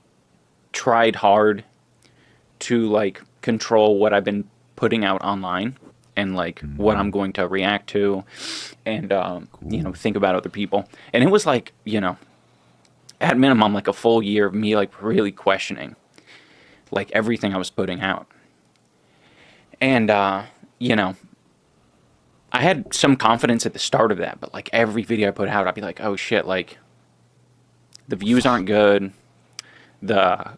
tried hard to like control what I've been putting out online and like what I'm going to react to and you know, think about other people. And it was like, you know, at minimum like a full year of me like really questioning like everything I was putting out. And you know, I had some confidence at the start of that, but like every video I put out, I'd be like, oh shit, like the views aren't good. The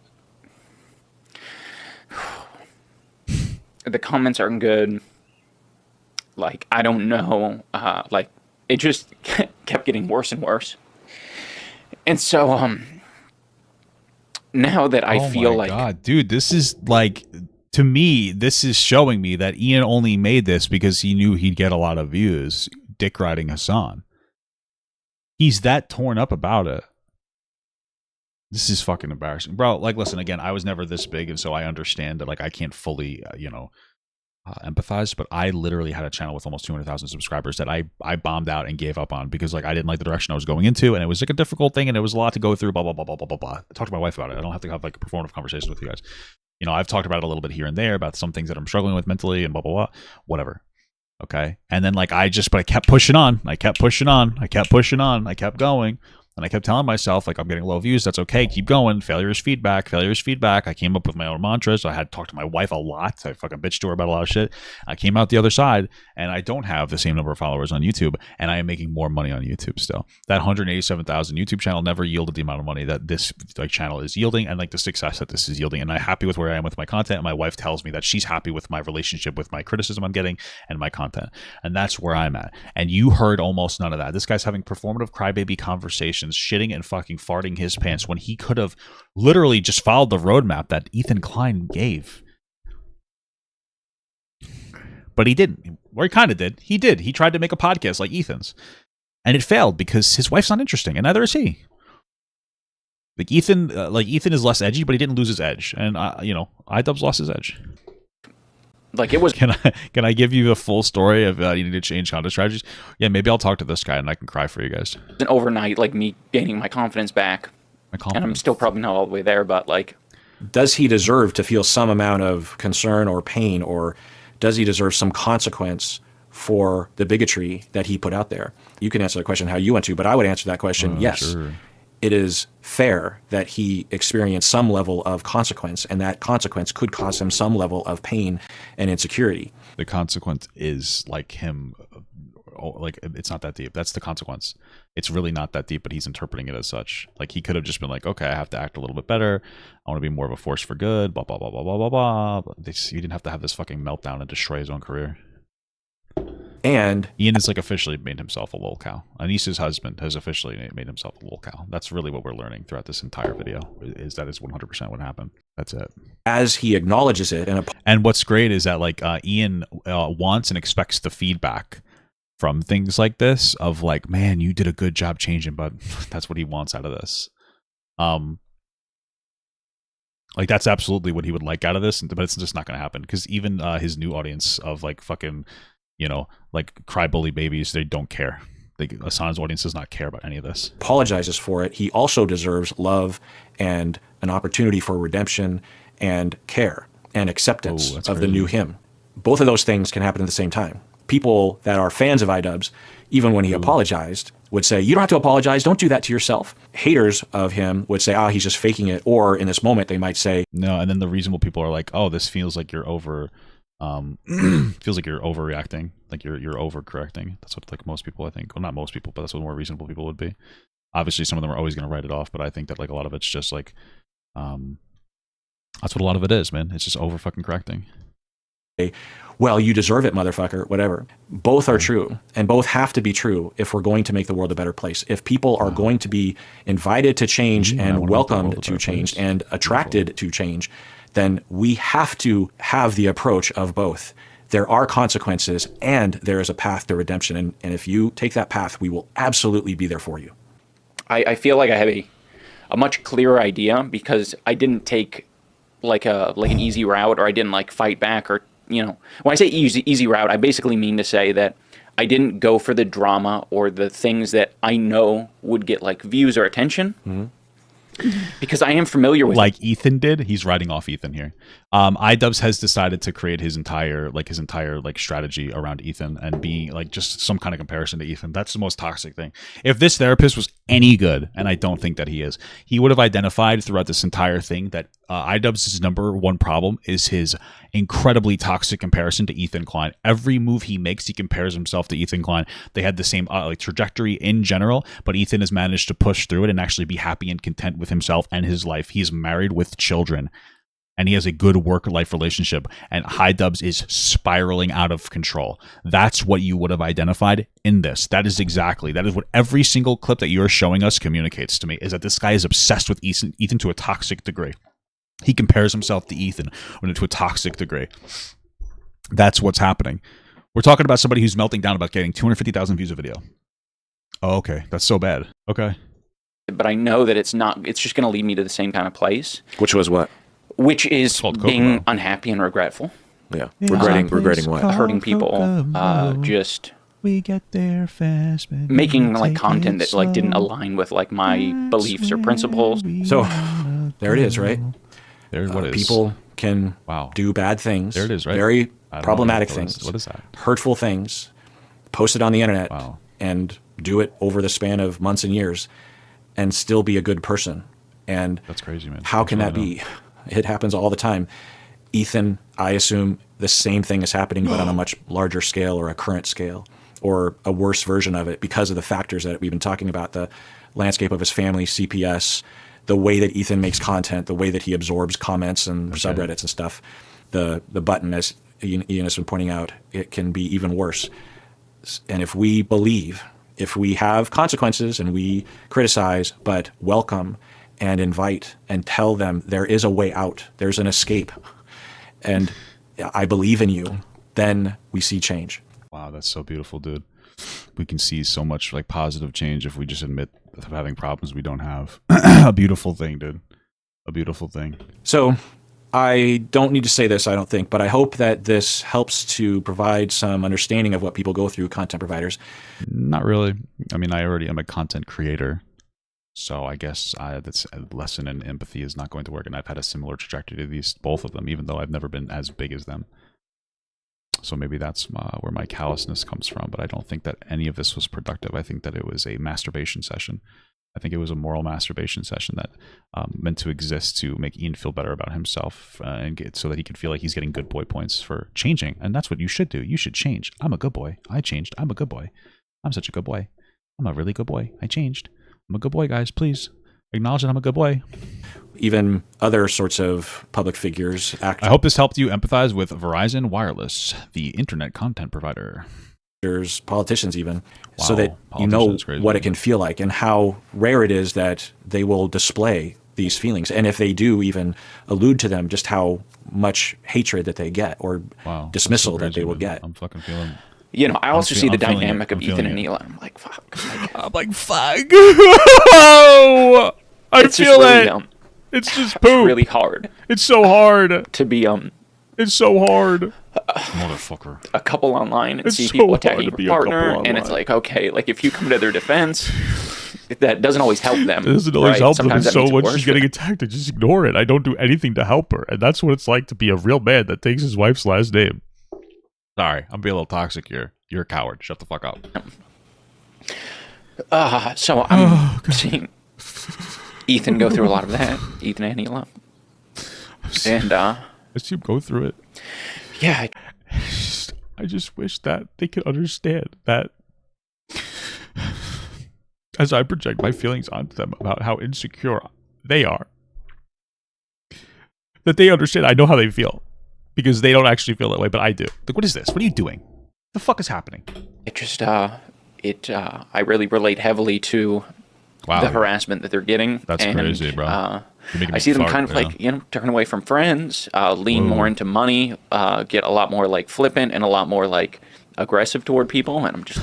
comments aren't good. Like, I don't know. Like, it just kept getting worse and worse. And so, now that I feel like... God, dude, this is like... To me, this is showing me that Ian only made this because he knew he'd get a lot of views dick riding Hassan. He's that torn up about it. This is fucking embarrassing. Bro, like, listen, again, I was never this big, and so I understand that, like, I can't fully, empathize, but I literally had a channel with almost 200,000 subscribers that I bombed out and gave up on because, like, I didn't like the direction I was going into, and it was, like, a difficult thing, and it was a lot to go through, blah, blah, blah, blah, blah, blah, blah. I talked to my wife about it. I don't have to have, like, performative conversations with you guys. You know, I've talked about it a little bit here and there about some things that I'm struggling with mentally and blah, blah, blah, whatever. Okay. And then, like, but I kept pushing on. I kept pushing on. I kept pushing on. I kept going. And I kept telling myself, like, I'm getting low views. That's okay. Keep going. Failure is feedback. Failure is feedback. I came up with my own mantras. I had talked to my wife a lot. I fucking bitched to her about a lot of shit. I came out the other side, and I don't have the same number of followers on YouTube, and I am making more money on YouTube still. That 187,000 YouTube channel never yielded the amount of money that this like channel is yielding, and like the success that this is yielding. And I'm happy with where I am with my content. And my wife tells me that she's happy with my relationship with my criticism I'm getting and my content. And that's where I'm at. And you heard almost none of that. This guy's having performative crybaby conversations, shitting and fucking farting his pants when he could have literally just followed the roadmap that Ethan Klein gave. But he didn't. Or he kind of did. He did. He tried to make a podcast like Ethan's. And it failed because his wife's not interesting, and neither is he. Like Ethan is less edgy, but he didn't lose his edge. And Idubbbz lost his edge. Like it was. Can I give you the full story of you need to change content strategies? Yeah, maybe I'll talk to this guy and I can cry for you guys. An overnight, like me gaining my confidence back. And I'm still probably not all the way there, but like, does he deserve to feel some amount of concern or pain, or does he deserve some consequence for the bigotry that he put out there. You can answer the question how you want to, but I would answer that question, yes. Sure. It is fair that he experience some level of consequence, and that consequence could cause him some level of pain and insecurity. The consequence is like him, like it's not that deep. That's the consequence. It's really not that deep, but he's interpreting it as such. Like he could have just been like, okay, I have to act a little bit better. I want to be more of a force for good, blah, blah, blah, blah, blah, blah, blah. But he didn't have to have this fucking meltdown and destroy his own career. And Ian has like officially made himself a lol cow. Anissa's husband has officially made himself a lol cow. That's really what we're learning throughout this entire video, is that is 100% what happened. That's it. as he acknowledges it, And what's great is that like Ian wants and expects the feedback from things like this of like, man, you did a good job changing, but that's what he wants out of this. Like that's absolutely what he would like out of this, but it's just not going to happen because even his new audience of like fucking, you know, like cry bully babies, they don't care. Asana's audience does not care about any of this. Apologizes for it. He also deserves love and an opportunity for redemption and care and acceptance of the new him. Both of those things can happen at the same time. People that are fans of Idubbbz, even when he apologized, would say, you don't have to apologize. Don't do that to yourself. Haters of him would say, he's just faking it. Or in this moment, they might say, no. And then the reasonable people are like, oh, this feels like you're feels like you're overreacting, like you're overcorrecting. That's what like most people, I think, well, not most people, but that's what more reasonable people would be. Obviously, some of them are always going to write it off, but I think that like a lot of it's just like, that's what a lot of it is, man. It's just over fucking correcting. Well, you deserve it, motherfucker, whatever. Both are true, and both have to be true if we're going to make the world a better place. If people are going to be invited to change and welcomed to change and attracted to change, then we have to have the approach of both. There are consequences and there is a path to redemption. And if you take that path, we will absolutely be there for you. I feel like I have a much clearer idea because I didn't take like an easy route, or I didn't like fight back, or, you know, when I say easy route, I basically mean to say that I didn't go for the drama or the things that I know would get like views or attention. Mm-hmm. Because I am familiar with like Ethan did. He's writing off Ethan here. Idubbbz has decided to create his entire strategy around Ethan and being like just some kind of comparison to Ethan. That's the most toxic thing. If this therapist was any good, and I don't think that he is, he would have identified throughout this entire thing that Idubbbz's number one problem is his incredibly toxic comparison to Ethan Klein. Every move he makes, he compares himself to Ethan Klein. They had the same like trajectory in general, but Ethan has managed to push through it and actually be happy and content with himself and his life. He's married with children, and he has a good work-life relationship, and Idubbbz is spiraling out of control. That's what you would have identified in this. That is what every single clip that you're showing us communicates to me, is that this guy is obsessed with Ethan to a toxic degree. He compares himself to Ethan to a toxic degree. That's what's happening. We're talking about somebody who's melting down about getting 250,000 views a video. Oh, okay. That's so bad. Okay. But I know that it's just going to lead me to the same kind of place. Which was what? Which is being unhappy and regretful. Yeah. Regretting what? Hurting people. Just we get there fast, making like content that like didn't align with like my beliefs or principles. So there it is, right? There's what is. People can do bad things. There it is, right? Very problematic things. What is that? Hurtful things. Post it on the internet and do it over the span of months and years and still be a good person. And that's crazy, man. How can that be? It happens all the time. Ethan, I assume the same thing is happening, but on a much larger scale or a current scale or a worse version of it because of the factors that we've been talking about, the landscape of his family, CPS, the way that Ethan makes content, the way that he absorbs comments and subreddits and stuff. The button, as Ian has been pointing out, it can be even worse. And if we have consequences and we criticize, but welcome and invite and tell them there is a way out, there's an escape, and I believe in you, then we see change. Wow, that's so beautiful, dude. We can see so much like positive change if we just admit of having problems we don't have. A beautiful thing, dude. A beautiful thing. So I don't need to say this, I don't think, but I hope that this helps to provide some understanding of what people go through, content providers. Not really. I mean, I already am a content creator, so I guess that's a lesson in empathy is not going to work, and I've had a similar trajectory to both of them, even though I've never been as big as them. So maybe that's where my callousness comes from. But I don't think that any of this was productive. I think that it was a masturbation session. I think it was a moral masturbation session that meant to exist to make Ian feel better about himself so that he could feel like he's getting good boy points for changing. And that's what you should do. You should change. I'm a good boy. I changed. I'm a good boy. I'm such a good boy. I'm a really good boy. I changed. I'm a good boy, guys. Please acknowledge that I'm a good boy. Even other sorts of public figures act. I hope this helped you empathize with Verizon Wireless, the internet content provider. Politicians even, Wow, so that you know politicians, crazy. what it can feel like and how rare it is that they will display these feelings. And if they do even allude to them, just how much hatred that they get or Wow, dismissal that's so that they crazy, will man. get. I'm fucking feeling. You know, I also see the I'm feeling dynamic it. of I'm Ethan feeling and it. Neil. I'm like, fuck. I'm like, fuck. I It's just feel really, it. It's just poop. really hard It's so hard. to be It's so hard. Motherfucker. a couple online and It's see so people hard attacking to be your a couple partner, and it's online. like, okay, like if you come to their defense, that doesn't always help them. It doesn't always right? help them. Sometimes It's that so makes it much worse she's for getting them. attacked. I just ignore it. I don't do anything to help her. And that's what it's like to be a real man that takes his wife's last name. Sorry, I'm being a little toxic here. You're a coward. Shut the fuck up. So I'm seeing Ethan go through a lot of that. Ethan and Neil. And I see him go through it. yeah, I just wish that they could understand that as I project my feelings onto them about how insecure they are, that they understand I know how they feel. Because they don't actually feel that way, but I do. Like, what is this? What are you doing? The fuck is happening? it just I really relate heavily to the harassment that they're getting. That's and, crazy, bro. You're making I me see them fart, kind of yeah. like, turn away from friends, lean more into money, get a lot more like flippant and a lot more like aggressive toward people, and I'm just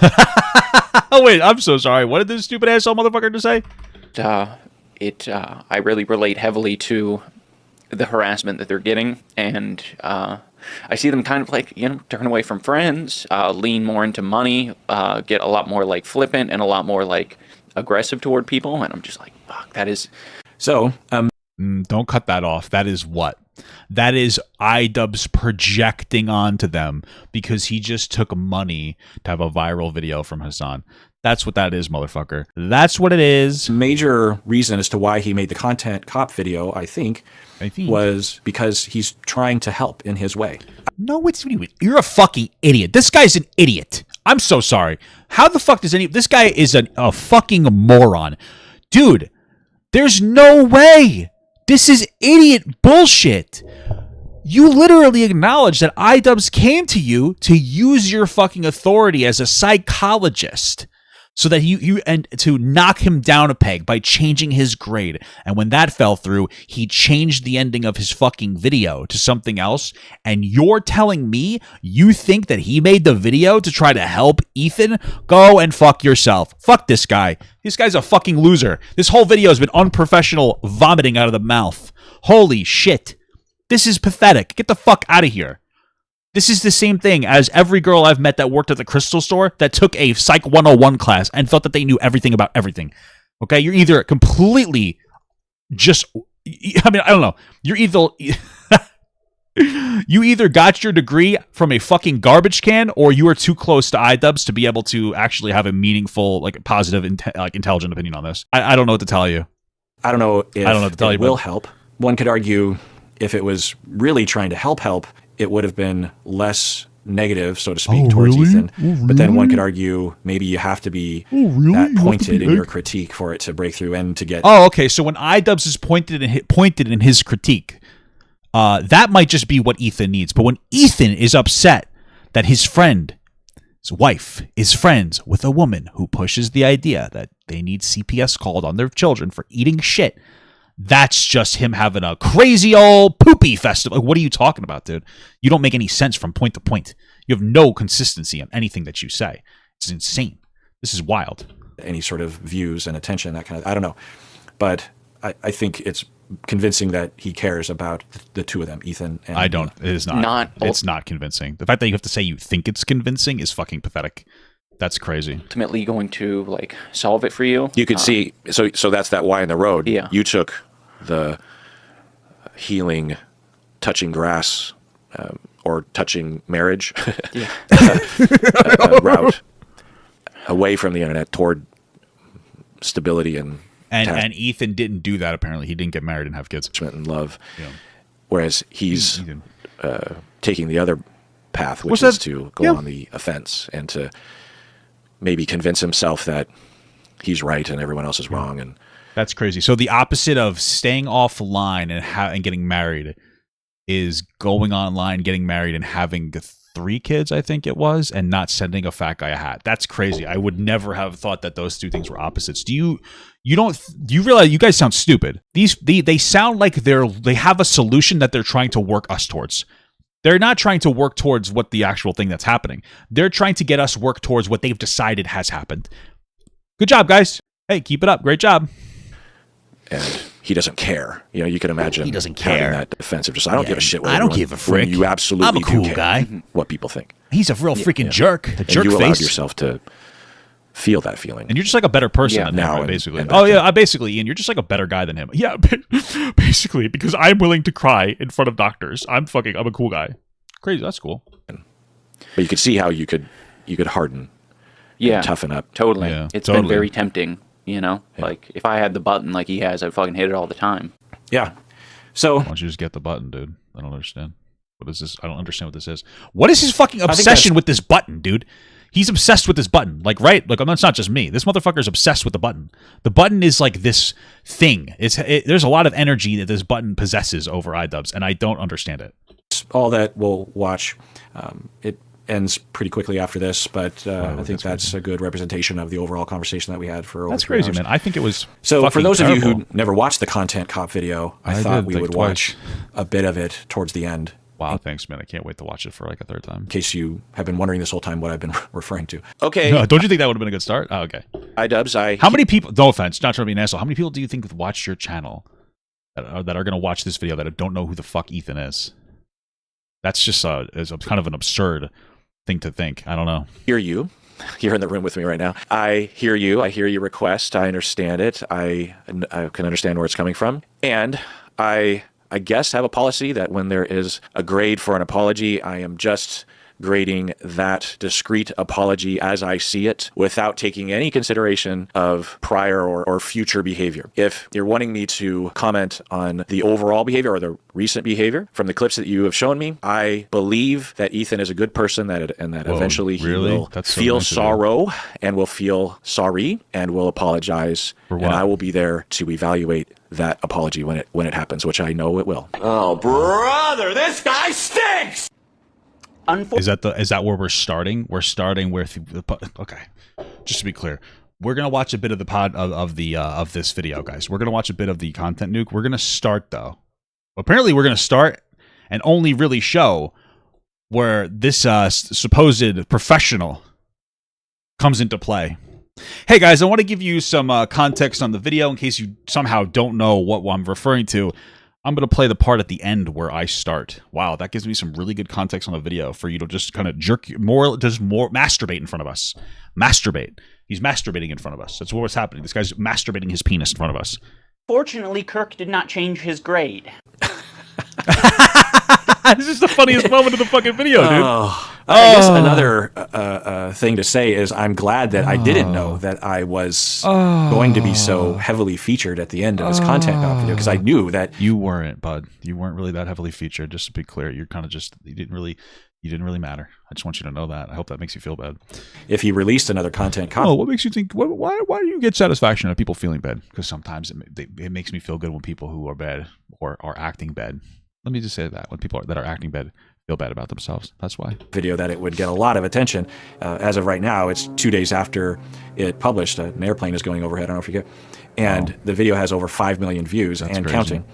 Oh, wait, I'm so sorry. What did this stupid asshole motherfucker just say? I really relate heavily to the harassment that they're getting, and I see them kind of like, turn away from friends, lean more into money, get a lot more like flippant and a lot more like aggressive toward people, and I'm just like, fuck, that is... So, Don't cut that off. That is what? That is Idubbbz projecting onto them because he just took money to have a viral video from Hassan. That's what that is, motherfucker. That's what it is. major reason as to why he made the content cop video, I think, was because he's trying to help in his way. No, you're a fucking idiot. This guy's an idiot. I'm so sorry. How the fuck does this guy is a fucking moron. Dude, there's no way. This is idiot bullshit. You literally acknowledge that Idubbbz came to you to use your fucking authority as a psychologist so that and to knock him down a peg by changing his grade. And when that fell through, he changed the ending of his fucking video to something else. And you're telling me you think that he made the video to try to help Ethan? Go and fuck yourself. Fuck this guy. This guy's a fucking loser. This whole video has been unprofessional vomiting out of the mouth. Holy shit. This is pathetic. Get the fuck out of here. This is the same thing as every girl I've met that worked at the crystal store that took a Psych 101 class and felt that they knew everything about everything. Okay? You're either completely just... I mean, I don't know. You're either... You either got your degree from a fucking garbage can or you are too close to Idubbbz to be able to actually have a meaningful, like, positive, intelligent opinion on this. I don't know what to tell you. I don't know if I don't know what to tell it you, will but- help. One could argue if it was really trying to help, it would have been less negative, so to speak, towards Ethan. But then one could argue maybe you have to be that pointed in your critique for it to break through and to get... Oh, okay. So when Idubbbz is pointed in his critique, that might just be what Ethan needs. But when Ethan is upset that his wife is friends with a woman who pushes the idea that they need CPS called on their children for eating shit, that's just him having a crazy old poopy festival. What are you talking about, dude? You don't make any sense from point to point. You have no consistency on anything that you say. It's insane. This is wild. Any sort of views and attention, that kind of... I don't know. But I think it's convincing that he cares about the two of them, Ethan and... I don't. It is not. It's not convincing. The fact that you have to say you think it's convincing is fucking pathetic. That's crazy. ultimately going to like solve it for you. You could see, so that's that Y in the road. Yeah. You took the healing, touching grass or touching marriage route away from the internet toward stability and Ethan didn't do that. Apparently, he didn't get married and have kids and love. Yeah. Whereas he's taking the other path, which is to go on the offense and to maybe convince himself that he's right and everyone else is wrong. And that's crazy. So the opposite of staying offline and getting married is going online, getting married, and having 3 kids, I think it was, and not sending a fat guy a hat. That's crazy. I would never have thought that those 2 things were opposites. Do you realize you guys sound stupid? They sound like they have a solution that they're trying to work us towards. They're not trying to work towards what the actual thing that's happening. They're trying to get us work towards what they've decided has happened. Good job, guys. Hey, keep it up. Great job. And he doesn't care. You know, you can imagine he doesn't care. That defensive. Just I don't give a shit. What I don't give a frick. You absolutely I'm a cool do care guy. what people think. He's a real freaking jerk. A jerk and you allowed face. yourself to feel that feeling. And you're just like a better person than him, basically. Basically, Ian, you're just like a better guy than him. Yeah, basically, because I'm willing to cry in front of doctors. I'm a cool guy. Crazy, that's cool. But you could see how you could harden, and toughen up. Totally. Yeah, it's been very tempting, you know? Yeah. Like, if I had the button like he has, I'd fucking hit it all the time. Yeah. So why don't you just get the button, dude? I don't understand. What is this? I don't understand what this is. What is his fucking obsession with this button, dude? He's obsessed with this button. Like, right? Like, it's not just me. This motherfucker's obsessed with the button. The button is like this thing. There's a lot of energy that this button possesses over Idubbbz, and I don't understand it. All that we'll watch. It ends pretty quickly after this, but I think that's a good representation of the overall conversation that we had for over 3 hours. Man. I think it was so. For those terrible. of you who never watched the Content Cop video, I thought we would watch a bit of it towards the end. Wow, thanks, man. I can't wait to watch it for like a 3rd time. In case you have been wondering this whole time what I've been referring to. Okay. No, don't you think that would have been a good start? Oh, okay. Idubbbz, how many people, no offense, not trying to be an asshole, how many people do you think would watch your channel that are going to watch this video that don't know who the fuck Ethan is? That's just is kind of an absurd thing to think. I don't know. Hear you. You're in the room with me right now. I hear you. I hear your request. I understand it. I can understand where it's coming from. And I guess have a policy that when there is a grade for an apology, I am just grading that discrete apology as I see it without taking any consideration of prior or future behavior. If you're wanting me to comment on the overall behavior or the recent behavior from the clips that you have shown me, I believe that Ethan is a good person and that eventually he will feel sorrow and will feel sorry and will apologize. And I will be there to evaluate that apology when it happens, which I know it will. Oh, brother, this guy stinks! Is that where we're starting? We're starting with okay. Just to be clear, we're gonna watch a bit of the of this video, guys. We're gonna watch a bit of the content nuke. We're gonna start though. Apparently, we're gonna start and only really show where this supposed professional comes into play. Hey guys, I want to give you some context on the video in case you somehow don't know what I'm referring to. I'm going to play the part at the end where I start. Wow, that gives me some really good context on the video for you to just kind of masturbate in front of us. Masturbate. He's masturbating in front of us. That's what's happening. This guy's masturbating his penis in front of us. Fortunately, Kirk did not change his grade. This is the funniest moment of the fucking video, dude. I guess another thing to say is I'm glad that I didn't know that I was going to be so heavily featured at the end of this content cop video, because I knew that you weren't, bud. You weren't really that heavily featured. Just to be clear, you're kind of you didn't really matter. I just want you to know that. I hope that makes you feel bad. If he released another content cop, what makes you think? Why do you get satisfaction out of people feeling bad? Because sometimes it makes me feel good when people who are bad or are acting bad. Let me just say that when people that are acting bad feel bad about themselves. That's why. Video that it would get a lot of attention. As of right now, it's 2 days after it published. An airplane is going overhead. I don't know if you get. And the video has over 5 million views and crazy. Counting.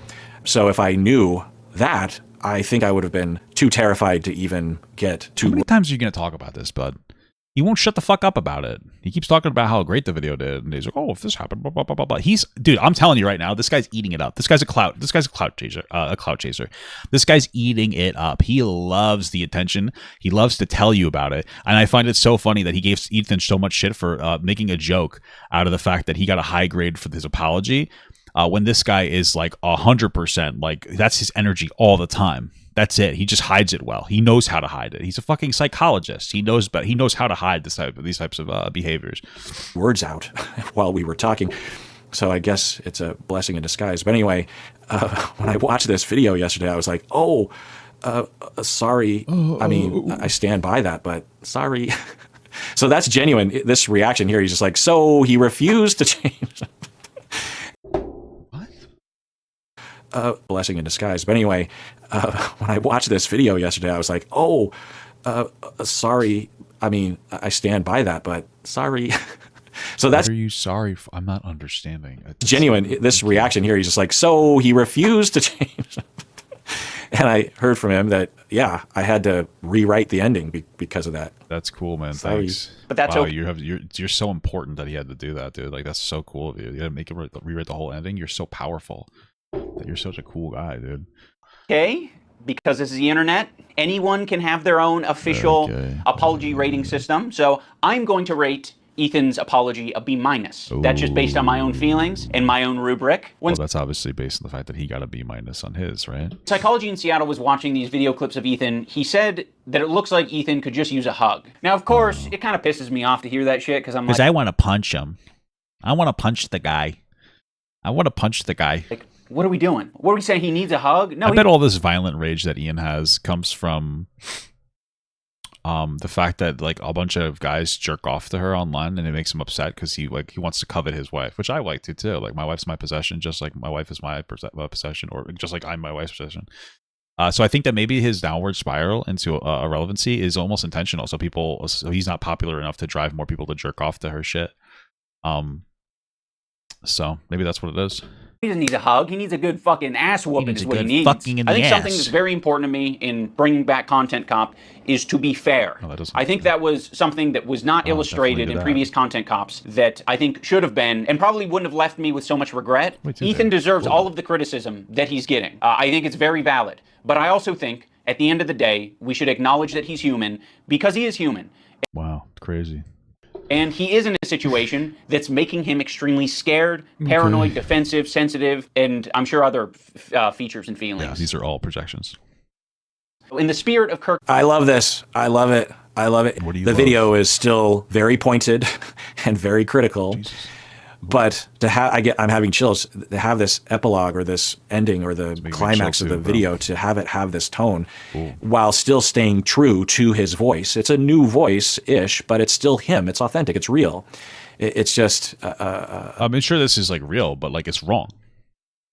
So if I knew that, I think I would have been too terrified to even get to. How many times are you going to talk about this, bud? He won't shut the fuck up about it. He keeps talking about how great the video did, and he's like, "Oh, if this happened, blah blah blah blah blah." Dude, I'm telling you right now, this guy's eating it up. This guy's a clout chaser. This guy's eating it up. He loves the attention. He loves to tell you about it, and I find it so funny that he gave Ethan so much shit for making a joke out of the fact that he got a high grade for his apology, when this guy is like 100%. Like that's his energy all the time. That's it. He just hides it well. He knows how to hide it. He's a fucking psychologist. He knows how to hide these types of behaviors. Words out while we were talking. So I guess it's a blessing in disguise. But anyway, when I watched this video yesterday, I was like, oh, sorry. I mean, I stand by that, but sorry. So that's genuine. This reaction here, he's just like, so he refused to change. Blessing in disguise. But anyway, when I watched this video yesterday, I was like, oh, sorry. I mean, I stand by that, but sorry. So that's... What are you sorry for? I'm not understanding. It's genuine. This reaction here, he's just like, so he refused to change. And I heard from him that, yeah, I had to rewrite the ending because of that. That's cool, man. Sorry. Thanks. But that's wow, okay. You're so important that he had to do that, dude. Like, that's so cool of you. You had to make him rewrite the whole ending. You're so powerful. That you're such a cool guy, dude. Okay, because this is the internet, anyone can have their own official apology rating system. So I'm going to rate Ethan's apology a B-. That's just based on my own feelings and my own rubric. Well, that's obviously based on the fact that he got a B- on his, right? Psychology in Seattle was watching these video clips of Ethan. He said that it looks like Ethan could just use a hug. Now, of course, it kind of pisses me off to hear that shit because I'm like... Because I want to punch him. I want to punch the guy. Like, what are we doing? What are we saying? He needs a hug? No. I bet all this violent rage that Ian has comes from the fact that like a bunch of guys jerk off to her online, and it makes him upset because he wants to covet his wife, which I like to too. Like, my wife's my possession, just like my wife is my possession, or just like I'm my wife's possession. So I think that maybe his downward spiral into irrelevancy is almost intentional. So he's not popular enough to drive more people to jerk off to her shit. So maybe that's what it is. He doesn't need a hug. He needs a good fucking ass whooping is what he needs. I think something that's very important to me in bringing back Content Cop is to be fair. No, I think that was something that was not illustrated in previous Content Cops that I think should have been, and probably wouldn't have left me with so much regret. Ethan deserves all of the criticism that he's getting. I think it's very valid. But I also think, at the end of the day, we should acknowledge that he's human, because he is human. Wow, crazy. And he is in a situation that's making him extremely scared, paranoid, defensive, sensitive, and I'm sure other features and feelings. Yeah, these are all projections. In the spirit of Kirk... I love this. I love it. I love it. What do you the love? video is still very pointed and very critical. Jesus. But to have, I'm having chills to have this epilogue or this ending or the climax of the video, to have it have this tone while still staying true to his voice. It's a new voice-ish, but it's still him. It's authentic. It's real. It's just... I'm sure this is like real, but like it's wrong.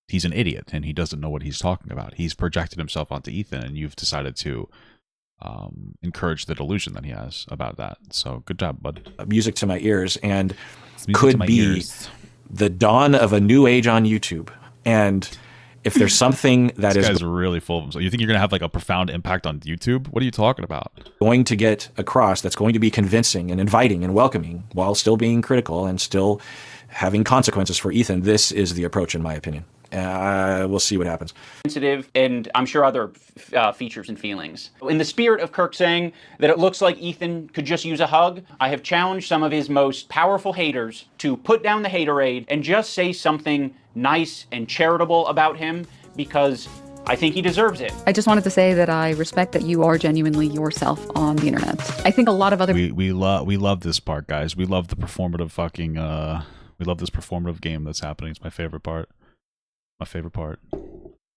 He's an idiot and he doesn't know what he's talking about. He's projected himself onto Ethan, and you've decided to encourage the delusion that he has about that. So good job, bud. Music to my ears, and could be the dawn of a new age on YouTube. And if there's something that this is guy's really full of himself. You think you're gonna have like a profound impact on YouTube? What are you talking about? Going to get across, that's going to be convincing and inviting and welcoming while still being critical and still having consequences for Ethan, this is the approach, in my opinion. We'll see what happens. Sensitive, and I'm sure other features and feelings. In the spirit of Kirk saying that it looks like Ethan could just use a hug, I have challenged some of his most powerful haters to put down the haterade and just say something nice and charitable about him, because I think he deserves it. I just wanted to say that I respect that you are genuinely yourself on the internet. I think a lot of other we love this part, guys. We love the performative fucking we love this performative game that's happening. It's my favorite part. My favorite part.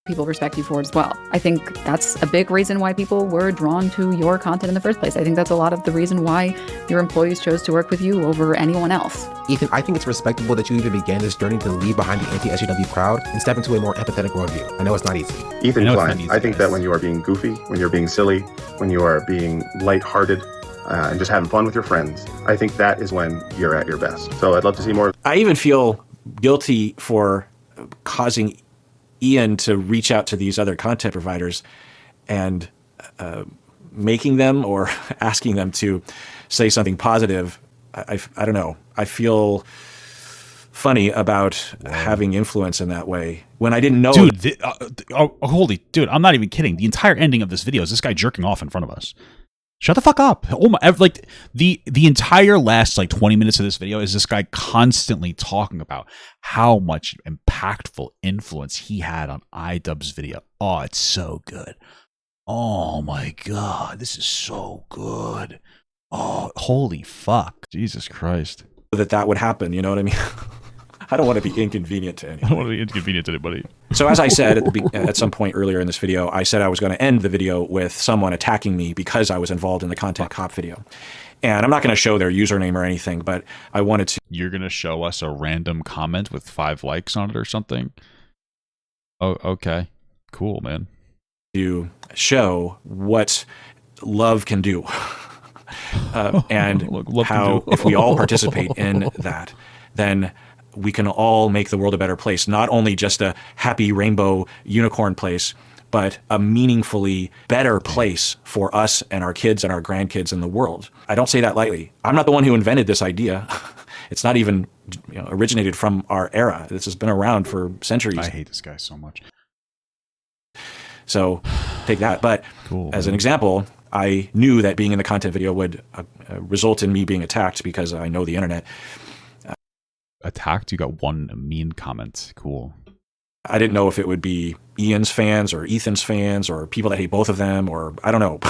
people respect you for it as well. I think that's a big reason why people were drawn to your content in the first place. I think that's a lot of the reason why your employees chose to work with you over anyone else. Ethan, I think it's respectable that you even began this journey to leave behind the anti-SJW crowd and step into a more empathetic worldview. I know it's not easy. Ethan Klein, I think that when you are being goofy, when you're being silly, when you are being lighthearted, and just having fun with your friends, I think that is when you're at your best. So I'd love to see more. I even feel guilty for causing Ian to reach out to these other content providers and making them or asking them to say something positive. I don't know. I feel funny about having influence in that way when I didn't know. Dude, holy dude, I'm not even kidding. The entire ending of this video is this guy jerking off in front of us. Shut the fuck up. Oh my, like the entire last like 20 minutes of this video is this guy constantly talking about how much impactful influence he had on Idubbbz video. Oh, it's so good. Oh my God, this is so good. Oh, holy fuck. Jesus Christ. that would happen. You know what I mean? I don't want to be inconvenient to anyone. I don't want to be inconvenient to anybody. So as I said at some point earlier in this video, I said I was going to end the video with someone attacking me because I was involved in the content cop video. And I'm not going to show their username or anything, but I wanted to. You're going to show us a random comment with 5 likes on it or something? Oh, okay. Cool, man. To show what love can do. And Look, how if we all participate in that, then we can all make the world a better place. Not only just a happy rainbow unicorn place, but a meaningfully better place for us and our kids and our grandkids in the world. I don't say that lightly. I'm not the one who invented this idea. It's not even originated from our era. This has been around for centuries. I hate this guy so much. So take that. But cool, as an example, I knew that being in the content video would result in me being attacked because I know the internet. Attacked? You got 1 mean comment. Cool. I didn't know if it would be Ian's fans or Ethan's fans or people that hate both of them, or I don't know.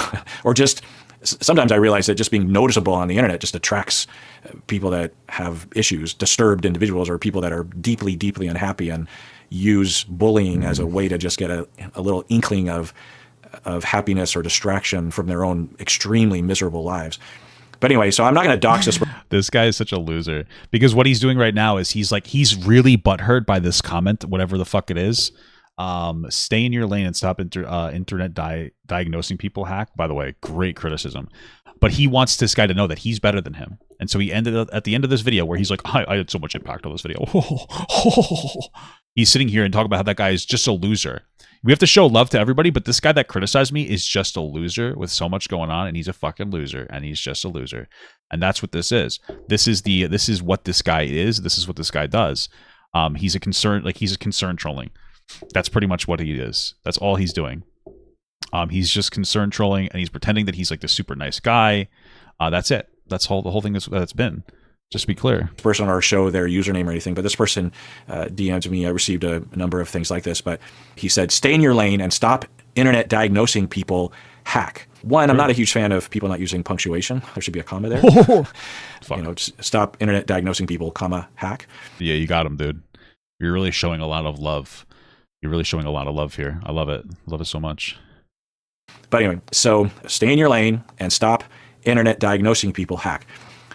Or just sometimes I realize that just being noticeable on the internet just attracts people that have issues, disturbed individuals, or people that are deeply, deeply unhappy and use bullying as a way to just get a little inkling of happiness or distraction from their own extremely miserable lives. But anyway, so I'm not going to dox this. This guy is such a loser because what he's doing right now is he's really butthurt by this comment, whatever the fuck it is. Stay in your lane and stop internet diagnosing people hack. By the way, great criticism. But he wants this guy to know that he's better than him. And so he ended up at the end of this video where he's like, I had so much impact on this video. He's sitting here and talking about how that guy is just a loser. We have to show love to everybody, but this guy that criticized me is just a loser with so much going on, and he's a fucking loser, and he's just a loser. And that's what this is. This is what this guy is. This is what this guy does. He's a concern trolling. That's pretty much what he is. That's all he's doing. He's just concern trolling, and he's pretending that he's like the super nice guy. That's it. That's the whole thing that's been. Just to be clear. Person on our show their username or anything, but this person DM'd me. I received a number of things like this, but he said, stay in your lane and stop internet diagnosing people hack. One, I'm not a huge fan of people not using punctuation. There should be a comma there. Just stop internet diagnosing people, comma, hack. Yeah, you got him, dude. You're really showing a lot of love. You're really showing a lot of love here. I love it. Love it so much. But anyway, so stay in your lane and stop internet diagnosing people hack.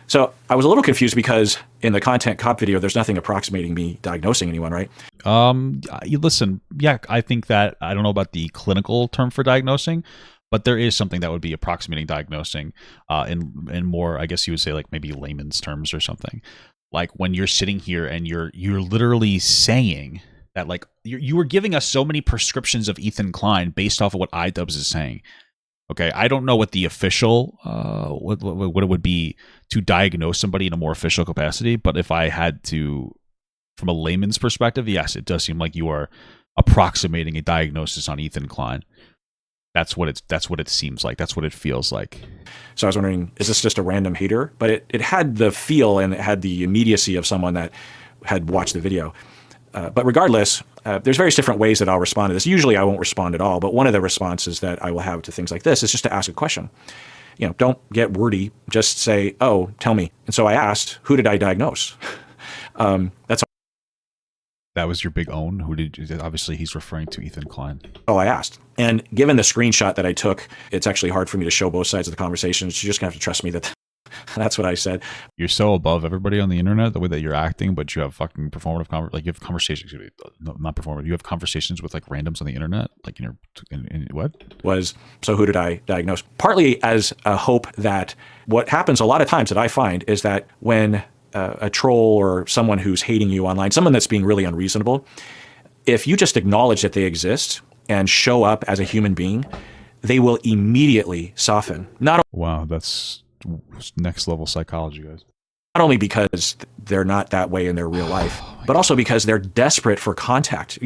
So I was a little confused because in the content cop video, there's nothing approximating me diagnosing anyone, right? Listen, yeah, I think that, I don't know about the clinical term for diagnosing, but there is something that would be approximating diagnosing in more, I guess you would say like maybe layman's terms or something. Like when you're sitting here and you're literally saying that like you were giving us so many prescriptions of Ethan Klein based off of what Idubbbz is saying. Okay, I don't know what the official, what it would be to diagnose somebody in a more official capacity, but if I had to, from a layman's perspective, yes, it does seem like you are approximating a diagnosis on Ethan Klein. That's what it seems like. That's what it feels like. So I was wondering, is this just a random hater? But it had the feel and it had the immediacy of someone that had watched the video. But regardless, there's various different ways that I'll respond to this. Usually I won't respond at all, but one of the responses that I will have to things like this is just to ask a question. Don't get wordy. Just say, oh, tell me. And so I asked, who did I diagnose? That's That was your big own? Obviously he's referring to Ethan Klein. all I asked. And given the screenshot that I took, it's actually hard for me to show both sides of the conversation. So you're just going to have to trust me that that's what I said. You're so above everybody on the internet, the way that you're acting, but you have fucking performative, you have conversations, not performative, you have conversations with like randoms on the internet, like in what? So who did I diagnose? Partly as a hope that what happens a lot of times that I find is that when a troll or someone who's hating you online, someone that's being really unreasonable, if you just acknowledge that they exist and show up as a human being, they will immediately soften. Wow, that's next level psychology, guys. Not only because they're not that way in their real life, but also because they're desperate for contact.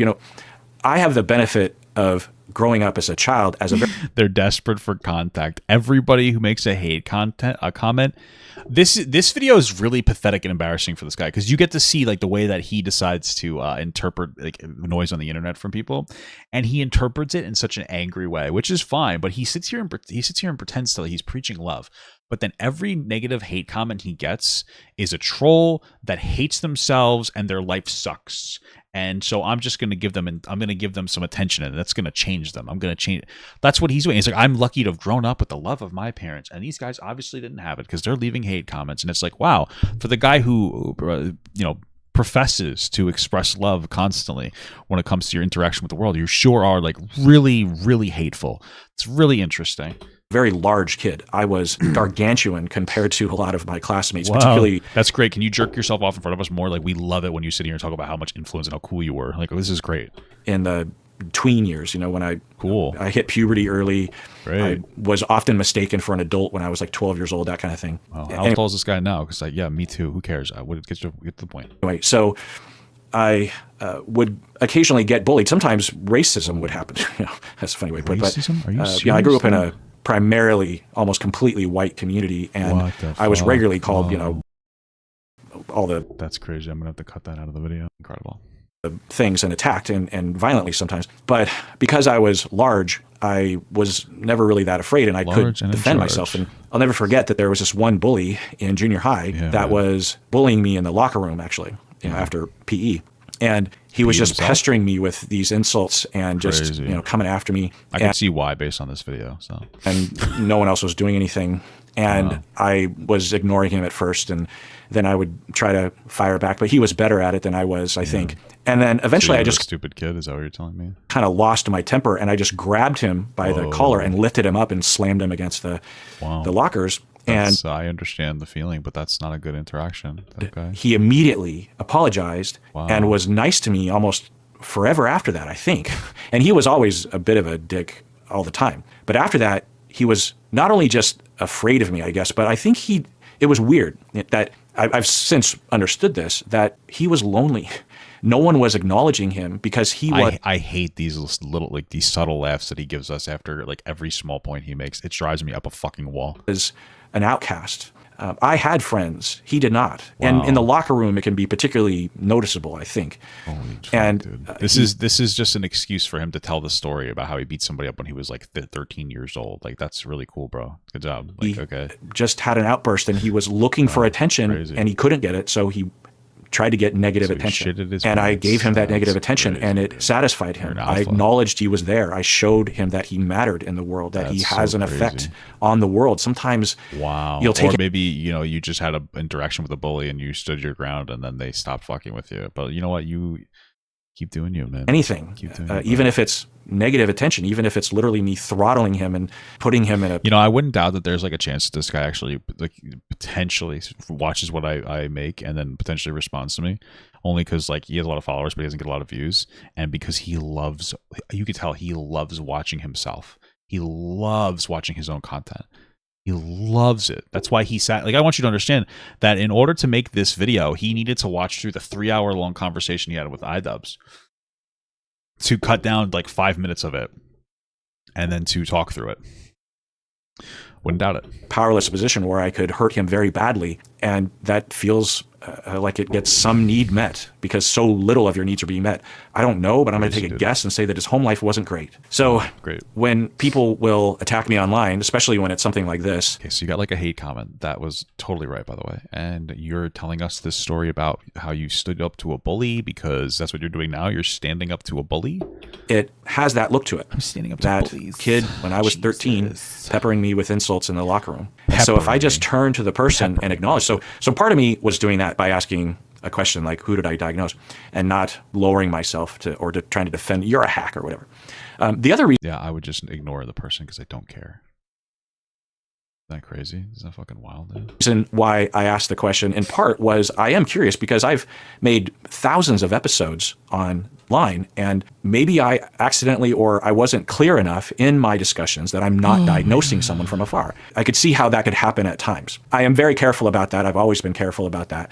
I have the benefit of growing up as a child as a very They're desperate for contact. Everybody who makes a comment. This video is really pathetic and embarrassing for this guy, because you get to see like the way that he decides to interpret like noise on the internet from people, and he interprets it in such an angry way, which is fine. But he sits here and pretends that he's preaching love. But then every negative hate comment he gets is a troll that hates themselves and their life sucks. And so I'm just going to give them some attention, and that's going to change them. I'm going to change. That's what he's doing. He's like, I'm lucky to have grown up with the love of my parents. And these guys obviously didn't have it because they're leaving hate comments. And it's like, wow, for the guy who, professes to express love constantly when it comes to your interaction with the world, you sure are like really, really hateful. It's really interesting. very large kid. I was gargantuan compared to a lot of my classmates, wow. particularly. That's great. Can you jerk yourself off in front of us more? Like, we love it when you sit here and talk about how much influence and how cool you were. Like, oh, this is great. In the tween years, when I hit puberty early. Great. I was often mistaken for an adult when I was like 12 years old, that kind of thing. Wow. How tall is this guy now? Because yeah, me too. Who cares? I would get to the point. Anyway, so I would occasionally get bullied. Sometimes racism would happen. That's a funny way to put it. Racism? Are you serious? Yeah, I grew up in a primarily almost completely white community, and I was regularly called, all the... That's crazy. I'm going to have to cut that out of the video. Incredible. Things and attacked and violently sometimes. But because I was large, I was never really that afraid, and I could defend myself. And I'll never forget that there was this one bully in junior high that was bullying me in the locker room, actually, after PE. And he was just pestering me with these insults and just, coming after me. I can see why based on this video. So. And no one else was doing anything. And I was ignoring him at first, and then I would try to fire back, but he was better at it than I was, I think. And then eventually so I just... stupid kid, is that what you're telling me? Kind of lost my temper, and I just grabbed him by the collar and lifted him up and slammed him against the lockers. And I understand the feeling, but that's not a good interaction. Okay. He immediately apologized and was nice to me almost forever after that, I think. And he was always a bit of a dick all the time. But after that, he was not only just afraid of me, I guess, but I think it was weird that I've since understood this, that he was lonely. No one was acknowledging him because he was... I hate these little, these subtle laughs that he gives us after, every small point he makes. It drives me up a fucking wall. Is an outcast. I had friends. He did not. Wow. And in the locker room, it can be particularly noticeable, I think. Holy fuck, dude. This is just an excuse for him to tell the story about how he beat somebody up when he was 13 years old. That's really cool, bro. Good job. He just had an outburst, and he was looking for attention, and he couldn't get it, so he tried to get negative attention. And I gave him that negative attention, and it satisfied him. I acknowledged he was there. I showed him that he mattered in the world, that he has an effect on the world. Sometimes you'll take... Or maybe, you just had an interaction with a bully and you stood your ground, and then they stopped fucking with you. But you know what? You keep doing you, man. Anything. Even if it's negative attention, even if it's literally me throttling him and putting him in a... I wouldn't doubt that there's a chance that this guy actually potentially watches what I make and then potentially responds to me, only because he has a lot of followers but he doesn't get a lot of views, and because you could tell he loves watching himself. He loves watching his own content. He loves it. That's why he sat... I want you to understand that in order to make this video, he needed to watch through the 3-hour-long conversation he had with Idubbbz to cut down 5 minutes of it and then to talk through it. Wouldn't doubt it. Powerless position where I could hurt him very badly, and that feels like it gets some need met because so little of your needs are being met. I don't know, but I'm going to take a guess and say that his home life wasn't great. So when people will attack me online, especially when it's something like this... Okay, so you got a hate comment. That was totally right, by the way. And you're telling us this story about how you stood up to a bully because that's what you're doing now? You're standing up to a bully? It has that look to it. I'm standing up to bullies. That kid, when I was 13, peppering me with insults in the locker room. So if I just turn to the person and acknowledge... So part of me was doing that by asking a question like, who did I diagnose? And not lowering myself to trying to defend, you're a hack or whatever. The other reason... Yeah, I would just ignore the person because I don't care. Isn't that crazy? Isn't that fucking wild, dude? Reason why I asked the question in part was I am curious because I've made thousands of episodes online, and maybe I accidentally or I wasn't clear enough in my discussions that I'm not diagnosing someone from afar. I could see how that could happen at times. I am very careful about that. I've always been careful about that.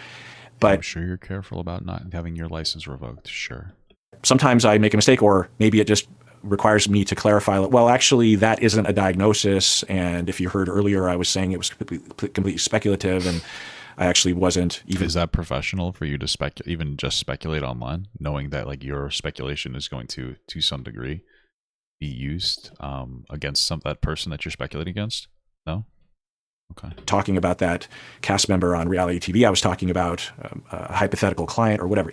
But I'm sure you're careful about not having your license revoked. Sure. Sometimes I make a mistake, or maybe it just requires me to clarify, well, actually, that isn't a diagnosis. And if you heard earlier, I was saying it was completely speculative, and I actually wasn't even. Is that professional for you to even just speculate online, knowing that like your speculation is going to some degree be used against that person that you're speculating against? No? Okay. Talking about that cast member on reality TV, I was talking about a hypothetical client or whatever,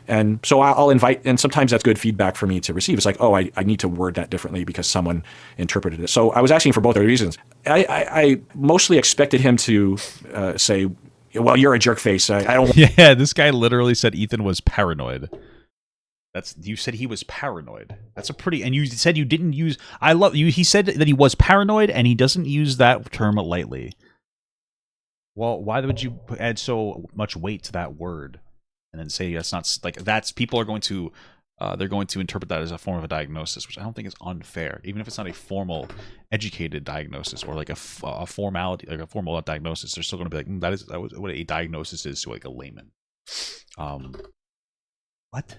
And so I'll invite, and sometimes that's good feedback for me to receive. It's like, oh, I need to word that differently because someone interpreted it. So I was asking for both of the reasons. I mostly expected him to say, well, you're a jerk face. I don't. Yeah, this guy literally said Ethan was paranoid. You said he was paranoid. That's a pretty, and you said you didn't use, I love you. He said that he was paranoid and he doesn't use that term lightly. Well, why would you add so much weight to that word? And then say that's not like people are going to they're going to interpret that as a form of a diagnosis, which I don't think is unfair, even if it's not a formal, educated diagnosis or like a formality, like a formal diagnosis. They're still going to be like, that is what a diagnosis is to like a layman. What?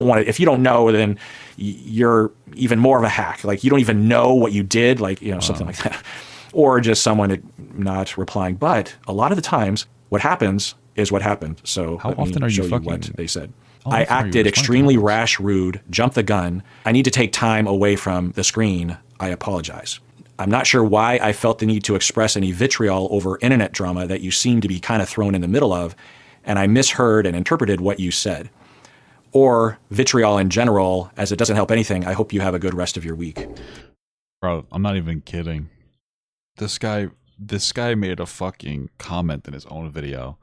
If you don't know, then you're even more of a hack. Like you don't even know what you did, like something like that, or just someone not replying. But a lot of the times, what happens is what happened. So how often are you fucking? What they said. I acted extremely rash, rude, jumped the gun. I need to take time away from the screen. I apologize. I'm not sure why I felt the need to express any vitriol over internet drama that you seem to be kind of thrown in the middle of, and I misheard and interpreted what you said. Or vitriol in general, as it doesn't help anything. I hope you have a good rest of your week. Bro, I'm not even kidding. This guy made a fucking comment in his own video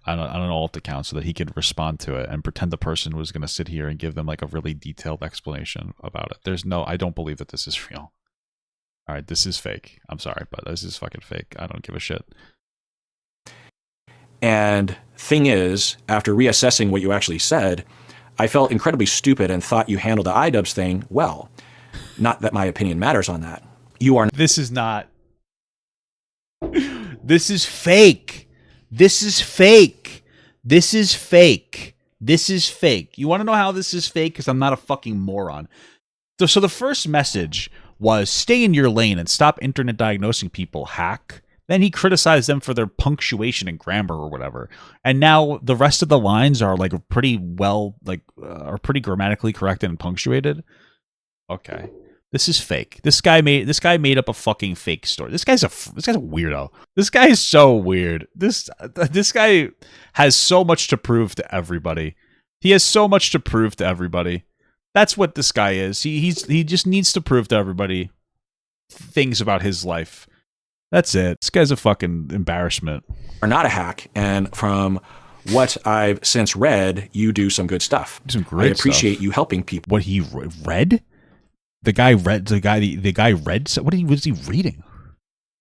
on an alt account so that he could respond to it and pretend the person was going to sit here and give them like a really detailed explanation about it. I don't believe that this is real. All right, this is fake. I'm sorry, but this is fucking fake. I don't give a shit. And thing is, after reassessing what you actually said, I felt incredibly stupid and thought you handled the Idubbbz thing well. Not that my opinion matters on that. You are. This is not. This is fake. This is fake. This is fake. This is fake. You want to know how this is fake? Because I'm not a fucking moron. So the first message was stay in your lane and stop internet diagnosing people, hack. Then he criticized them for their punctuation and grammar or whatever. And now the rest of the lines are like pretty well, are pretty grammatically corrected and punctuated. Okay. This is fake. This guy made up a fucking fake story. This guy's a weirdo. This guy is so weird. This guy has so much to prove to everybody. He has so much to prove to everybody. That's what this guy is. He just needs to prove to everybody things about his life. That's it. This guy's a fucking embarrassment. Are not a hack, and from what I've since read, you do some good stuff. Some great I appreciate stuff. You helping people. What he read? The guy read. What was he reading?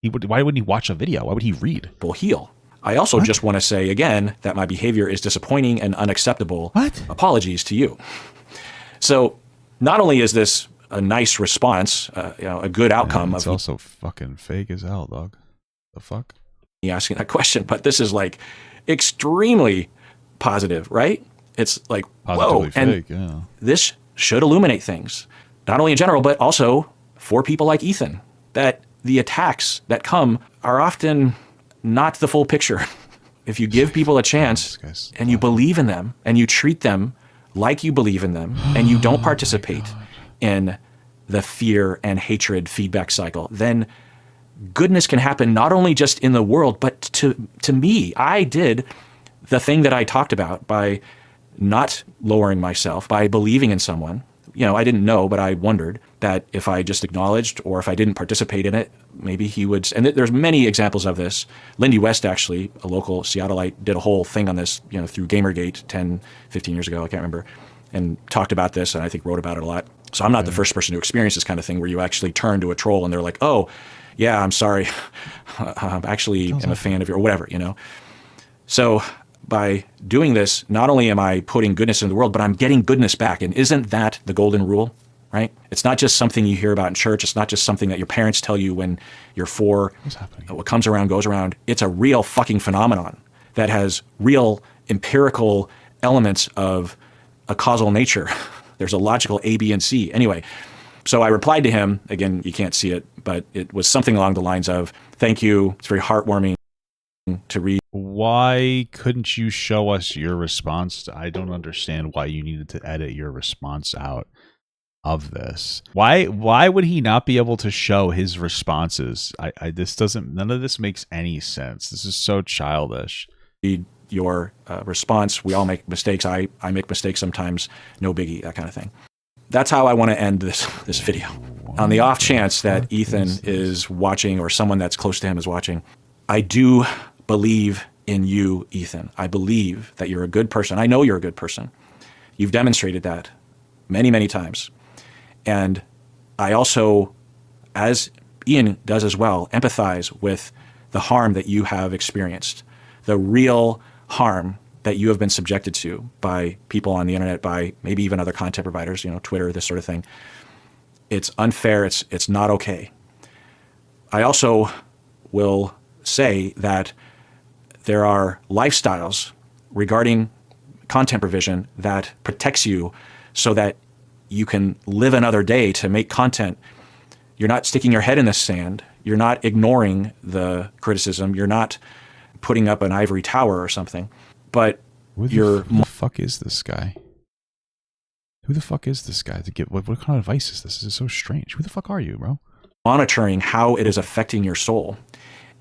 Why wouldn't he watch a video? Why would he read? Will heal. I also just want to say again that my behavior is disappointing and unacceptable. What? Apologies to you. So, not only is this a nice response, a good outcome it's also fucking fake as hell, dog. The fuck? Me asking that question, but this is like extremely positive, right? It's like positively whoa, fake, and yeah. This should illuminate things, not only in general, but also for people like Ethan. That the attacks that come are often not the full picture. If you give people a chance and you believe in them and you treat them like you believe in them and you don't participate in the fear and hatred feedback cycle, then goodness can happen not only just in the world, but to me. I did the thing that I talked about by not lowering myself, by believing in someone. I didn't know, but I wondered that if I just acknowledged or if I didn't participate in it, maybe he would. And there's many examples of this. Lindy West, actually, a local Seattleite, did a whole thing on this, through Gamergate 10, 15 years ago, I can't remember, and talked about this, and I think wrote about it a lot. So I'm not the first person to experience this kind of thing where you actually turn to a troll and they're like, oh, yeah, I'm sorry. I'm actually am a fan of your, or whatever, So by doing this, not only am I putting goodness into the world, but I'm getting goodness back. And isn't that the golden rule, right? It's not just something you hear about in church. It's not just something that your parents tell you when you're 4. What's happening? What comes around goes around. It's a real fucking phenomenon that has real empirical elements of a causal nature. There's a logical A, B, and C. Anyway, so I replied to him. Again, you can't see it, but it was something along the lines of, thank you. It's very heartwarming to read. Why couldn't you show us your response? I don't understand why you needed to edit your response out of this. Why would he not be able to show his responses? None of this makes any sense. This is so childish. Read your response. We all make mistakes. I make mistakes sometimes. No biggie, that kind of thing. That's how I want to end this video. On the off chance that Ethan is watching, or someone that's close to him is watching, I do believe in you, Ethan. I believe that you're a good person. I know you're a good person. You've demonstrated that many, many times. And I also, as Ian does as well, empathize with the harm that you have experienced, the real harm that you have been subjected to by people on the internet, by maybe even other content providers, Twitter, this sort of thing. It's unfair. It's not okay. I also will say that there are lifestyles regarding content provision that protects you so that you can live another day to make content. You're not sticking your head in the sand. You're not ignoring the criticism. You're not putting up an ivory tower or something. But who the fuck is this guy? Who the fuck is this guy? To get what kind of advice is this? This is so strange. Who the fuck are you, bro? Monitoring how it is affecting your soul.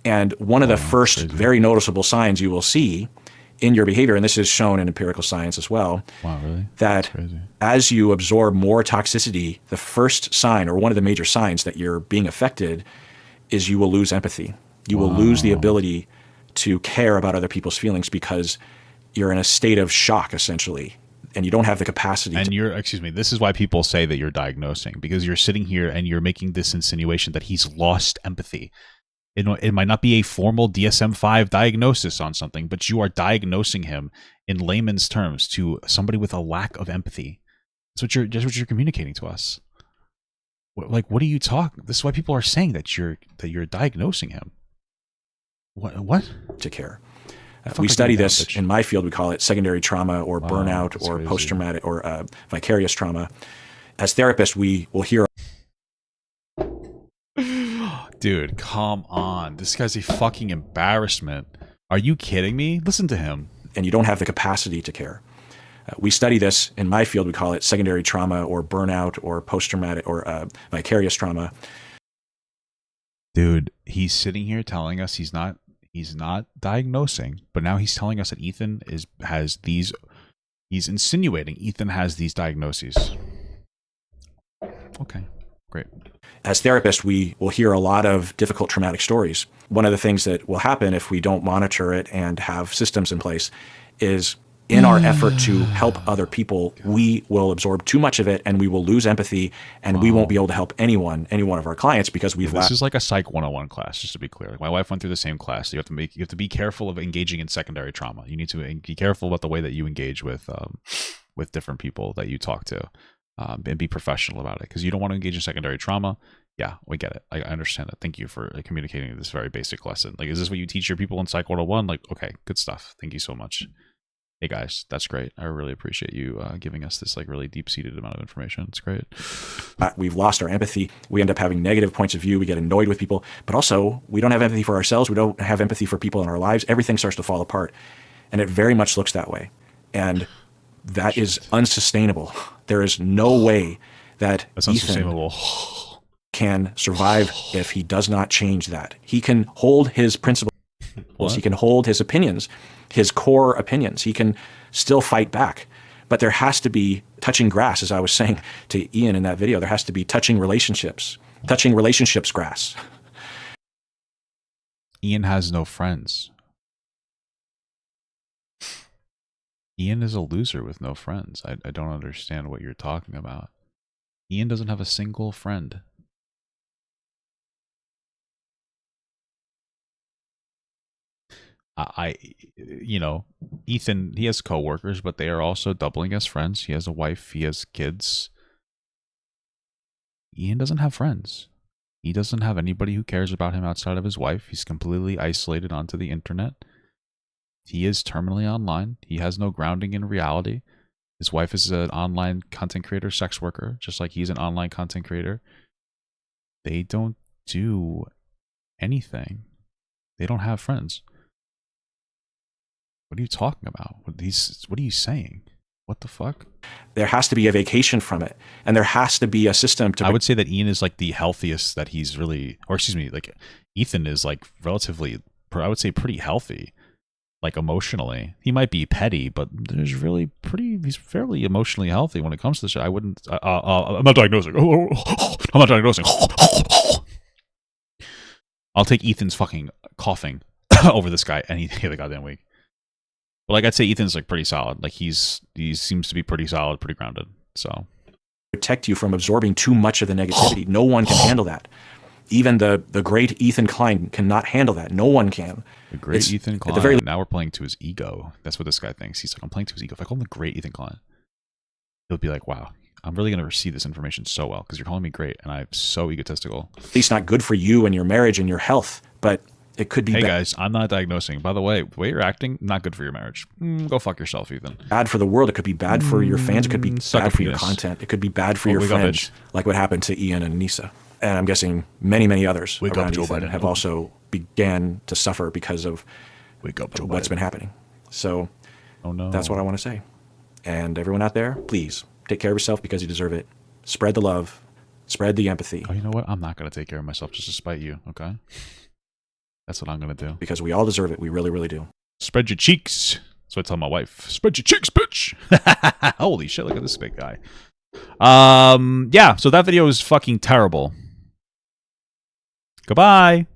And one of the first very noticeable signs you will see in your behavior, and this is shown in empirical science as well, wow, really? That as you absorb more toxicity, the first sign, or one of the major signs that you're being affected, is you will lose empathy. You will lose the ability to care about other people's feelings because you're in a state of shock, essentially, and you don't have the capacity. And this is why people say that you're diagnosing, because you're sitting here and you're making this insinuation that he's lost empathy. It might not be a formal DSM-5 diagnosis on something, but you are diagnosing him in layman's terms to somebody with a lack of empathy. That's what you're communicating to us. What are you talking? This is why people are saying that you're diagnosing him. What? To care. We study this in my field. We call it secondary trauma, or burnout, or post-traumatic, or vicarious trauma. As therapists, we will hear. Dude, come on. This guy's a fucking embarrassment. Are you kidding me? Listen to him. And you don't have the capacity to care. We study this in my field. We call it secondary trauma, or burnout, or post-traumatic, or vicarious trauma. Dude, he's sitting here telling us he's not diagnosing, but now he's telling us that Ethan has these. He's insinuating Ethan has these diagnoses. Okay, great. As therapists, we will hear a lot of difficult traumatic stories. One of the things that will happen if we don't monitor it and have systems in place is, in our effort to help other people, we will absorb too much of it, and we will lose empathy, and we won't be able to help any one of our clients because we've This is like a Psych 101 class, just to be clear. Like, my wife went through the same class. You have to be careful of engaging in secondary trauma. You need to be careful about the way that you engage with different people that you talk to. And be professional about it, because you don't want to engage in secondary trauma. Yeah, we get it. I understand that. Thank you for communicating this very basic lesson. Like, is this what you teach your people in Psych 101? Like, okay, good stuff. Thank you so much. Hey guys, that's great. I really appreciate you giving us this really deep-seated amount of information. It's great. We've lost our empathy. We end up having negative points of view. We get annoyed with people, but also we don't have empathy for ourselves. We don't have empathy for people in our lives. Everything starts to fall apart, and it very much looks that way. And that is unsustainable. There is no way that Ethan can survive if he does not change that. He can hold his principles. He can hold his opinions, his core opinions. He can still fight back. But there has to be touching grass, as I was saying to Ian in that video. There has to be touching relationships grass. Ian has no friends. Ian is a loser with no friends. I don't understand what you're talking about. Ian doesn't have a single friend. Ethan, he has coworkers, but they are also doubling as friends. He has a wife. He has kids. Ian doesn't have friends. He doesn't have anybody who cares about him outside of his wife. He's completely isolated onto the internet. He is terminally online. He has no grounding in reality. His wife is an online content creator, sex worker, just like he's an online content creator. They don't do anything. They don't have friends. What are you talking about? What are you saying? What the fuck? There has to be a vacation from it. And there has to be a system to... I would say that Ian is like the healthiest that he's really... Or excuse me, like Ethan is like relatively, I would say pretty healthy. Like emotionally. He might be petty, but he's fairly emotionally healthy when it comes to this shit. I wouldn't... I'm not diagnosing. I'm not diagnosing. I'll take Ethan's fucking coughing over this guy any day of the goddamn week. But like I'd say Ethan's like pretty solid. Like he seems to be pretty solid, pretty grounded. So protect you from absorbing too much of the negativity. No one can handle that. Even the great Ethan Klein cannot handle that. No one can. The great Ethan Klein. Now we're playing to his ego. That's what this guy thinks. He's like, I'm playing to his ego. If I call him the great Ethan Klein, he'll be like, wow, I'm really going to receive this information so well because you're calling me great and I'm so egotistical. At least not good for you and your marriage and your health, but it could be Hey guys, I'm not diagnosing. By the way you're acting, not good for your marriage. Go fuck yourself, Ethan. Bad for the world. It could be bad for your fans. It could be bad for your content. It could be bad for your friends, like what happened to Ian and Nisa. And I'm guessing many, many others around Ethan have also began to suffer because of what's been happening. So that's what I want to say. And everyone out there, please take care of yourself because you deserve it. Spread the love. Spread the empathy. Oh, you know what? I'm not going to take care of myself just to spite you, okay? That's what I'm going to do. Because we all deserve it. We really, really do. Spread your cheeks. That's what I tell my wife. Spread your cheeks, bitch. Holy shit, look at this big guy. Yeah, so that video is fucking terrible. Goodbye.